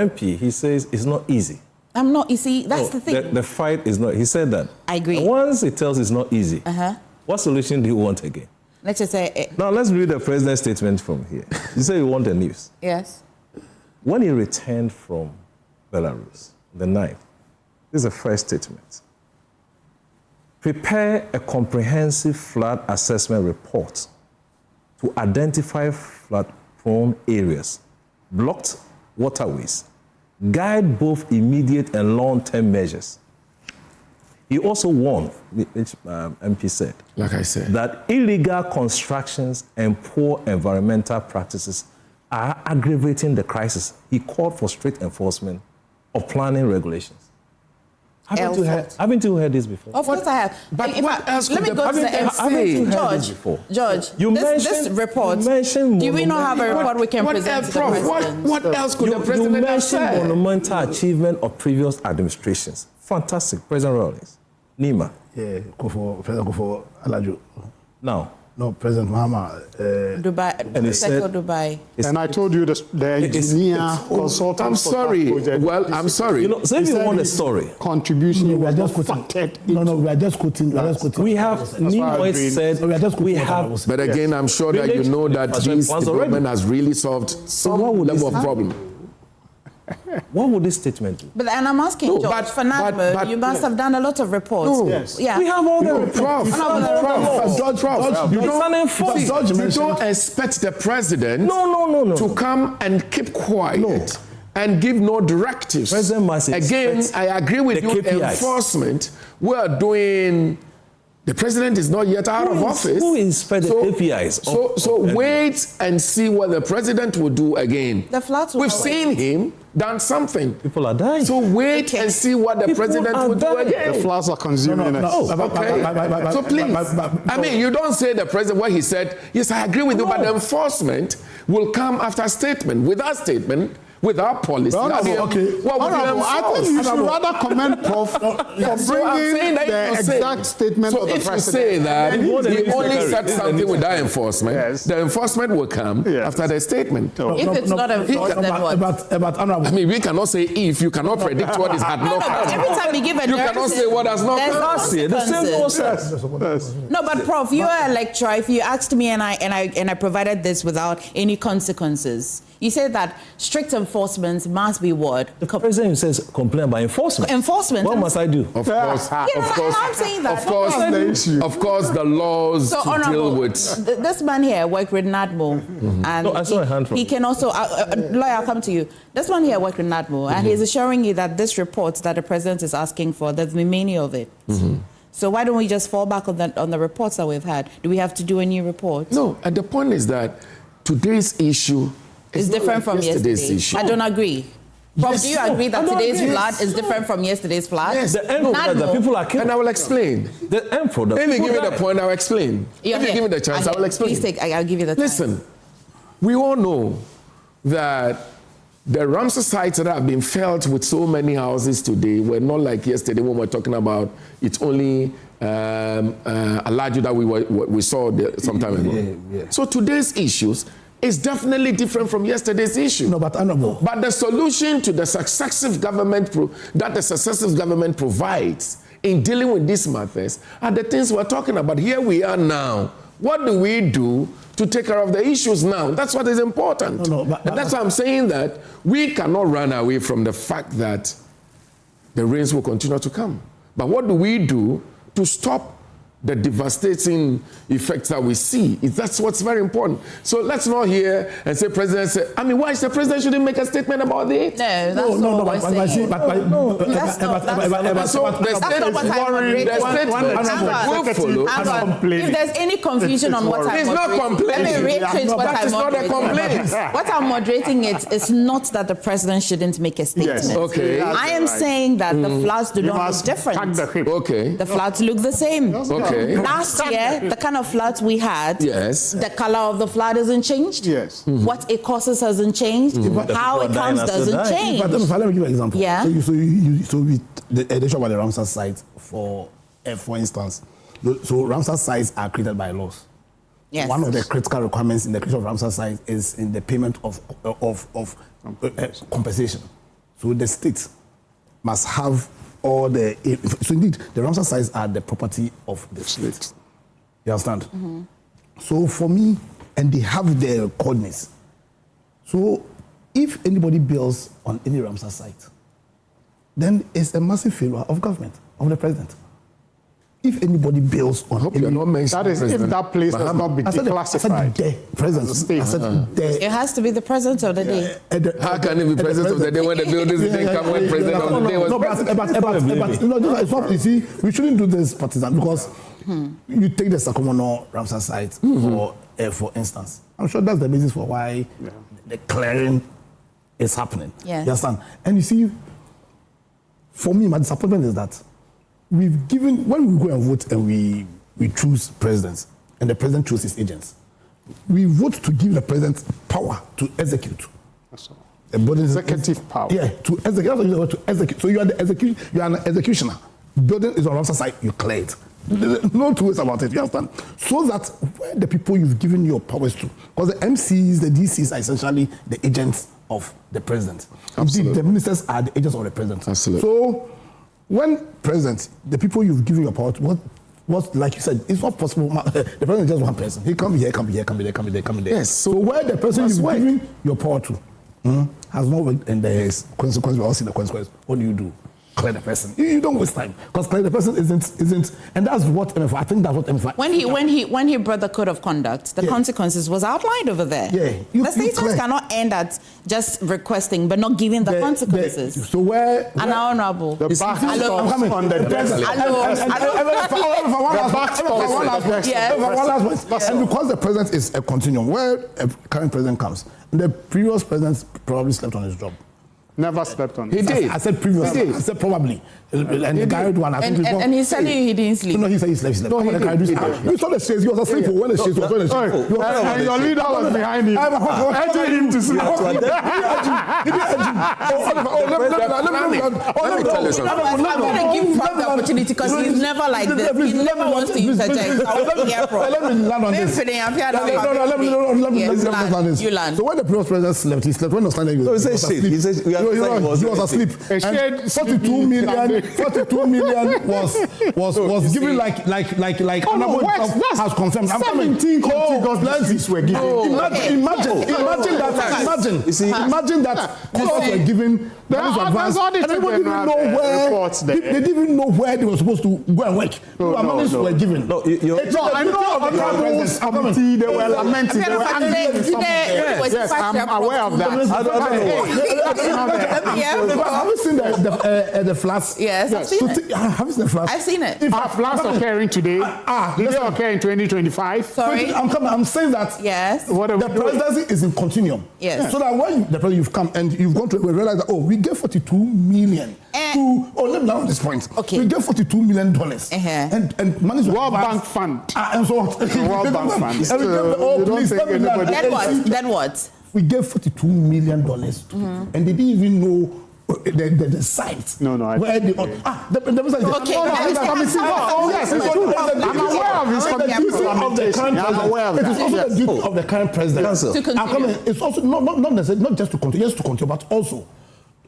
MP, he says it's not easy.
You see, that's the thing.
The fight is not, he said that.
I agree.
And once he tells it's not easy, what solution do you want again?
Let's just say...
Now, let's read the president's statement from here. You say you want the news.
Yes.
When he returned from Belarus, the 9th, this is the first statement. Prepare a comprehensive flood assessment report to identify flood-prone areas, blocked waterways, guide both immediate and long-term measures. He also warned, which MP said,
like I said,
that illegal constructions and poor environmental practices are aggravating the crisis. He called for strict enforcement of planning regulations. Haven't you heard this before?
Of course I have.
But what else could
let me go to the MC. George, this report, do we not have a report we can present to the president?
What else could the president have said?
You mentioned monumental achievement of previous administrations. Fantastic. President Rawlings. Nima.
Yeah, President Akufo-Addo.
Now.
No, President Mahama.
Dubai.
And he said,
Dubai.
And I told you the engineer consultant.
I'm sorry. Well, I'm sorry.
So if you want a story.
Contribution.
We are just quoting. No, we are just quoting.
We have, Nima said, we have.
But again, I'm sure that you know that this development has really solved some level of problem.
What would this statement do?
But and I'm asking George, Fernando, you must have done a lot of reports.
No,
yes. Yeah.
We have all the reports.
You don't expect the president to come and keep quiet and give no directives.
President must
again, I agree with you.
KPIs.
Enforcement, we are doing. The president is not yet out of office.
Who inspect the KPIs?
So wait and see what the president will do again. We've seen him done something.
People are dying.
So wait and see what the president will do again.
The floods are consuming us.
Okay. So please, I mean, you don't say the president what he said. Yes, I agree with you, but the enforcement will come after a statement. Without statement, without policy.
I think you should rather commend Prof for bringing the exact statement of the president.
So if you say that he only said something without enforcement, the enforcement will come after the statement.
If it's not enforced, then what?
I mean, we cannot say if. You cannot predict what is had not come.
Every time you give a
you cannot say what has not come.
The same process. No, but Prof, you are a lecturer. If you asked me and I provided this without any consequences, you said that strict enforcement must be what?
The president says complain about enforcement.
Enforcement.
What must I do?
Of course.
I'm saying that.
Of course, the laws to deal with.
This man here worked with NADMO, and
I saw a hand from
he can also. Lawyer, I'll come to you. This one here worked with NADMO, and he's assuring you that this report that the president is asking for, there's been many of it. So why don't we just fall back on the reports that we've had? Do we have to do a new report?
No, and the point is that today's issue
is different from yesterday's
issue.
I don't agree. Prof, do you agree that today's flood is different from yesterday's flood?
Yes.
The end product that people are killing.
And I will explain.
The end product.
If you give me the point, I'll explain. If you give me the chance, I will explain.
Please I'll give you the time.
Listen, we all know that the Ramsar sites that have been felt with so many houses today were not like yesterday when we were talking about it's only a large that we saw some time ago.
Yeah.
So today's issues is definitely different from yesterday's issue.
No, but honorable.
But the solution to the successive government that the successive government provides in dealing with these matters are the things we're talking about. Here we are now. What do we do to take care of the issues now? That's what is important. And that's why I'm saying that we cannot run away from the fact that the rains will continue to come. But what do we do to stop the devastating effects that we see. That's what's very important. So let's not hear and say President said, I mean, why is the President shouldn't make a statement about it?
No, that's not what we're saying. That's not what I'm moderating. If there's any confusion on what I'm moderating, let me reiterate what I'm moderating. What I'm moderating is not that the President shouldn't make a statement.
Yes. Okay.
I am saying that the floods do not look different.
Okay.
The floods look the same.
Okay.
Last year, the kind of floods we had, the color of the flood hasn't changed.
Yes.
What it causes hasn't changed. How it comes doesn't change.
Let me give you an example.
Yeah.
So the edition about the Ramsar sites, for instance, so Ramsar sites are created by laws.
Yes.
One of the critical requirements in the creation of Ramsar sites is in the payment of compensation. So the state must have all the. So indeed, the Ramsar sites are the property of the state. You understand?
Mm-hmm.
So for me, and they have their coordinates. So if anybody builds on any Ramsar site, then it's a massive failure of government, of the president. If anybody builds on any,
that is, if that place has not been declassified.
It has to be the president of the day.
How can it be president of the day when the buildings didn't come when president of the day was president?
You see, we shouldn't do this partisan because you take the Sakomono Ramsar site for instance. I'm sure that's the basis for why the clearing is happening.
Yes.
You understand? And you see, for me, my disappointment is that we've given, when we go and vote and we choose presidents, and the president chooses his agents, we vote to give the president power to execute.
That's all.
Executive
power.
Yeah, to execute. To execute. So you are an executioner. Building is on Ramsar side, you clear it. No two ways about it, you understand? So that where the people you've given your powers to, because the MCs, the DCs are essentially the agents of the president. Absolutely. The ministers are the agents of the president.
Absolutely.
So when president, the people you've given your power to, what like you said, it's not possible. The president is just one person. He can be here, can be here, can be there, can be there, can be there.
Yes.
So where the person you've given your power to has not worked and there is consequence, we all see the consequence. What do? Clear the person. You don't waste time because clear the person isn't, and that's what Emefa. I think that's what Emefa.
When he brought the code of conduct, the consequences was outlined over there.
Yeah,
the statements cannot end at just requesting but not giving the consequences.
So where
honorable.
The back on the desk.
And because the president is a continuum, where a current president comes, the previous president probably slept on his job.
Never slept on it.
He did.
I said previously. I said probably. And the carried one. I think
and he's telling you he didn't sleep.
No, he said he slept. No, he did. You saw the shades. He was asleep when the shades was going to sleep.
And your leader was behind him. Urging him to sleep.
Let me tell you something. I'm going to give Frank the opportunity because he's never like this. He never wants to use a jack.
Let me land on this.
You land.
So when the previous president slept, he slept. When he was standing, he was asleep. He was asleep. And 42 million was given like has confirmed.
17 contiguous were given.
Imagine that contracts were given. And everybody didn't know where they didn't even know where they were supposed to go and work. Monies were given.
I know honorables committee, they were lamenting. They were angry. Yes, I'm aware of that.
Have you seen the floods?
Yes, I've seen it.
Have you seen the floods?
I've seen it.
Are floods occurring today? Did they occur in 2025?
Sorry.
I'm saying that the presidency is in continuum.
Yes.
So that when the president you've come and you've gone to realize that we get 42 million let me now on this point.
Okay.
We get $42 million and money
World Bank Fund.
And so what?
World Bank Fund.
Then what?
We gave $42 million and they didn't even know the site.
No,
where the
okay.
Yes, it's true. I'm aware of his lamentation. I'm aware of that.
It is also the duty of the current president. It's also not necessarily not just to continue, but also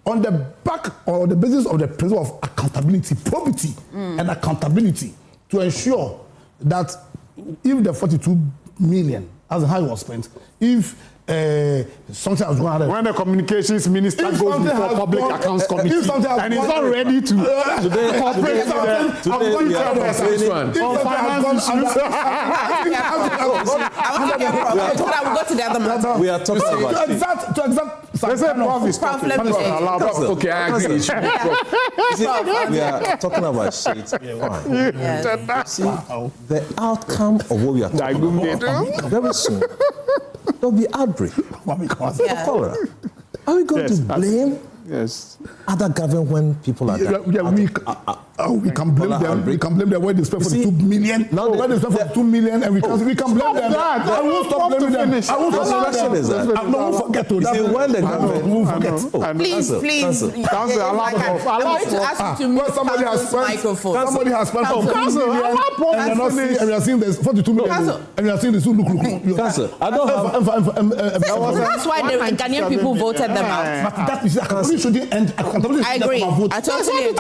on the back or the basis of the principle of accountability, probity, and accountability to ensure that if the 42 million, as how it was spent, if something has gone.
When the communications minister goes before public accounts committee and is not ready to cooperate with the
we are talking about
okay, I agree.
We are talking about shit. Fine. See, the outcome of what we are talking about very soon. There'll be outbreak of cholera. Are we going to blame other government when people are dying?
We can blame them. We can blame them when they spend for the 2 million. Now when they spend for 2 million, and we can blame them. I won't stop blaming them. I won't forget to.
When the government
won't forget.
Please. I'm going to ask you to mute Council's microphone.
Somebody has spent 2 million, and we are seeing there's 42 million, and we are seeing this look.
I don't have.
That's why the Ghanaian people voted them out.
But that is accountability shouldn't end.
I agree. I totally agree.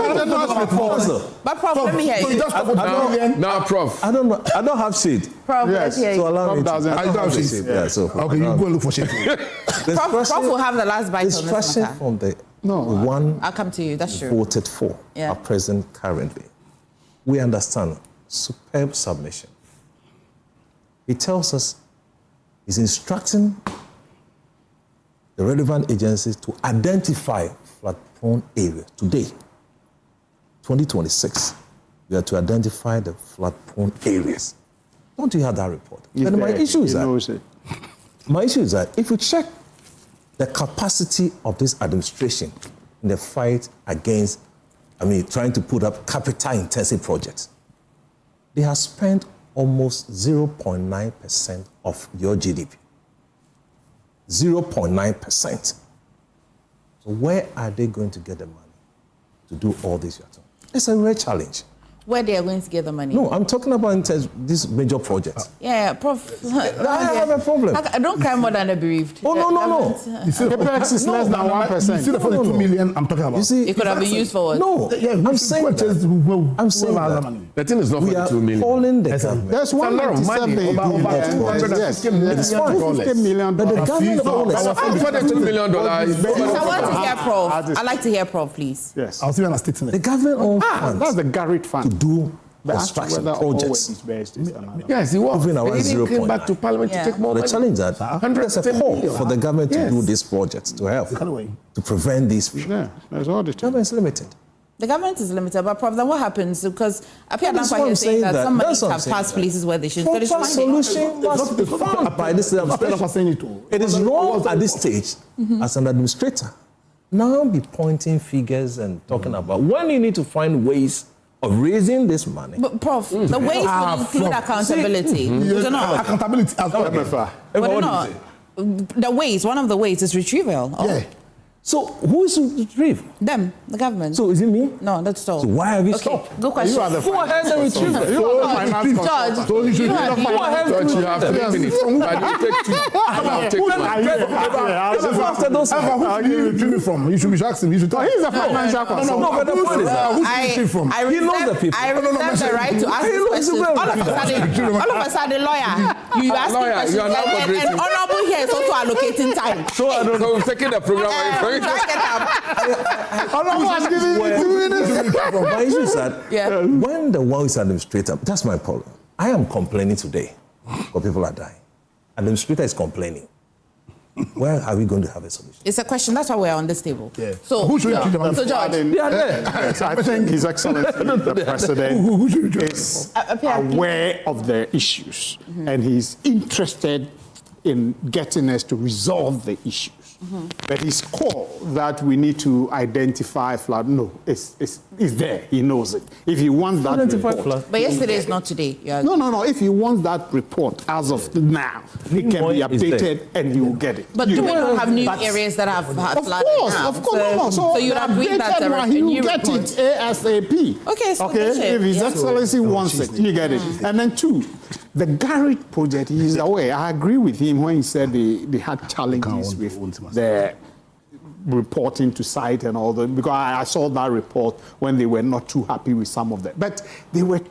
But Prof, let me hear you.
Now, Prof.
I don't have shade.
Prof, let's hear you.
So allow me to.
I don't have shade.
Yeah, so
okay, you go and look for shade.
Prof will have the last bite on this matter.
From the one
I'll come to you. That's true.
Voted for are present currently. We understand. Superb submission. He tells us he's instructing the relevant agencies to identify flood-prone areas today. 2026, we are to identify the flood-prone areas. Don't you have that report? Then my issue is that if you check the capacity of this administration in the fight against, trying to put up capital-intensive projects, they have spent almost 0.9% of your GDP. 0.9%. So where are they going to get the money to do all this? It's a real challenge.
Where they are going to get the money?
No, I'm talking about this major project.
Yeah, Prof.
I have a problem.
I don't cry more than the bereaved.
Oh, no.
You see, the price is less than 1%. You see the 42 million I'm talking about?
You see,
it could have been used for what?
No, I'm saying that.
The thing is not 42 million.
Calling the government.
There's 197
It's fine.
50 million.
But the government
$42 million.
I want to hear Prof. I'd like to hear Prof, please.
Yes.
I'll see you on a statement.
The government owns funds.
That's the Garrett fund.
To do construction projects.
Yes, he was.
He
didn't come back to Parliament to take more money.
The challenge that there's a call for the government to do these projects to help to prevent these.
Yeah, there's all the
government is limited.
The government is limited, but Prof, then what happens? Because apparently I'm saying that some monies have passed places where they should.
Proper solution must be found by this administration. It is wrong at this stage as an administrator now be pointing figures and talking about when you need to find ways of raising this money.
But Prof, the ways will include accountability.
Accountability as well.
Emefa. One of the ways is retrieval.
Yeah.
So who is to retrieve?
Them, the government.
So is it me?
No, that's all.
So why have you stopped?
Good question.
You are the Go ahead and retrieve it.
Judge,
so you should
go ahead.
Judge, you have 3 minutes.
After those,
who do you retrieve it from? You should be asking. You should tell.
He's a financial consultant.
No, but the point is that
who should from?
He knows the people.
I reserve the right to ask this question. All of a sudden, lawyer, you ask questions, and honorable here is also allocating time.
So we're taking the program away from you.
My issue is that when the world is administrator, that's my problem. I am complaining today because people are dying. Administrator is complaining. Where are we going to have a solution?
It's a question. That's why we're on this table.
Yeah.
So
who should you treat them?
So George,
yes, I think His Excellency the President is aware of the issues and he's interested in getting us to resolve the issues. But his call that we need to identify flood, it's there. He knows it. If he wants that report.
But yesterday is not today.
No. If he wants that report as of now, it can be updated and he will get it.
But do we not have new areas that have flooded now?
Of course. So
you agree that
he will get it ASAP.
Okay.
If His Excellency wants it, you get it. And then 2, the Garrett project, he is aware. I agree with him when he said they had challenges with the reporting to site and all that, because I saw that report when they were not too happy with some of them. But they were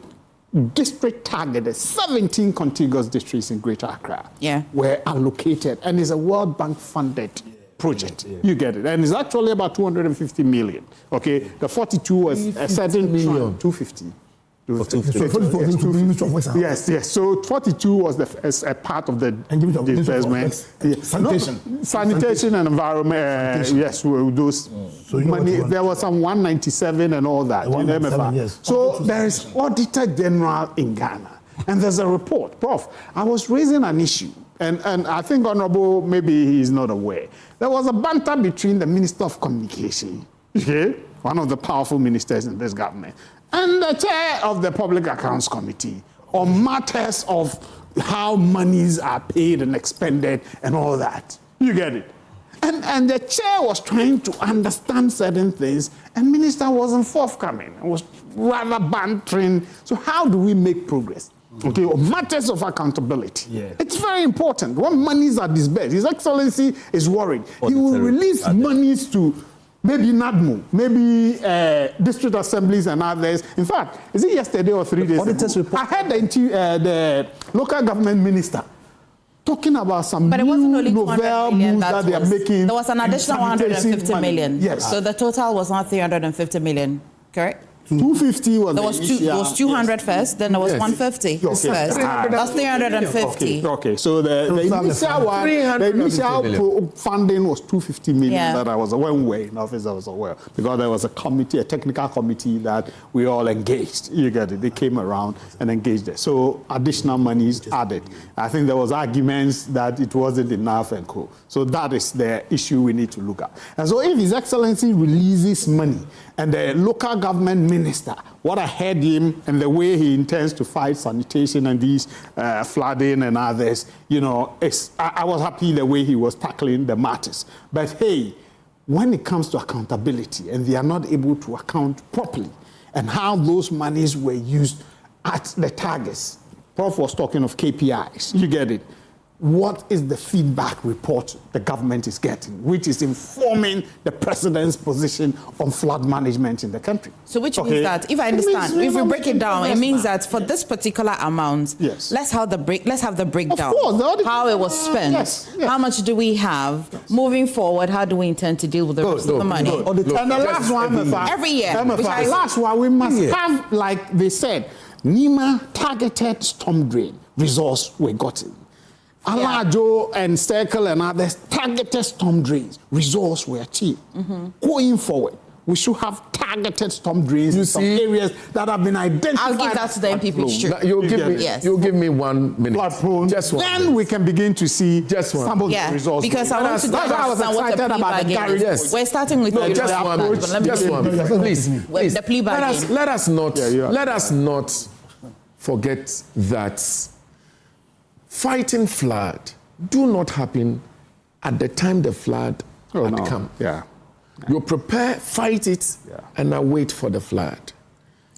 district targeted, 17 contiguous districts in Greater Accra were allocated, and it's a World Bank funded project. You get it. And it's actually about 250 million. Okay, the 42 was a certain million. 250. Yes. So 42 was a part of the disbursement. Sanitation and environment. Yes, those money. There was some 197 and all that in Emefa. So there is Auditor General in Ghana, and there's a report. Prof, I was raising an issue, and I think Honorable maybe he's not aware. There was a banter between the Minister of Communication, one of the powerful ministers in this government, and the chair of the Public Accounts Committee on matters of how monies are paid and expended and all that. You get it? And the chair was trying to understand certain things, and minister wasn't forthcoming. It was rather bantering. So how do we make progress? Okay, on matters of accountability. It's very important. When monies are disbursed, His Excellency is worried. He will release monies to maybe NADMO, maybe district assemblies and others. In fact, is it yesterday or 3 days ago? I heard the local government minister talking about some new novel moves that they are making.
There was an additional 150 million.
Yes.
So the total was not 350 million, correct?
250 was
there was 200 first, then there was 150 first. That's 350.
Okay, so the initial funding was 250 million that I was aware in office. I was aware because there was a committee, a technical committee that we all engaged. You get it? They came around and engaged it. So additional money is added. I think there was arguments that it wasn't enough and co. So that is the issue we need to look at. And so if His Excellency releases money and the local government minister, what I heard him and the way he intends to fight sanitation and these flooding and others, you know, I was happy the way he was tackling the matters. But hey, when it comes to accountability and they are not able to account properly and how those monies were used at the targets, Prof was talking of KPIs, you get it. What is the feedback report the government is getting, which is informing the president's position on flood management in the country?
So which means that, if I understand, if we break it down, it means that for this particular amount, let's have the breakdown. Of course, how it was spent. How much do we have? Moving forward, how do we intend to deal with the rest of the money?
And the last one,
every year.
The last one, we must have, like they said, NEMA targeted storm drain resource we gotten. Alajo and Circle and others targeted storm drains. Results were achieved. Going forward, we should have targeted storm drains in some areas that have been identified.
I'll give that to the MPP.
You'll give me 1 minute.
Flood prone. Then we can begin to see some of the results.
Because I want to know what the plea bargain is. We're starting with
just 1 minute. Just 1 minute. Please.
The plea bargain.
Let us not forget that fighting flood do not happen at the time the flood had come. You prepare, fight it, and now wait for the flood.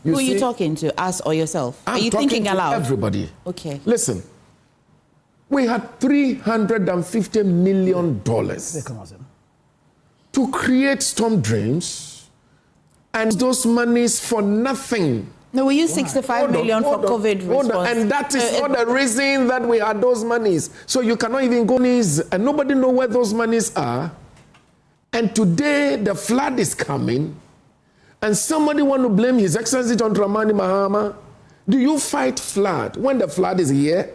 Who are you talking to, us or yourself? Are you thinking aloud?
Everybody.
Okay.
Listen, we had $350 million to create storm drains, and those monies for nothing.
No, we used 65 million for COVID response.
And that is not the reason that we had those monies. So you cannot even go and nobody know where those monies are. And today the flood is coming, and somebody want to blame His Excellency John Dramani Mahama. Do you fight flood when the flood is here,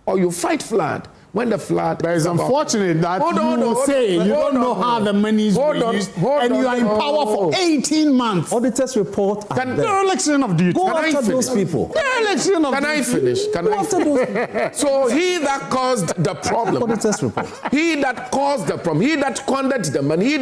or you fight flood when the flood?
But it's unfortunate that you don't know how the money is used, and you are in power for 18 months.
Auditors report.
Dereliction of duty.
Go after those people.
Dereliction of duty.
Can I finish? So he that caused the problem.
Auditors report.
He that caused the problem. He that squandered the money. He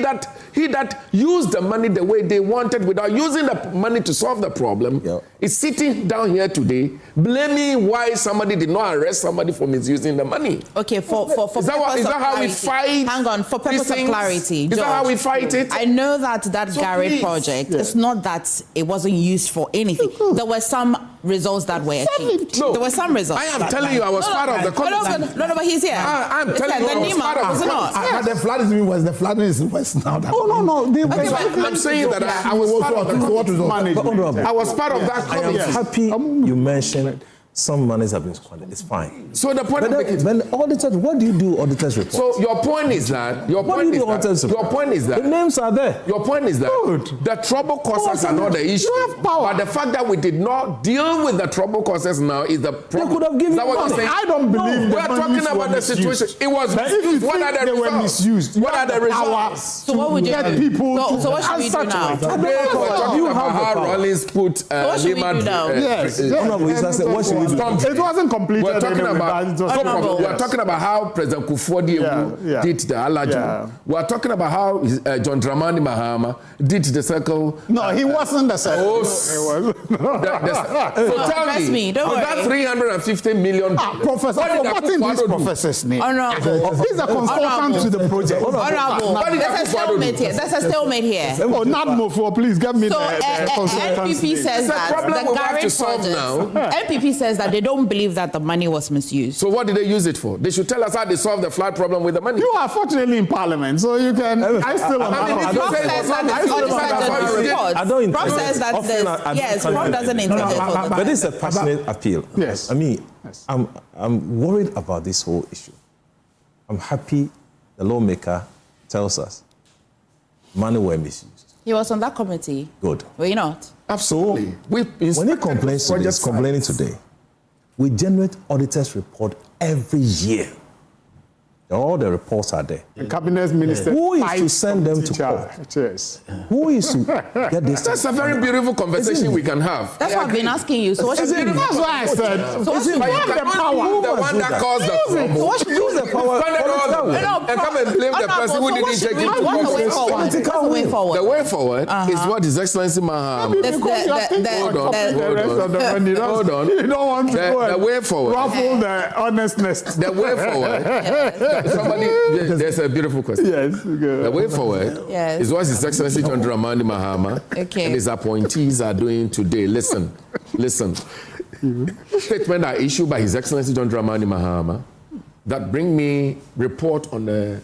that used the money the way they wanted without using the money to solve the problem is sitting down here today blaming why somebody did not arrest somebody for misusing the money.
Okay, for
is that how we fight?
Hang on, for purpose of clarity.
Is that how we fight it?
I know that Gary project, it's not that it wasn't used for anything. There were some results that were achieved.
No,
there were some results.
I am telling you, I was part of the committee.
No, but he's here.
I'm telling you, I was part of the
committee. The flood is in West. The flood is in West now.
I'm saying that I was part of the committee. I was part of that committee.
I am happy you mentioned some monies have been squandered. It's fine.
So the point
when auditors, what do you do auditors report?
So your point is that your point is that
the names are there.
Your point is that the trouble causers are not the issue. But the fact that we did not deal with the trouble causers now is the problem.
They could have given
money.
I don't believe
we're talking about the situation. It was misused. What are the results? What are the results?
So what would you
get people
so what should we do now?
Today we're talking about how Rollins put
what should we do now?
Yes.
What should we do?
It wasn't completed.
We're talking about how President Akufo-Addo did the Alaju. We're talking about how John Dramani Mahama did the circle.
No, he wasn't the circle.
So tell me, that 350 million.
Professor, what's in this professor's name? He's a consultant to the project.
There's a stalemate here.
Oh, not Mofo, please get me the consultant.
NPP says that the Gary project. NPP says that they don't believe that the money was misused.
So what did they use it for? They should tell us how they solved the flood problem with the money.
You are fortunately in Parliament, so you can. I still
Prof says that yes, Prof doesn't interject.
But it's a passionate appeal.
Yes.
I mean, I'm worried about this whole issue. I'm happy the lawmaker tells us money were misused.
He was on that committee.
Good.
Were you not?
Absolutely.
When he complains today, he's complaining today. We generate auditors' report every year. All the reports are there.
The cabinet minister.
Who is to send them to court?
Yes.
Who is to get this?
That's a very beautiful conversation we can have.
That's what I've been asking you. So what should we do?
That's why I said.
So what should we do?
The power. The one that caused the trouble.
So what should we do?
The power.
And come and blame the person who didn't take it to court.
What's the way forward?
The way forward is what His Excellency Mahama. Hold on.
You don't want to go
the way forward.
Ruffle the honestness.
The way forward. Somebody, there's a beautiful question.
Yes.
The way forward is what His Excellency John Dramani Mahama and his appointees are doing today. Listen. Statement are issued by His Excellency John Dramani Mahama that bring me report on the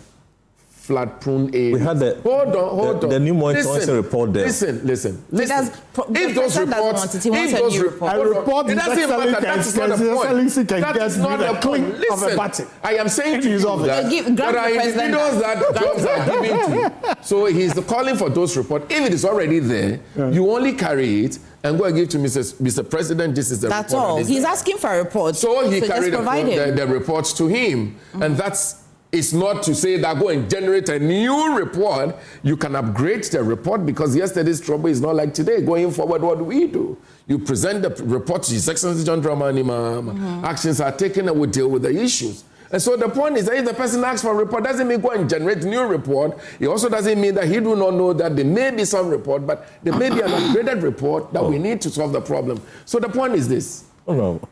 flood-prone area. We
had
hold on.
The new monitoring report there.
Listen.
If those reports,
it doesn't matter. That's not the point. That's not the point. Listen, I am saying to you that there are individuals that jobs are given to. So he's calling for those reports. If it is already there, you only carry it and go and give to Mr. President. This is the report.
That's all. He's asking for a report.
So he carried the reports to him, and it's not to say that go and generate a new report. You can upgrade the report because yesterday's trouble is not like today. Going forward, what do we do? You present the report to His Excellency John Dramani Mahama. Actions are taken and we deal with the issues. And so the point is that if the person asks for a report, doesn't mean go and generate new report. It also doesn't mean that he do not know that there may be some report, but there may be an upgraded report that we need to solve the problem. So the point is this.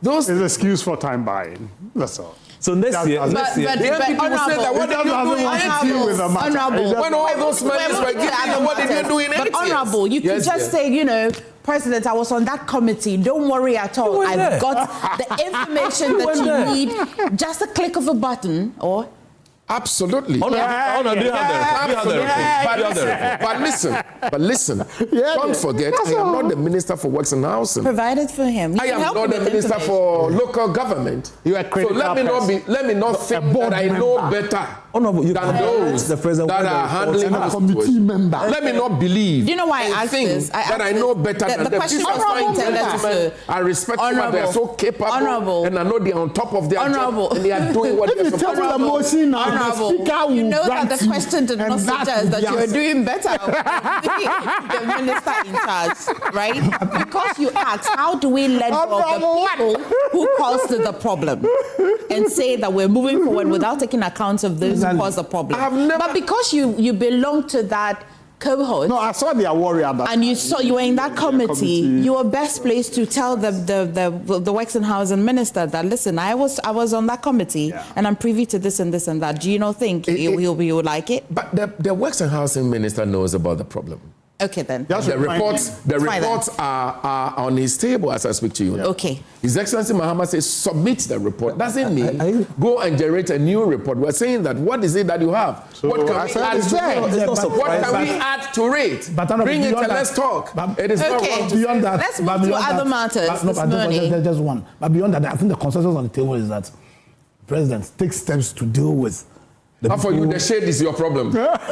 Those is an excuse for time buying. That's all.
So next year,
the NPP will say that what did you do in 8 years? When all those monies were given, what did you do in 8 years?
But Honorable, you can just say, President, I was on that committee. Don't worry at all. I've got the information that you need. Just a click of a button, or...
Absolutely.
Do you have the report?
But listen. Don't forget, I am not the Minister for Works and Housing.
Provided for him.
I am not the Minister for Local Government.
You are critical.
So let me not think that I know better than those that are handling the committee member. Let me not believe.
You know why I asked this?
That I know better than them.
These are fine gentlemen.
I respect them, but they are so capable, and I know they are on top of their job, and they are doing what they're supposed to do.
You know that the question did not suggest that you are doing better the minister in charge, right? Because you asked, how do we let go of the people who caused the problem and say that we're moving forward without taking account of those who caused the problem? But because you belong to that cohort.
No, I saw their warrior.
And you were in that committee. You were best placed to tell the Works and Housing Minister that, listen, I was on that committee and I'm privy to this and this and that. Do you not think he would like it?
But the Works and Housing Minister knows about the problem.
Okay, then.
The reports are on his table as I speak to you now.
Okay.
His Excellency Mahama says submit the report. Doesn't mean go and generate a new report. We're saying that what is it that you have?
So
what can we add to it? What can we add to it? Bring it and let's talk. It is not wrong to
beyond that. Let's move to other matters this morning.
Just one. But beyond that, I think the consensus on the table is that the President takes steps to deal with
for you, the shade is your problem.
But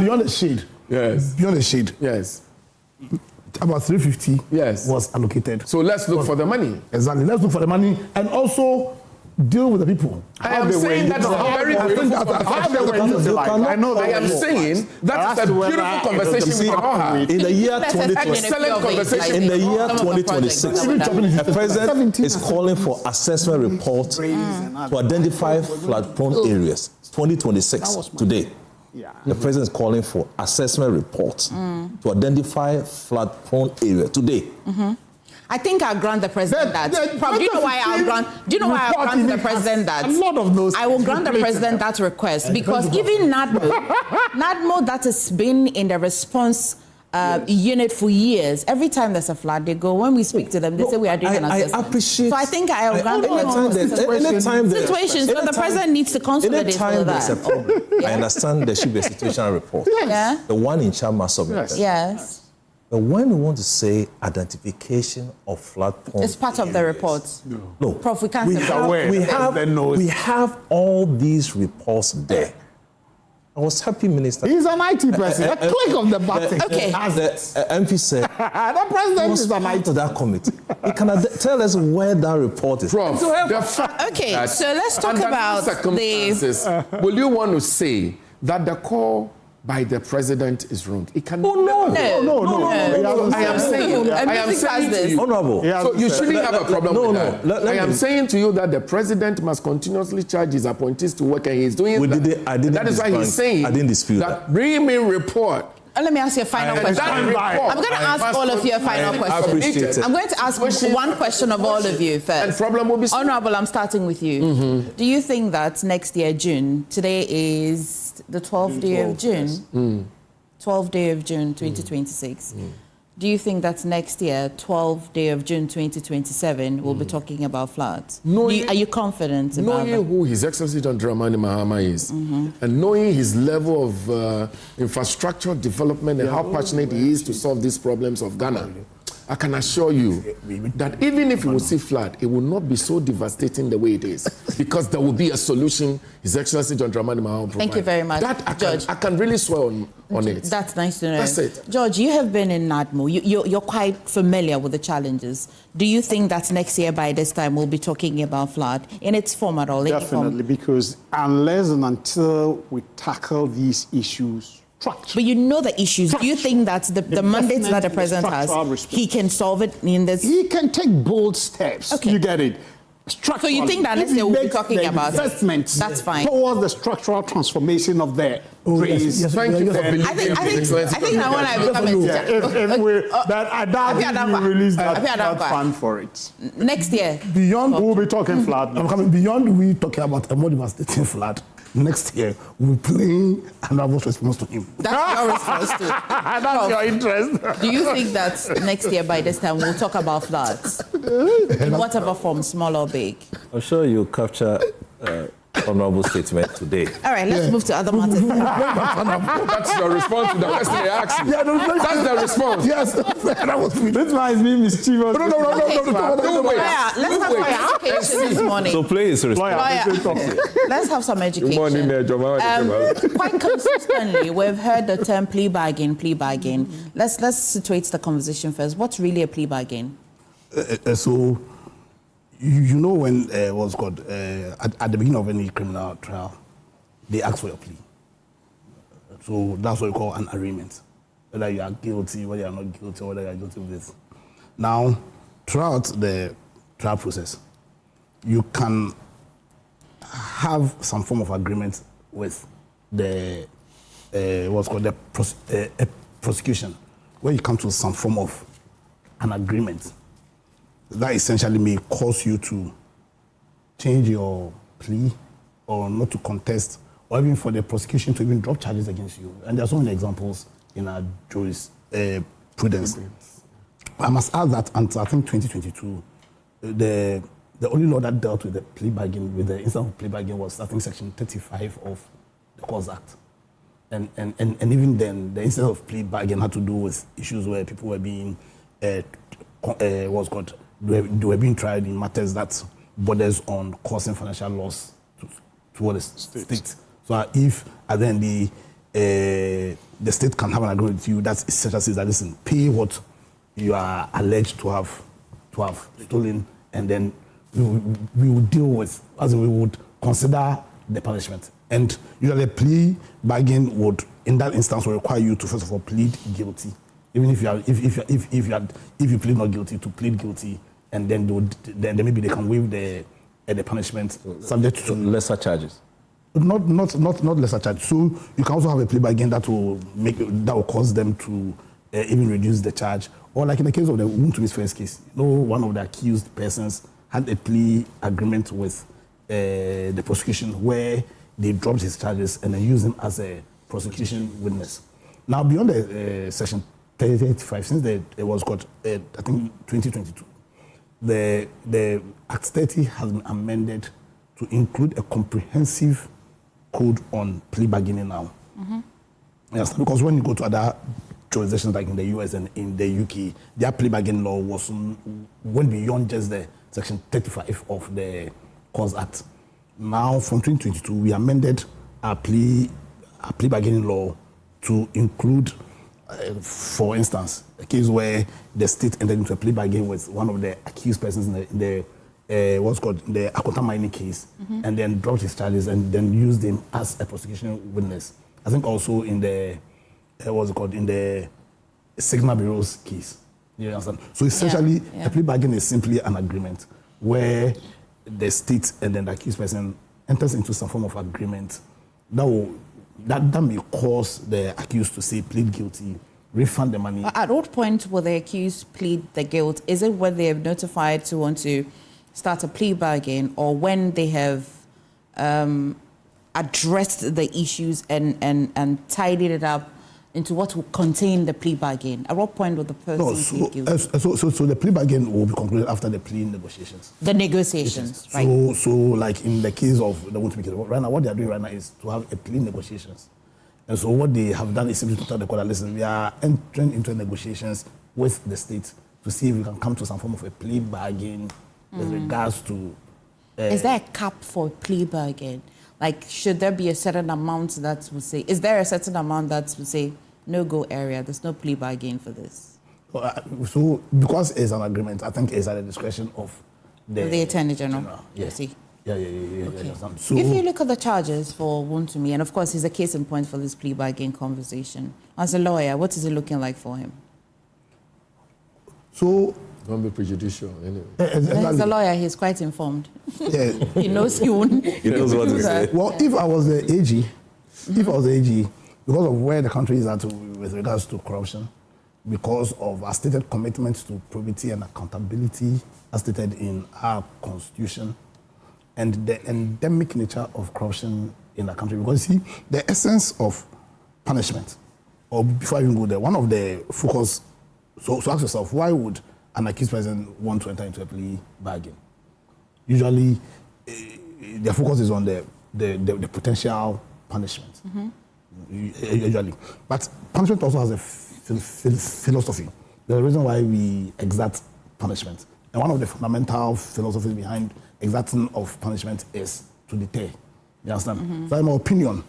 beyond the shade.
Yes.
Beyond the shade.
Yes.
About 350 was allocated.
So let's look for the money.
Exactly. Let's look for the money and also deal with the people.
I am saying that is a very beautiful conversation. I am saying that is a beautiful conversation we can all have.
In the year 2026, the President is calling for assessment reports to identify flood-prone areas. 2026, today. The President is calling for assessment reports to identify flood-prone areas today.
I think I'll grant the President that. Do you know why I'll grant the President that?
A lot of those.
I will grant the President that request because even NADMO that has been in the response unit for years, every time there's a flood, they go, when we speak to them, they say we are doing an assessment.
I appreciate.
So I think I'll grant situations, but the President needs to consolidate for that.
There's a problem. I understand there should be a situational report.
Yeah.
The one in Chama submitted.
Yes.
But when we want to say identification of flood-prone
it's part of the report.
No.
Prof, we can't
we have all these reports there. I was happy, Minister.
He's an IT person. A click of the button.
Okay.
The MP said,
the President is an IT
to that committee. He can tell us where that report is.
Prof,
okay, so let's talk about the...
Will you want to say that the call by the President is wrong? It can
No.
I am saying to you,
Honorable.
So you shouldn't have a problem with that. I am saying to you that the President must continuously charge his appointees to work, and he's doing that. That is why he's saying
I didn't dispute
that. Bring me a report.
Let me ask you a final question. I'm going to ask all of you a final question. I'm going to ask one question of all of you first.
And problem will be
Honorable, I'm starting with you. Do you think that next year, June, today is the 12th day of June, 12th day of June 2026, do you think that next year, 12th day of June 2027, we'll be talking about floods? Are you confident about that?
Knowing who His Excellency John Dramani Mahama is, and knowing his level of infrastructure development and how passionate he is to solve these problems of Ghana, I can assure you that even if you will see flood, it will not be so devastating the way it is, because there will be a solution His Excellency John Dramani Mahama will provide.
Thank you very much,
George. I can really swear on it.
That's nice to know.
That's it.
George, you have been in NADMO. You're quite familiar with the challenges. Do you think that next year by this time we'll be talking about flood in its form at all?
Definitely, because unless and until we tackle these issues,
but you know the issues. Do you think that the mandates that the President has, he can solve it in this?
He can take bold steps.
Okay.
You get it.
So you think that next year we'll be talking about
investments?
That's fine.
Towards the structural transformation of the
Yes, thank you for believing
I think that when I become a teacher,
I doubt we release that fund for it.
Next year.
Beyond
we'll be talking flood.
Beyond we talking about a more devastating flood. Next year, we'll be playing Honorable's response to him.
That's your response to
That's your interest.
Do you think that next year by this time we'll talk about floods? In whatever form, small or big?
I'm sure you'll capture Honorable statement today.
All right, let's move to other matters.
That's your response to the question they asked you. That's the response.
Yes.
This man is being mischievous.
No.
Let's have some education this morning.
So play is
Let's have some education. Quite consistently, we've heard the term plea bargain. Let's situate the conversation first. What's really a plea bargain?
So, you know when what's called at the beginning of any criminal trial, they ask for your plea. So that's what we call an arraignment. Whether you are guilty, whether you are not guilty, or whether you are guilty of this. Now, throughout the trial process, you can have some form of agreement with the what's called a prosecution, where you come to some form of an agreement, that essentially may cause you to change your plea or not to contest, or even for the prosecution to even drop charges against you. And there are so many examples in our jurisprudence. I must add that until I think 2022, the only law that dealt with the plea bargain, with the instance of plea bargain, was I think Section 35 of the Courts Act. And even then, the instance of plea bargain had to do with issues where people were being they were being tried in matters that borders on causing financial loss to the state. So if at the end the state can have an agreement with you, that's essentially says that listen, pay what you are alleged to have stolen, and then we will deal with, as we would consider the punishment. And usually a plea bargain would, in that instance, will require you to first of all plead guilty. Even if you plead not guilty, to plead guilty, and then then maybe they can waive the punishment subject to
lesser charges.
Not lesser charges. So you can also have a plea bargain that will cause them to even reduce the charge. Or like in the case of the Wontumi's first case, one of the accused persons had a plea agreement with the prosecution where they dropped his charges and then used him as a prosecution witness. Now, beyond the Section 35, since it was got, I think, 2022, the Act 30 has been amended to include a comprehensive code on plea bargaining now. Mm-hmm. Yes, because when you go to other jurisdictions like in the US and in the UK, their plea bargaining law went beyond just the Section 35 of the Courts Act. Now, from 2022, we amended our plea bargaining law to include, for instance, a case where the state entered into a plea bargain with one of the accused persons in the Akota mining case, mm-hmm. and then dropped his charges and then used him as a prosecution witness. I think also in the in the Sigma Bureau's case. You understand? So essentially, a plea bargain is simply an agreement where the state and then the accused person enters into some form of agreement that may cause the accused to say plead guilty, refund the money.
At what point will the accused plead the guilt? Is it when they have notified to want to start a plea bargain, or when they have addressed the issues and tidied it up into what will contain the plea bargain? At what point will the person plead guilty?
So the plea bargain will be concluded after the plea negotiations.
The negotiations, right.
So like in the case of the Wontumi case, right now, what they are doing right now is to have a plea negotiations. And so what they have done is simply to tell the court, listen, we are entering into negotiations with the state to see if we can come to some form of a plea bargain with regards to...
is there a cap for plea bargain? Like, should there be a certain amount that would say... Is there a certain amount that would say, no-go area, there's no plea bargain for this?
So, because it's an agreement, I think it's at the discretion of
the Attorney General.
Yes.
Yeah.
Okay.
So, if you look at the charges for Wontumi, and of course he's a case in point for this plea bargain conversation, as a lawyer, what is it looking like for him?
So...
Don't be prejudicial, anyway.
As a lawyer, he's quite informed.
Yeah.
He knows he won't.
He knows what to say.
Well, if I was the AG, because of where the country is at with regards to corruption, because of our stated commitment to probity and accountability, as stated in our constitution, and the endemic nature of corruption in the country, because you see, the essence of punishment, or before I even go there, one of the focus, so ask yourself, why would an accused person want to enter into a plea bargain? Usually, their focus is on the potential punishment. Mm-hmm. Usually. But punishment also has a philosophy. There's a reason why we exact punishment. And one of the fundamental philosophies behind exacting of punishment is to deter. You understand? Mm-hmm. So in my opinion,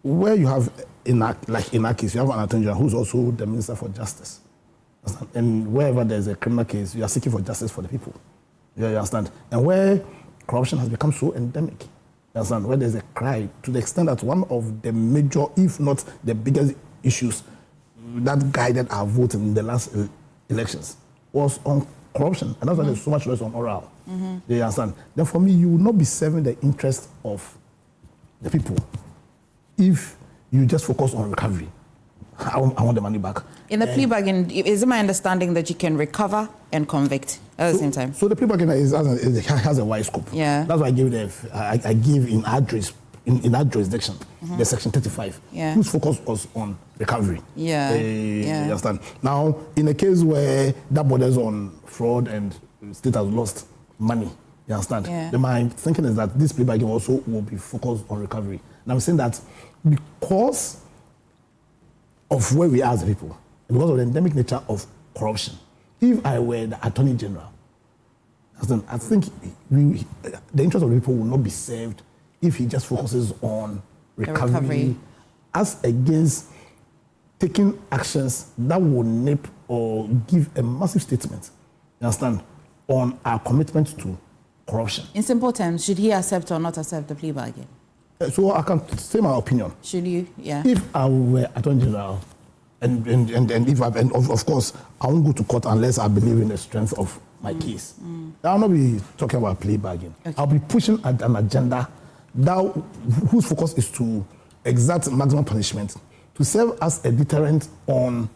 where you have, in our case, you have an attorney general who's also the Minister for Justice. And wherever there's a criminal case, you are seeking for justice for the people. You understand? And where corruption has become so endemic, you understand? Where there's a cry, to the extent that one of the major, if not the biggest issues that guided our voting in the last elections was on corruption. And that's why there's so much less on oral. Mm-hmm. You understand? Then for me, you will not be serving the interest of the people if you just focus on recovery. I want the money back.
In the plea bargain, is it my understanding that you can recover and convict at the same time?
So the plea bargain has a wide scope.
Yeah.
That's why I give in that jurisdiction, the section 35, whose focus was on recovery.
Yeah.
You understand? Now, in a case where that borders on fraud and state has lost money, you understand?
Yeah.
Then my thinking is that this plea bargain also will be focused on recovery. And I'm saying that because of where we are as a people, because of the endemic nature of corruption, if I were the Attorney General, I think the interest of the people will not be served if he just focuses on recovery as against taking actions that will nip or give a massive statement, you understand, on our commitment to corruption.
In simple terms, should he accept or not accept the plea bargain?
So I can say my opinion.
Should you? Yeah.
If I were Attorney General, and if of course I won't go to court unless I believe in the strength of my case. I'll not be talking about plea bargain. Okay. I'll be pushing an agenda whose focus is to exact maximum punishment to serve as a deterrent on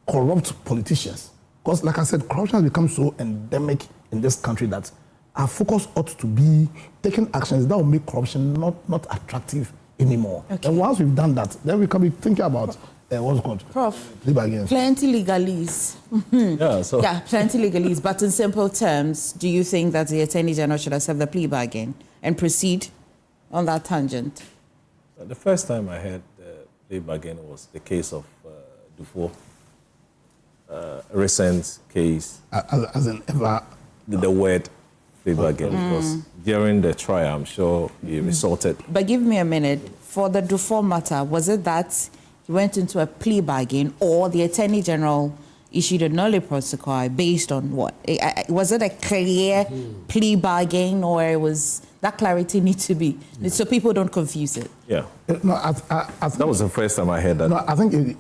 corrupt politicians. Because, like I said, corruption has become so endemic in this country that our focus ought to be taking actions that will make corruption not attractive anymore. Okay. And once we've done that, then we can be thinking about what's it called?
Prof.
Plea bargains.
Plenty legalese. Plenty legalese. But in simple terms, do you think that the Attorney General should accept the plea bargain and proceed on that tangent?
The first time I heard the plea bargain was the case of Dufour. A recent case.
As in ever.
The word plea bargain, because during the trial, I'm sure he resulted.
But give me a minute. For the Dufour matter, was it that he went into a plea bargain or the Attorney General issued a nolle prosequi based on what? Was it a clear plea bargain, or was that clarity needs to be so people don't confuse it?
Yeah.
No, that
was the first time I heard that.
No, I think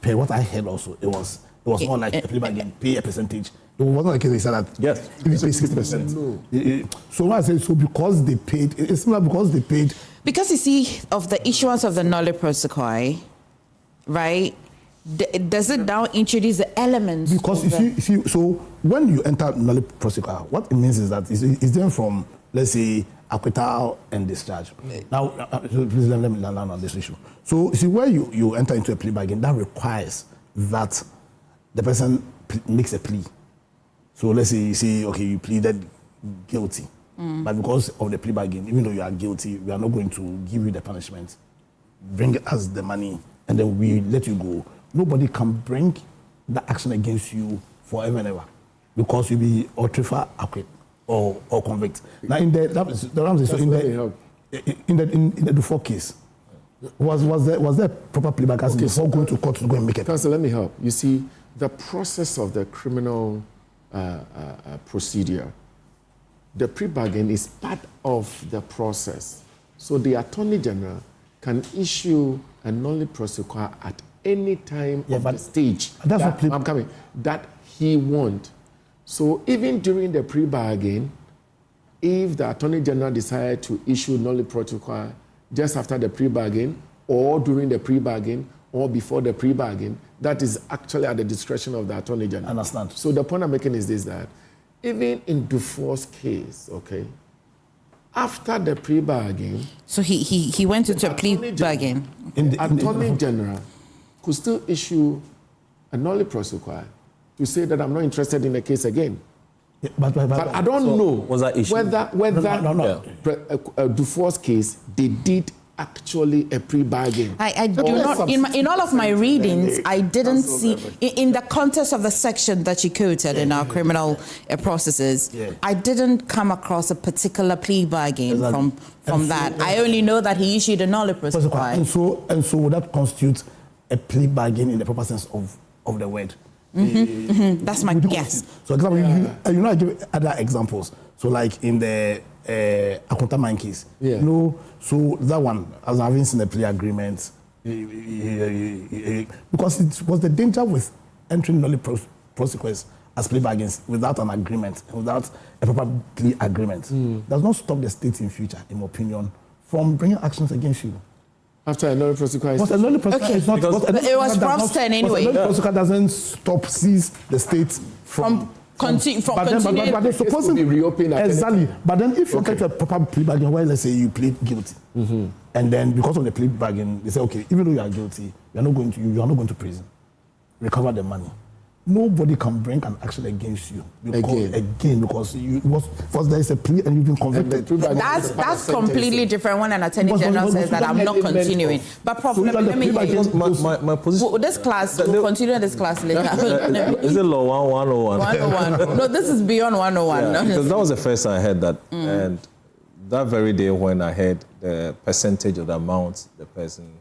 per what I heard also, it was more like a plea bargain, pay a percentage. It wasn't like they said that.
Yes.
If you pay 60%. So what I say, so because they paid, it's similar because they paid.
Because you see, of the issuance of the nolle prosequi, right? Does it now introduce the elements?
Because you see, so when you enter nolle prosequi, what it means is that it's different from, let's say, acquittal and discharge. Now, please let me land on this issue. So, see, where you enter into a plea bargain, that requires that the person makes a plea. So, let's say you say, okay, you pleaded guilty. But because of the plea bargain, even though you are guilty, we are not going to give you the punishment. Bring us the money, and then we let you go. Nobody can bring the action against you forever and ever, because you'll be or prefer acquit or convict. Now in the Dufour case, was there proper plea bargain before going to court to go and make it?
Counsel, let me help. You see, the process of the criminal procedure, the plea bargain is part of the process. So the Attorney General can issue a nolle prosequi at any time of the stage that he wants. So even during the plea bargain, if the Attorney General decided to issue nolle prosequi just after the plea bargain, or during the plea bargain, or before the plea bargain, that is actually at the discretion of the Attorney General.
I understand.
So the point I'm making is this, that even in Dufour's case, okay, after the plea bargain...
So he went into a plea bargain.
The Attorney General could still issue a nolle prosequi to say that I'm not interested in the case again.
Yeah, but
I don't know
was that issue?
whether Dufour's case, they did actually a plea bargain.
I do not, in all of my readings, I didn't see, in the context of the section that you quoted in our criminal processes, I didn't come across a particular plea bargain from that. I only know that he issued a nolle prosequi.
And so would that constitute a plea bargain in the proper sense of the word?
That's my guess.
So, example, I give other examples. So, like in the Akosua case, so that one, as having seen a plea agreement, because it was the danger with entering nolle prosequis as plea bargains without an agreement, without a proper plea agreement, does not stop the state in future, in my opinion, from bringing actions against you.
After a nollie prosecutor.
But a nollie prosecutor is not...
It was Prof's turn anyway.
But a nollie prosecutor doesn't seize the state from continuing. But they're supposed to
be reopened.
Exactly. But then if you get a proper plea bargain, where let's say you plead guilty, and then because of the plea bargain, they say, okay, even though you are guilty, you are not going to prison. Recover the money. Nobody can bring an action against you because there is a plea and you've been convicted.
That's completely different when an attorney general says that I'm not continuing. But Prof, let me hear you.
My position.
This class, we'll continue this class later.
Is it law 101?
101. No, this is beyond 101.
Yeah, because that was the first time I heard that. And that very day when I heard the percentage of the amount the person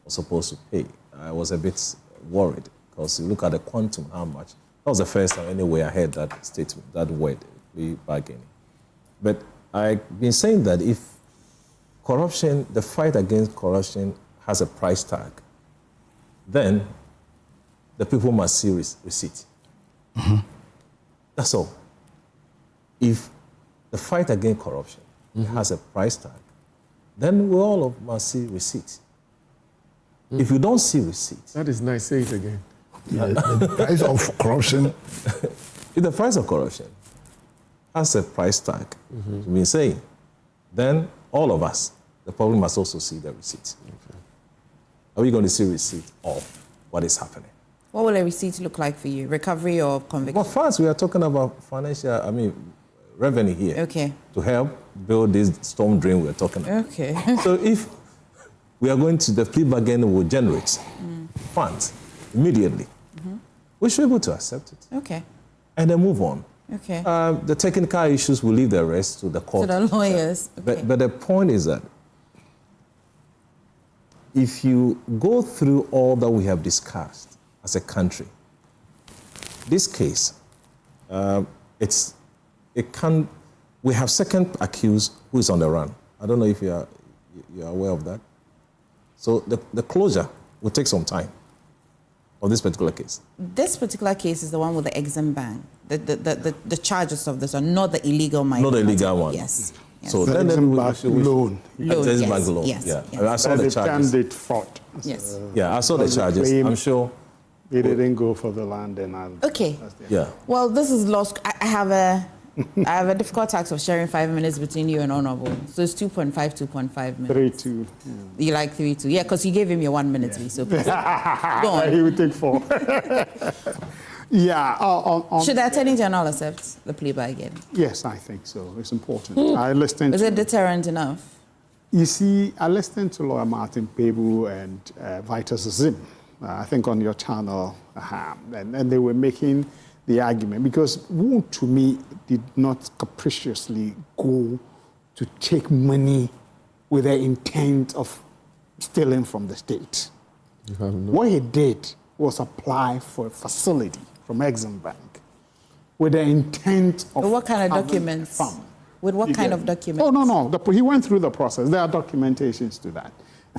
was supposed to pay, I was a bit worried. Because you look at the quantum, how much. That was the first time anyway I heard that statement, that word, plea bargaining. But I've been saying that if corruption, the fight against corruption has a price tag, then the people must see receipt. That's all. If the fight against corruption has a price tag, then we all must see receipt. If you don't see receipt...
That is nice, say it again.
The price of corruption.
If the price of corruption has a price tag, we've been saying, then all of us, the public must also see the receipt. Okay. Are we going to see receipt of what is happening?
What will a receipt look like for you? Recovery or conviction?
Well, first, we are talking about revenue here.
Okay.
To help build this storm drain we're talking about.
Okay.
So if we are going to, the plea bargain will generate funds immediately, we should be able to accept it.
Okay.
And then move on.
Okay.
The technical issues, will leave the rest to the court.
To the lawyers. Okay.
But the point is that if you go through all that we have discussed as a country, this case, we have second accused who is on the run. I don't know if you are aware of that. So the closure will take some time of this particular case.
This particular case is the one with the Exim Bank. The charges of this are not the illegal money.
Not the illegal one.
Yes.
So
the
then
Bank loan.
Exim Bank loan.
Yes.
Yeah.
Yes.
I saw the charges.
Candidate fought.
Yes.
Yeah, I saw the charges. I'm sure
they didn't go for the land and all.
Okay.
Yeah.
Well, this is lost. I have a difficult task of sharing 5 minutes between you and Honorable. So it's 2.5 minutes.
3-2. Yeah.
You like 3-2? Yeah, because you gave him your 1 minute. So please. Go on.
He would take 4. Yeah.
Should the Attorney General accept the plea bargain?
Yes, I think so. It's important. I listened.
Is it deterrent enough?
You see, I listened to Lawyer Martin Pebu and Vitus Exim, I think on your channel, and they were making the argument because Wontumi did not capriciously go to take money with the intent of stealing from the state. What he did was apply for a facility from Exim Bank with the intent of...
But what kind of documents? With what kind of documents?
Oh, no. He went through the process. There are documentations to that.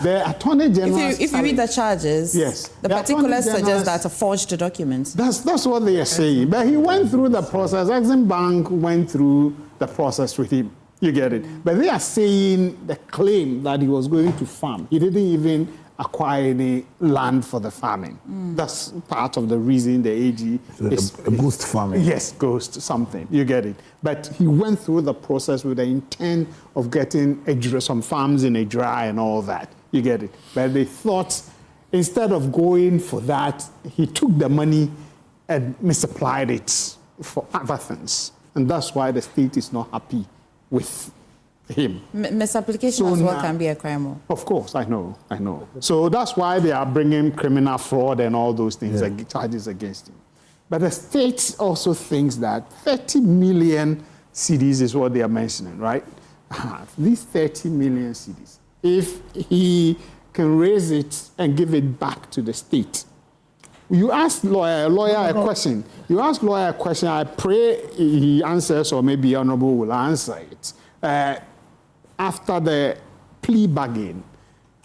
The Attorney General...
If you read the charges,
yes,
the particulars suggest that a forged documents.
That's what they are saying. But he went through the process. Exim Bank went through the process with him. You get it? But they are saying the claim that he was going to farm. He didn't even acquire any land for the farming. That's part of the reason the AG is...
A ghost farming.
Yes, ghost something. You get it? But he went through the process with the intent of getting some farms in a dry and all that. You get it? But they thought instead of going for that, he took the money and misapplied it for other things. And that's why the state is not happy with him.
Misapplication as well can be a crime.
Of course, I know. So that's why they are bringing criminal fraud and all those things, charges against him. But the state also thinks that 30 million cedis is what they are mentioning, right? These 30 million cedis, if he can raise it and give it back to the state. You ask lawyer a question. You ask lawyer a question, I pray he answers, or maybe Honorable will answer it. After the plea bargain,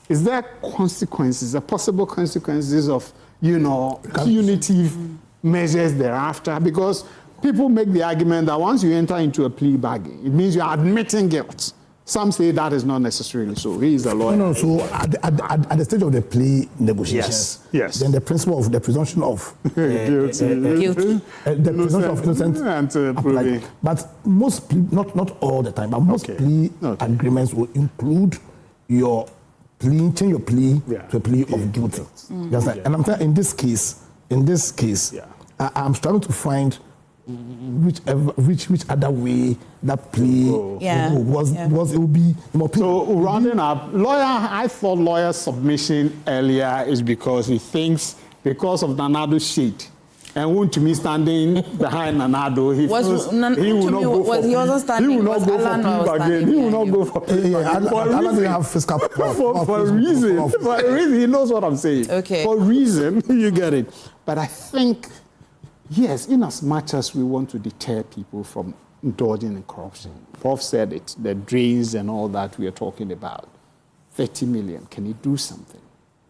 is there consequences, possible consequences of, punitive measures thereafter? Because people make the argument that once you enter into a plea bargain, it means you are admitting guilt. Some say that is not necessarily so. He is a lawyer.
No, so at the stage of the plea negotiations,
yes.
Then the principle of the presumption of
guilty,
the presumption of innocent, but most plea, not all the time, but most plea agreements will include your plea, change your plea to a plea of guilty. That's right. And I'm telling in this case, I'm struggling to find which other way that plea was it would be more.
So rounding up, I thought lawyer's submission earlier is because he thinks because of Nanado's shade and Wontumi standing behind Nanado, he will not go for. He wasn't standing. He will not go for plea again. He will not go for plea again. For a reason, he knows what I'm saying.
Okay.
For a reason, you get it. But I think. Yes, in as much as we want to deter people from indulging in corruption, Prof said it, the drains and all that we are talking about, 30 million, can he do something?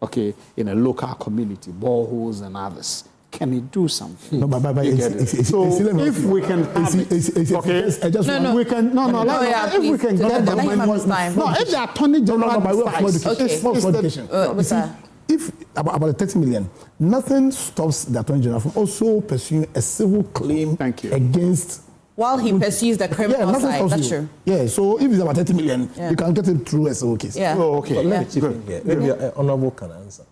Okay, in a local community, boreholes and others, can he do something?
No, but
if we can have if we can get the money, if the Attorney General
if about the 30 million, nothing stops the Attorney General from also pursuing a civil claim against.
While he pursues the criminal side, that's true.
Yeah, so if it's about 30 million, you can get it through a civil case.
Yeah.
Oh, okay. But let me chip in here. Maybe Honorable can answer.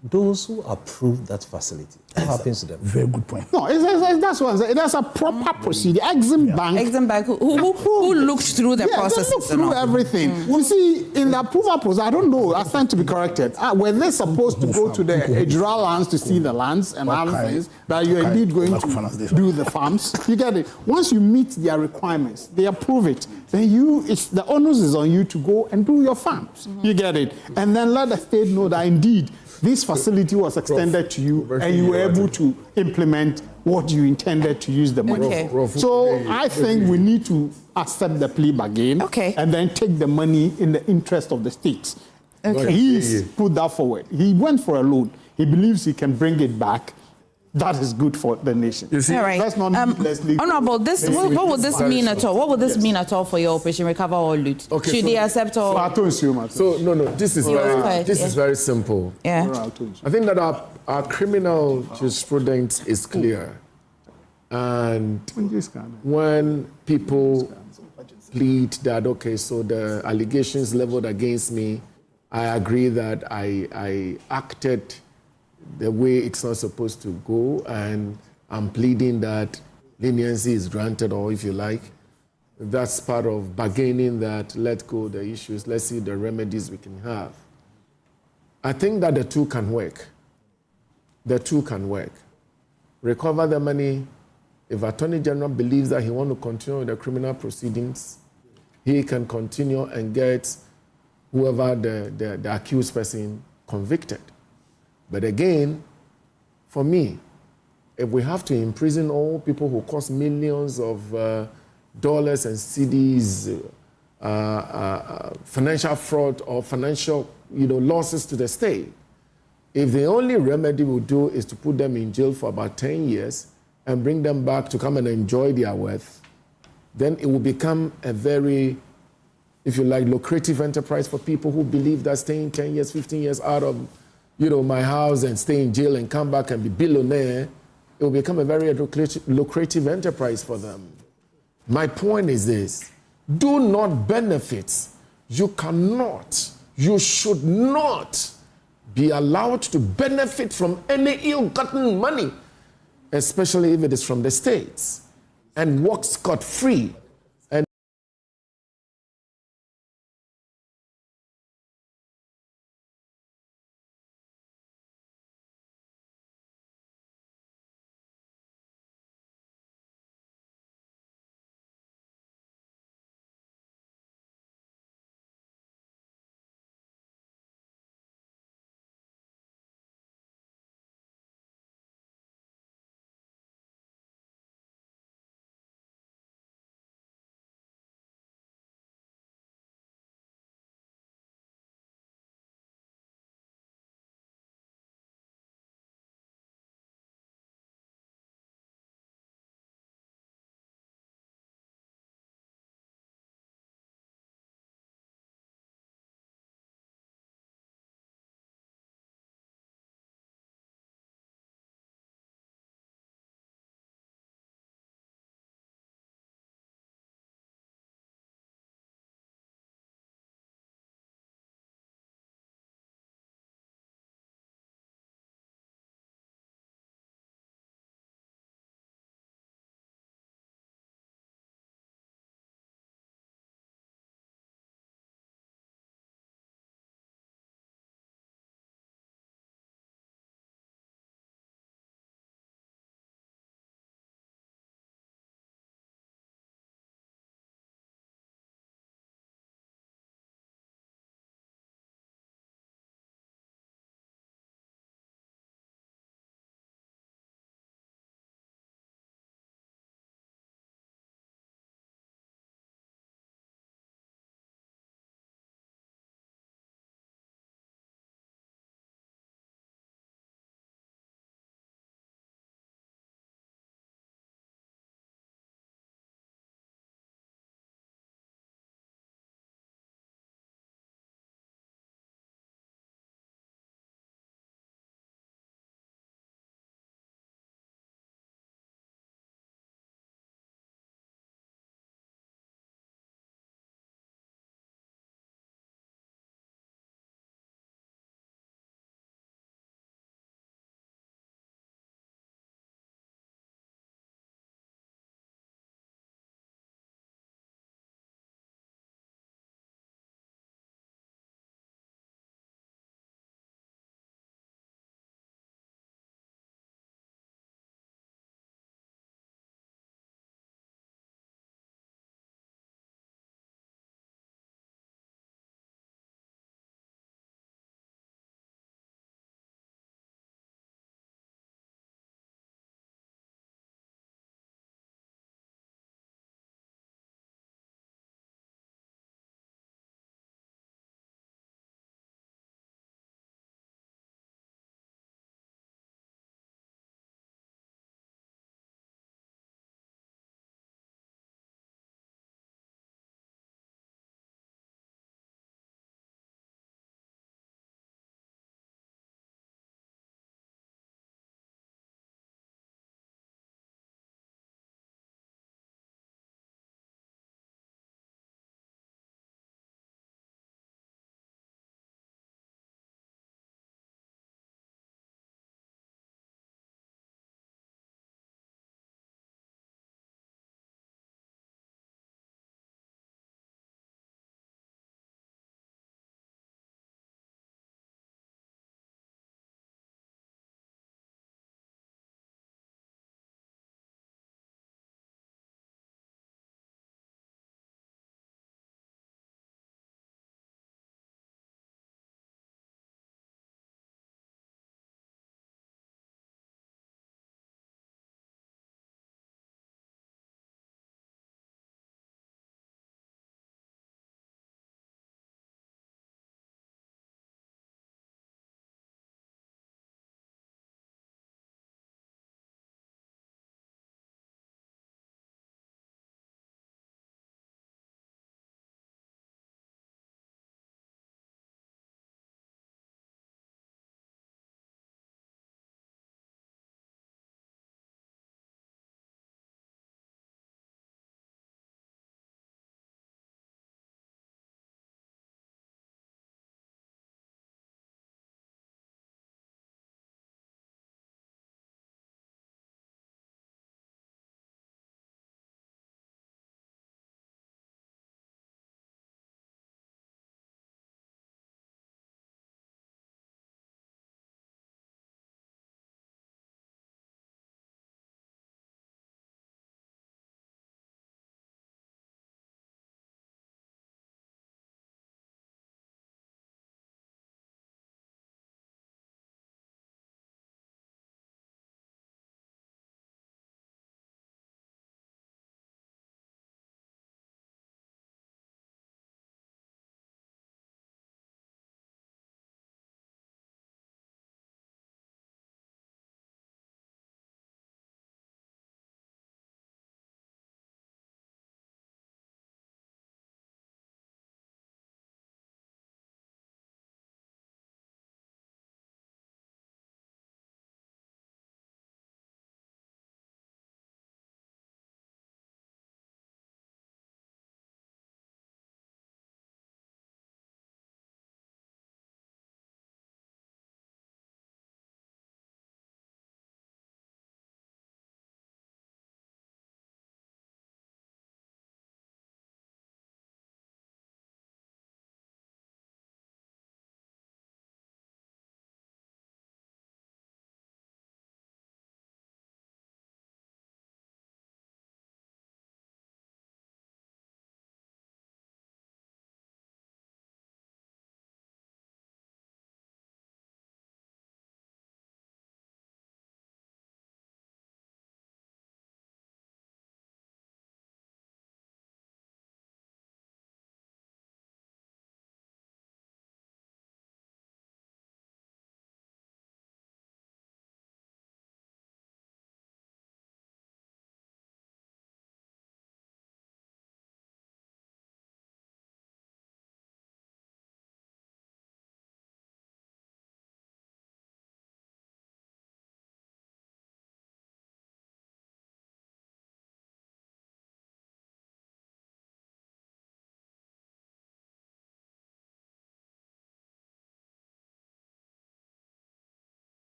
Those who approve that facility, what happens to them?
Very good point.
No, that's what I'm saying. There's a proper procedure. Exim Bank,
who looked through the process.
They looked through everything. You see, in the approval process, I don't know, I stand to be corrected. Were they supposed to go to the Ejura lands to see the lands and other things that you're indeed going to do the farms? You get it. Once you meet their requirements, they approve it. Then the onus is on you to go and do your farms. You get it. And then let the state know that indeed this facility was extended to you and you were able to implement what you intended to use the money for. So I think we need to accept the plea bargain and then take the money in the interest of the states. He's put that forward. He went for a loan. He believes he can bring it back. That is good for the nation.
You see, all right.
That's not
Honorable, what would this mean at all? What would this mean at all for your Operation Recover or Loot?
Okay,
Should they accept or?
So this is very simple.
Yeah.
I think that our criminal jurisprudence is clear, and when people plead that so the allegations leveled against me, I agree that I acted the way it's not supposed to go, and I'm pleading that leniency is granted, or if you like, that's part of bargaining that let go the issues, let's see the remedies we can have. I think that the two can work. The two can work. Recover the money. If Attorney General believes that he wants to continue with the criminal proceedings, he can continue and get whoever the accused person convicted. But again, for me, if we have to imprison all people who cost millions of dollars and cedis, financial fraud or financial losses to the state, if the only remedy we'll do is to put them in jail for about 10 years and bring them back to come and enjoy their wealth, then it will become a very, if you like, lucrative enterprise for people who believe that staying 10 years, 15 years out of my house and stay in jail and come back and be billionaire, it will become a very lucrative enterprise for them. My point is this: do not benefit. You should not be allowed to benefit from any ill-gotten money, especially if it is from the states, and walk scot-free